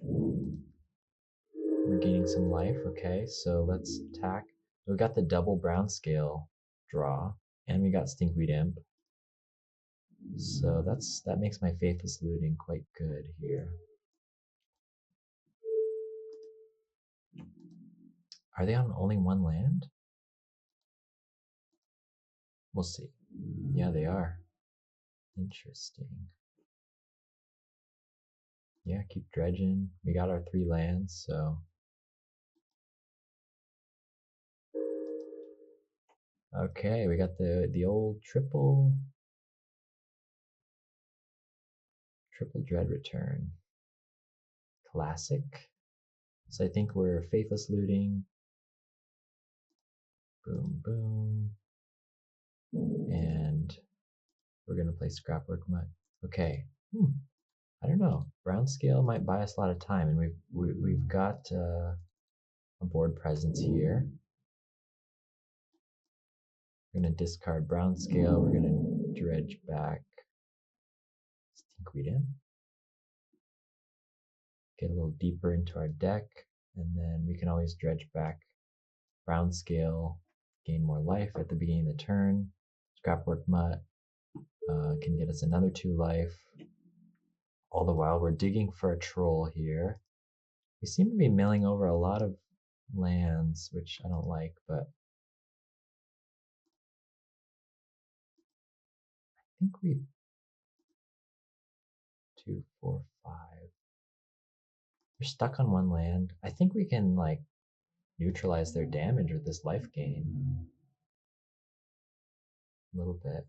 Speaker 1: We're gaining some life. Okay, so let's attack. We got the double brown scale draw, and we got Stinkweed Imp. So that makes my Faithless Looting quite good here. Are they on only one land? We'll see. Yeah, they are. Interesting. Yeah, keep dredging. We got our 3 lands, so... Okay, we got the old triple dread return. Classic. So I think we're Faithless Looting. Boom, boom. And we're gonna play Scrapwork Mud. Okay. I don't know. Brown scale might buy us a lot of time, and we've got a board presence here. We're gonna discard brown scale. We're gonna dredge back Stinkweed in. Get a little deeper into our deck, and then we can always dredge back brown scale, gain more life at the beginning of the turn. Scrapwork Mutt can get us another 2 life. All the while we're digging for a troll here. We seem to be milling over a lot of lands, which I don't like, but I think we 2, 4, 5. We're stuck on 1 land. I think we can like neutralize their damage with this life gain. A little bit.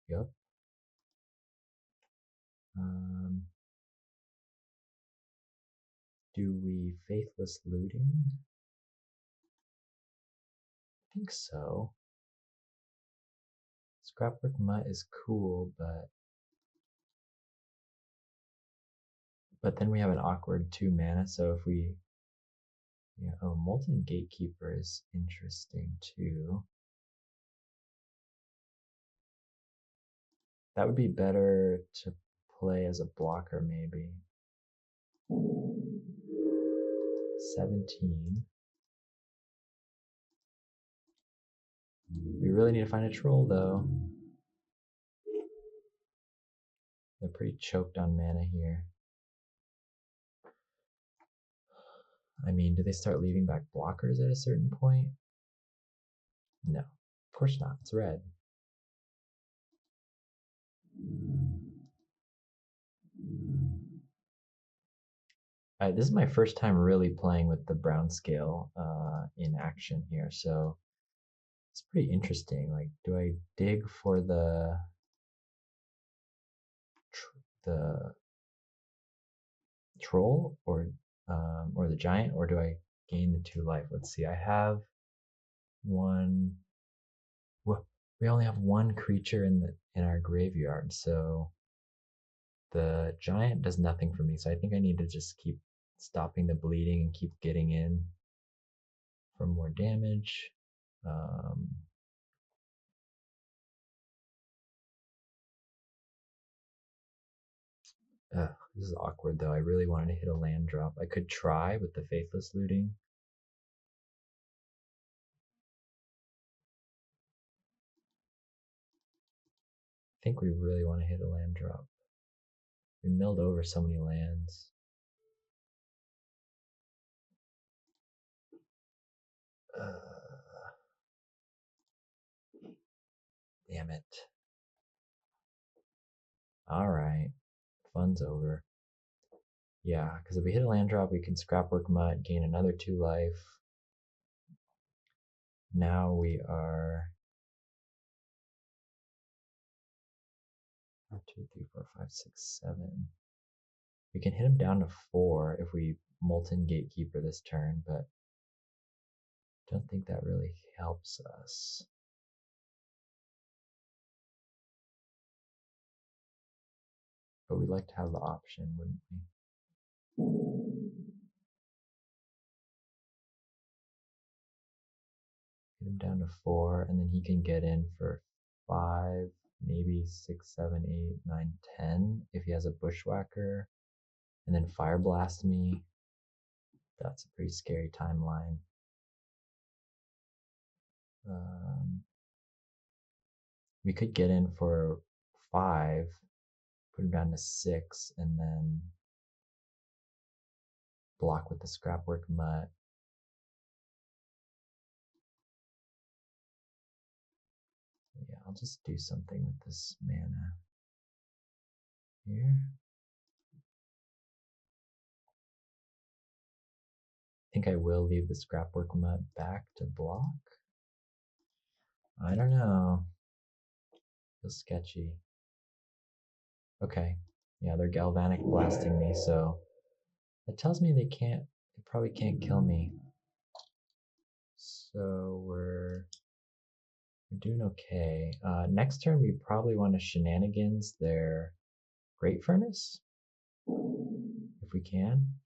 Speaker 1: Yep. Do we Faithless Looting? I think so. Scrapwork Mutt is cool, but then we have an awkward 2 mana, so if we... Yeah, oh, Molten Gatekeeper is interesting too. That would be better to play as a blocker, maybe. 17. We really need to find a troll, though. They're pretty choked on mana here. I mean, do they start leaving back blockers at a certain point? No, of course not. It's red. This is my first time really playing with the brown scale in action here, so it's pretty interesting. Like, do I dig for the troll or the giant, or do I gain the 2 life? Let's see. I have 1. Well, we only have 1 creature in our graveyard, so the giant does nothing for me. So I think I need to just keep stopping the bleeding and keep getting in for more damage. This is awkward though. I really wanted to hit a land drop. I could try with the Faithless Looting. think we really want to hit a land drop. We milled over so many lands. Damn it. Alright. Fun's over. Yeah, because if we hit a land drop, we can Scrapwork Mutt, gain another 2 life. Now we are 1, 2, 3, 4, 5, 6, 7. We can hit him down to 4 if we Molten Gatekeeper this turn, but I don't think that really helps us. But we'd like to have the option, wouldn't we? Get him down to 4, and then he can get in for 5, maybe 6, 7, 8, 9, 10 if he has a Bushwhacker, and then Fire Blast me. That's a pretty scary timeline. We could get in for 5, put him down to 6, and then block with the Scrapwork Mutt. Yeah, I'll just do something with this mana here. I think I will leave the Scrapwork Mutt back to block. I don't know. Feels sketchy. Okay. Yeah, they're galvanic blasting me, so that tells me they probably can't kill me. So we're doing okay. Next turn we probably want to shenanigans their Great Furnace, if we can.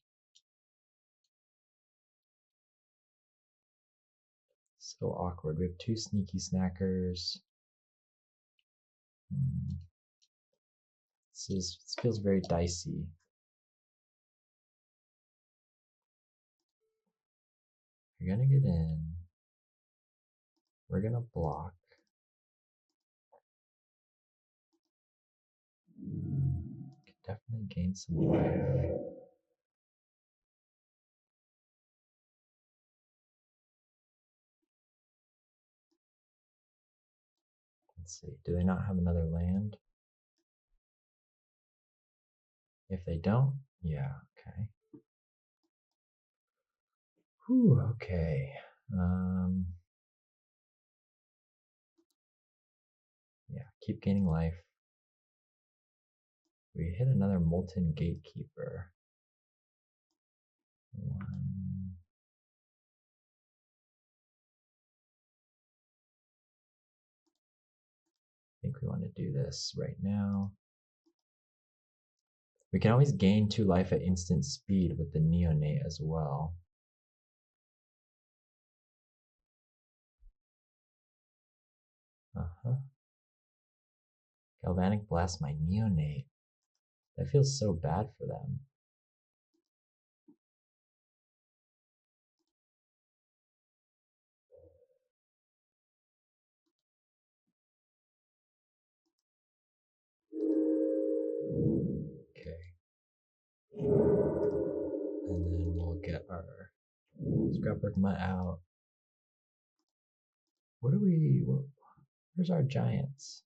Speaker 1: So awkward. We have 2 sneaky snackers. This feels very dicey. You're gonna get in. We're gonna block. Could definitely gain some life. Let's see. Do they not have another land? If they don't, yeah, okay. Whew, okay. Yeah, keep gaining life. We hit another Molten Gatekeeper. 1. I think we want to do this right now. We can always gain 2 life at instant speed with the Neonate as well. Galvanic Blast my Neonate. That feels so bad for them. Okay. And then we'll get our Scrapwork Mutt out. Where's our giants?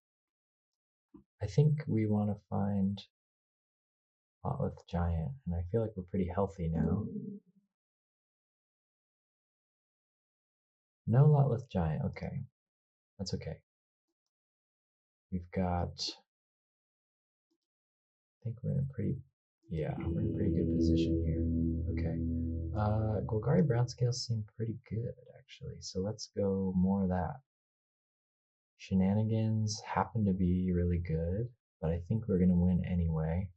Speaker 1: I think we want to find Lotleth Giant, and I feel like we're pretty healthy now. No Lotleth Giant, okay. That's okay. We've got, I think we're in a pretty good position here. Okay. Golgari Brownscale seem pretty good, actually, so let's go more of that. Shenanigans happen to be really good, but I think we're going to win anyway.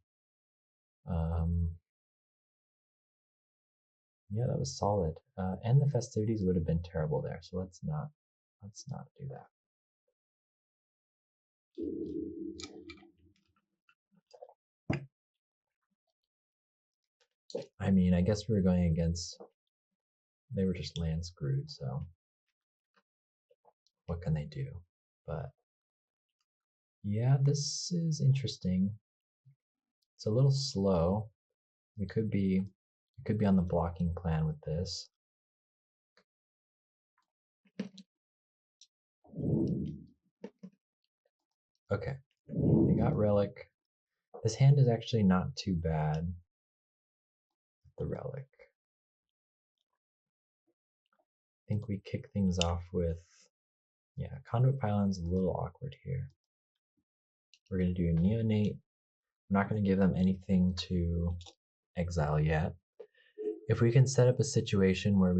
Speaker 1: Yeah, that was solid. And the festivities would have been terrible there, so let's not do that. I mean, I guess we were going against, they were just land screwed, so what can they do? But Yeah, this is interesting. It's a little slow. We could be on the blocking plan with this. Okay, they got Relic. This hand is actually not too bad with the Relic. I think we kick things off with, yeah, Conduit Pylon's a little awkward here. We're going to do a Neonate. I'm not going to give them anything to exile yet. If we can set up a situation where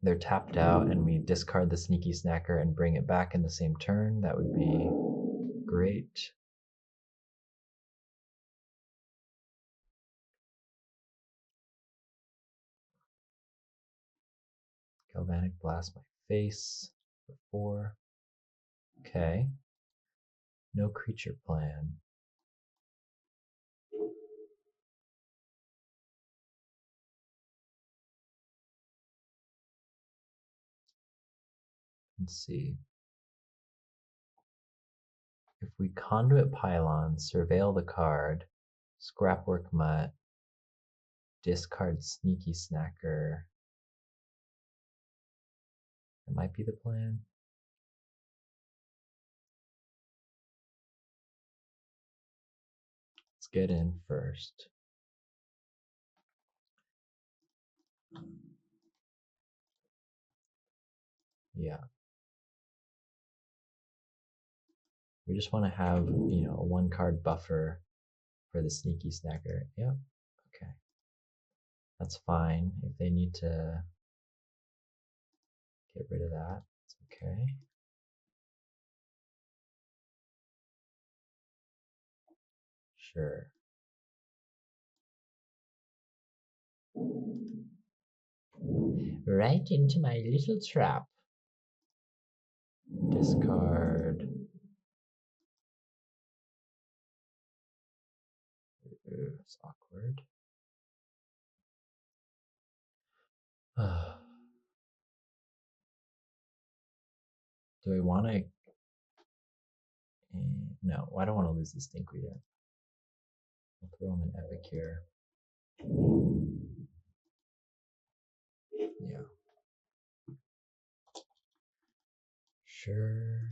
Speaker 1: they're tapped out and we discard the Sneaky Snacker and bring it back in the same turn, that would be great. Galvanic Blast my face for 4. Okay. No creature plan. Let's see. If we Conduit Pylon, surveil the card, Scrapwork Mutt, discard Sneaky Snacker, that might be the plan. Let's get in first. Yeah. We just want to have, you know, a 1-card buffer for the Sneaky Snacker. Yep. Okay. That's fine. If they need to get rid of that, it's okay. Sure. Right into my little trap. Discard. Ooh, it's awkward. Do I want to? No, I don't want to lose this Stinkweed yet. I'll throw him an Epic here. Yeah. Sure.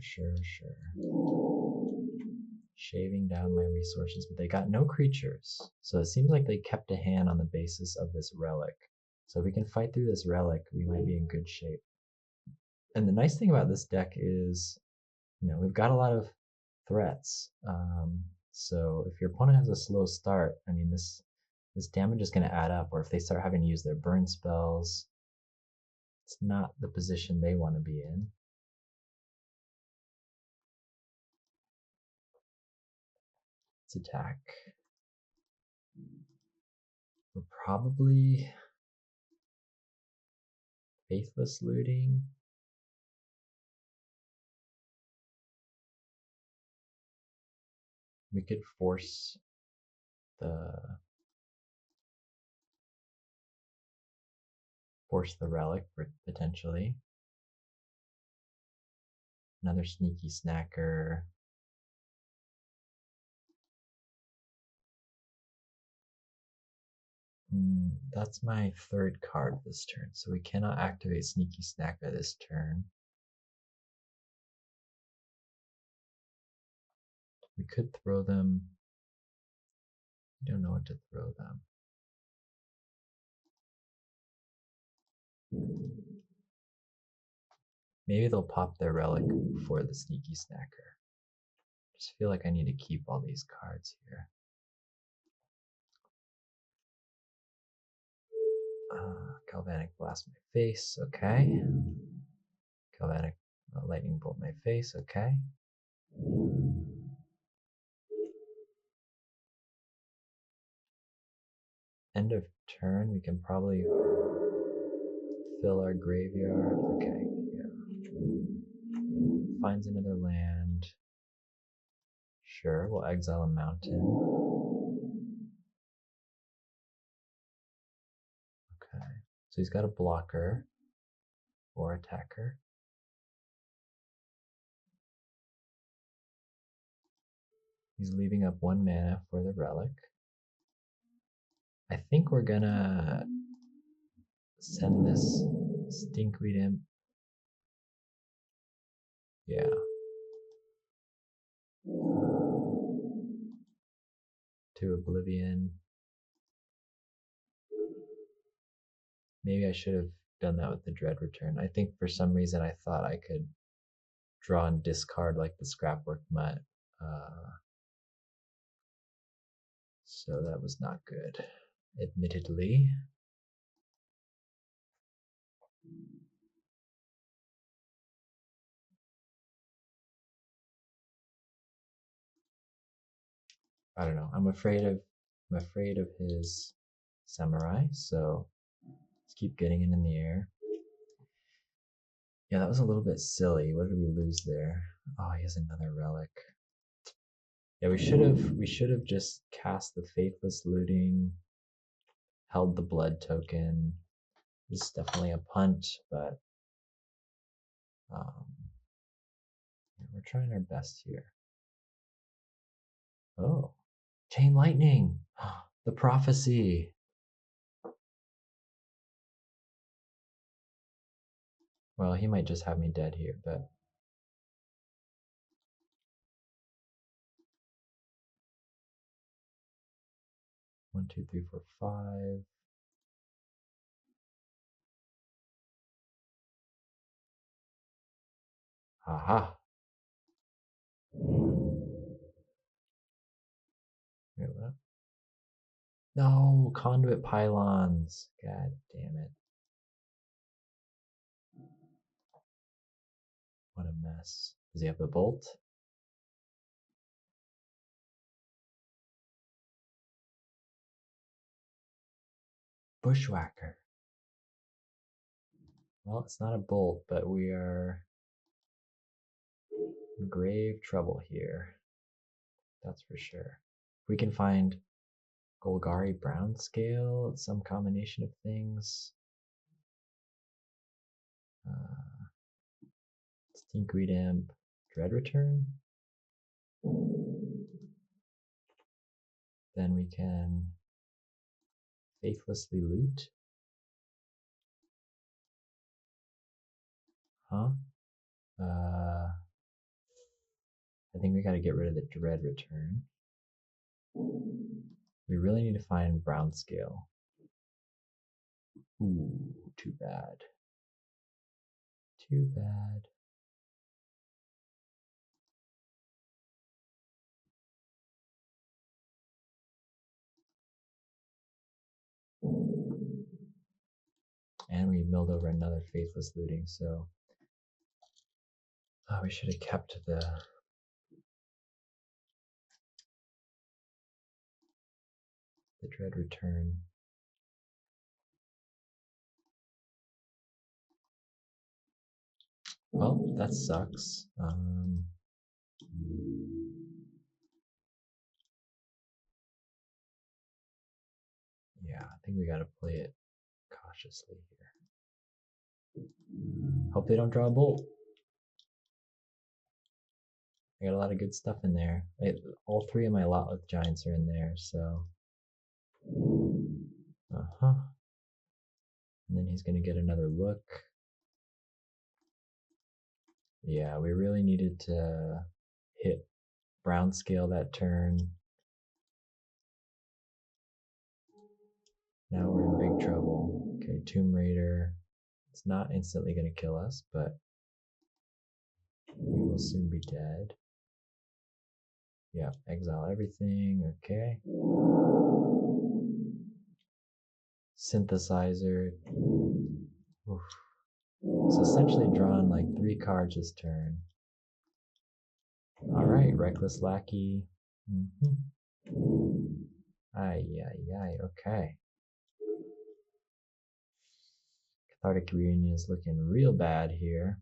Speaker 1: Shaving down my resources, but they got no creatures. So it seems like they kept a hand on the basis of this Relic. So if we can fight through this Relic, we might be in good shape. And the nice thing about this deck is, you know, we've got a lot of threats. So if your opponent has a slow start, I mean, this damage is going to add up. Or if they start having to use their burn spells, it's not the position they want to be in. Let's attack. We're probably Faithless Looting. We could force the Relic potentially. Another Sneaky Snacker. That's my 3rd card this turn, so we cannot activate Sneaky Snacker this turn. We could throw them. I don't know what to throw them. Maybe they'll pop their Relic before the Sneaky Snacker. Just feel like I need to keep all these cards here. Galvanic Blast my face, okay. Galvanic Lightning Bolt my face, okay. End of turn, we can probably fill our graveyard. Okay, yeah. Finds another land. Sure, we'll exile a mountain. Okay, so he's got a blocker or attacker. He's leaving up 1 mana for the relic. I think we're gonna send this Stinkweed Imp. Yeah. To Oblivion. Maybe I should have done that with the Dread Return. I think for some reason I thought I could draw and discard like the Scrapwork Mutt. So that was not good, admittedly. I don't know. I'm afraid of his Samurai, so let's keep getting it in the air. Yeah, that was a little bit silly. What did we lose there? Oh, he has another relic. Yeah, we should have just cast the Faithless Looting, held the blood token. This is definitely a punt, but we're trying our best here. Oh, Chain Lightning, the prophecy. Well, he might just have me dead here, but 1, 2, 3, 4, 5. Aha. Wait, what? No, conduit pylons. God damn it. What a mess. Does he have the bolt? Bushwhacker. Well, it's not a bolt, but we are in grave trouble here. That's for sure. If we can find Golgari Brownscale, some combination of things. Stinkweed Imp, Dread Return. Then we can faithlessly loot. Huh? I think we gotta get rid of the Dread Return. We really need to find Brownscale. Ooh, too bad. Too bad. And we milled over another faithless looting, so we should have kept the Dread Return. Well, that sucks. Yeah, I think we gotta play it cautiously here. Hope they don't draw a bolt. I got a lot of good stuff in there. All 3 of my Lotleth Giants are in there, so. And then he's gonna get another look. Yeah, we really needed to hit Brownscale that turn. Now we're in big trouble. Okay, Tomb Raider. It's not instantly gonna kill us, but we will soon be dead. Yeah, exile everything, okay. Synthesizer. Oof. It's essentially drawn like 3 cards this turn. Alright, Reckless Lackey. Ay, okay. Cathartic Reunion is looking real bad here.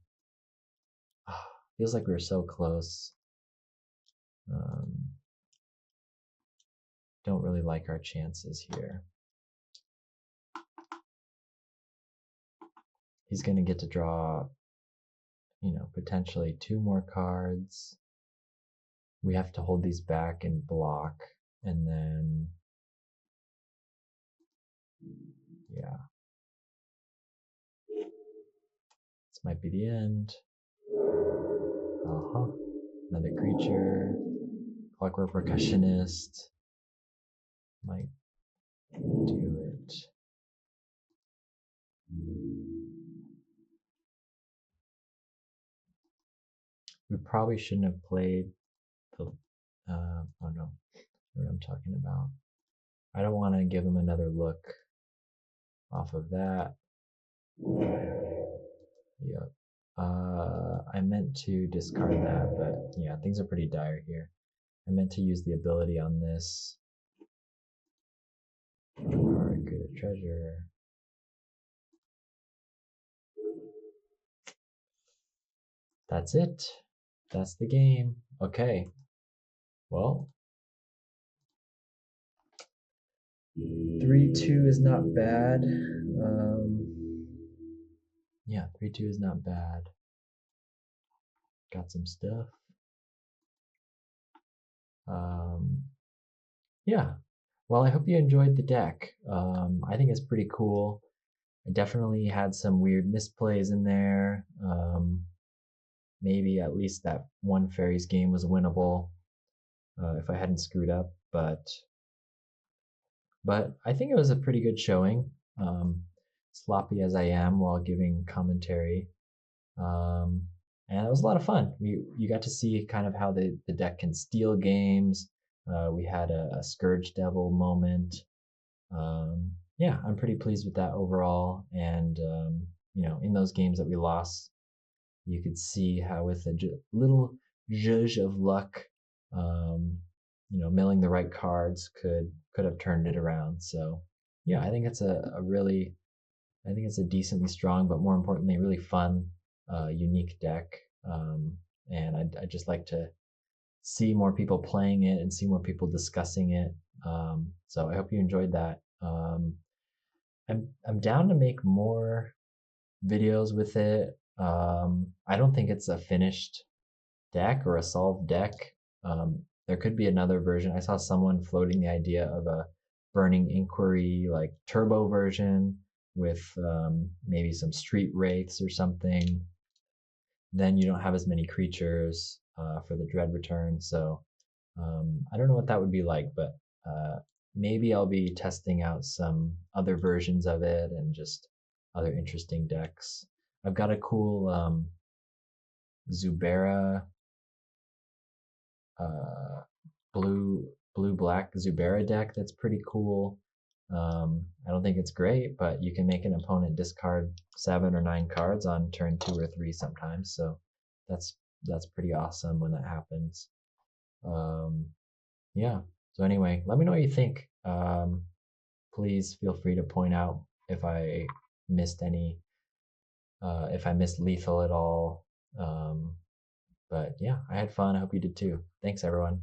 Speaker 1: Feels like we were so close. Don't really like our chances here. He's going to get to draw, potentially 2 more cards. we have to hold these back and block, and then yeah, this might be the end. Another creature, Clockwork Percussionist might do it. We probably shouldn't have played the, oh no, what I'm talking about. I don't want to give him another look off of that. Yep. I meant to discard that, but yeah, things are pretty dire here. I meant to use the ability on this. Alright, good at treasure. That's it. That's the game. Okay. Well, 3-2 is not bad. Yeah, 3-2 is not bad. Got some stuff. Yeah. Well, I hope you enjoyed the deck. I think it's pretty cool. I definitely had some weird misplays in there. Maybe at least that one Faeries game was winnable if I hadn't screwed up, but I think it was a pretty good showing. Sloppy as I am while giving commentary, and it was a lot of fun. You got to see kind of how the deck can steal games. We had a Scourge Devil moment. Yeah, I'm pretty pleased with that overall. And in those games that we lost, you could see how with a little zhuzh of luck, milling the right cards could have turned it around. So yeah, I think it's I think it's a decently strong, but more importantly, really fun, unique deck. And I'd just like to see more people playing it and see more people discussing it. So I hope you enjoyed that. I'm down to make more videos with it. I don't think it's a finished deck or a solved deck. There could be another version. I saw someone floating the idea of a Burning Inquiry like turbo version with maybe some street wraiths or something. Then you don't have as many creatures for the dread return. So I don't know what that would be like, but maybe I'll be testing out some other versions of it and just other interesting decks. I've got a cool Zubera blue black Zubera deck that's pretty cool. I don't think it's great, but you can make an opponent discard 7 or 9 cards on turn 2 or 3 sometimes. So that's pretty awesome when that happens. Yeah. So anyway, let me know what you think. Please feel free to point out if I missed any, if I missed lethal at all. But yeah, I had fun. I hope you did too. Thanks, everyone.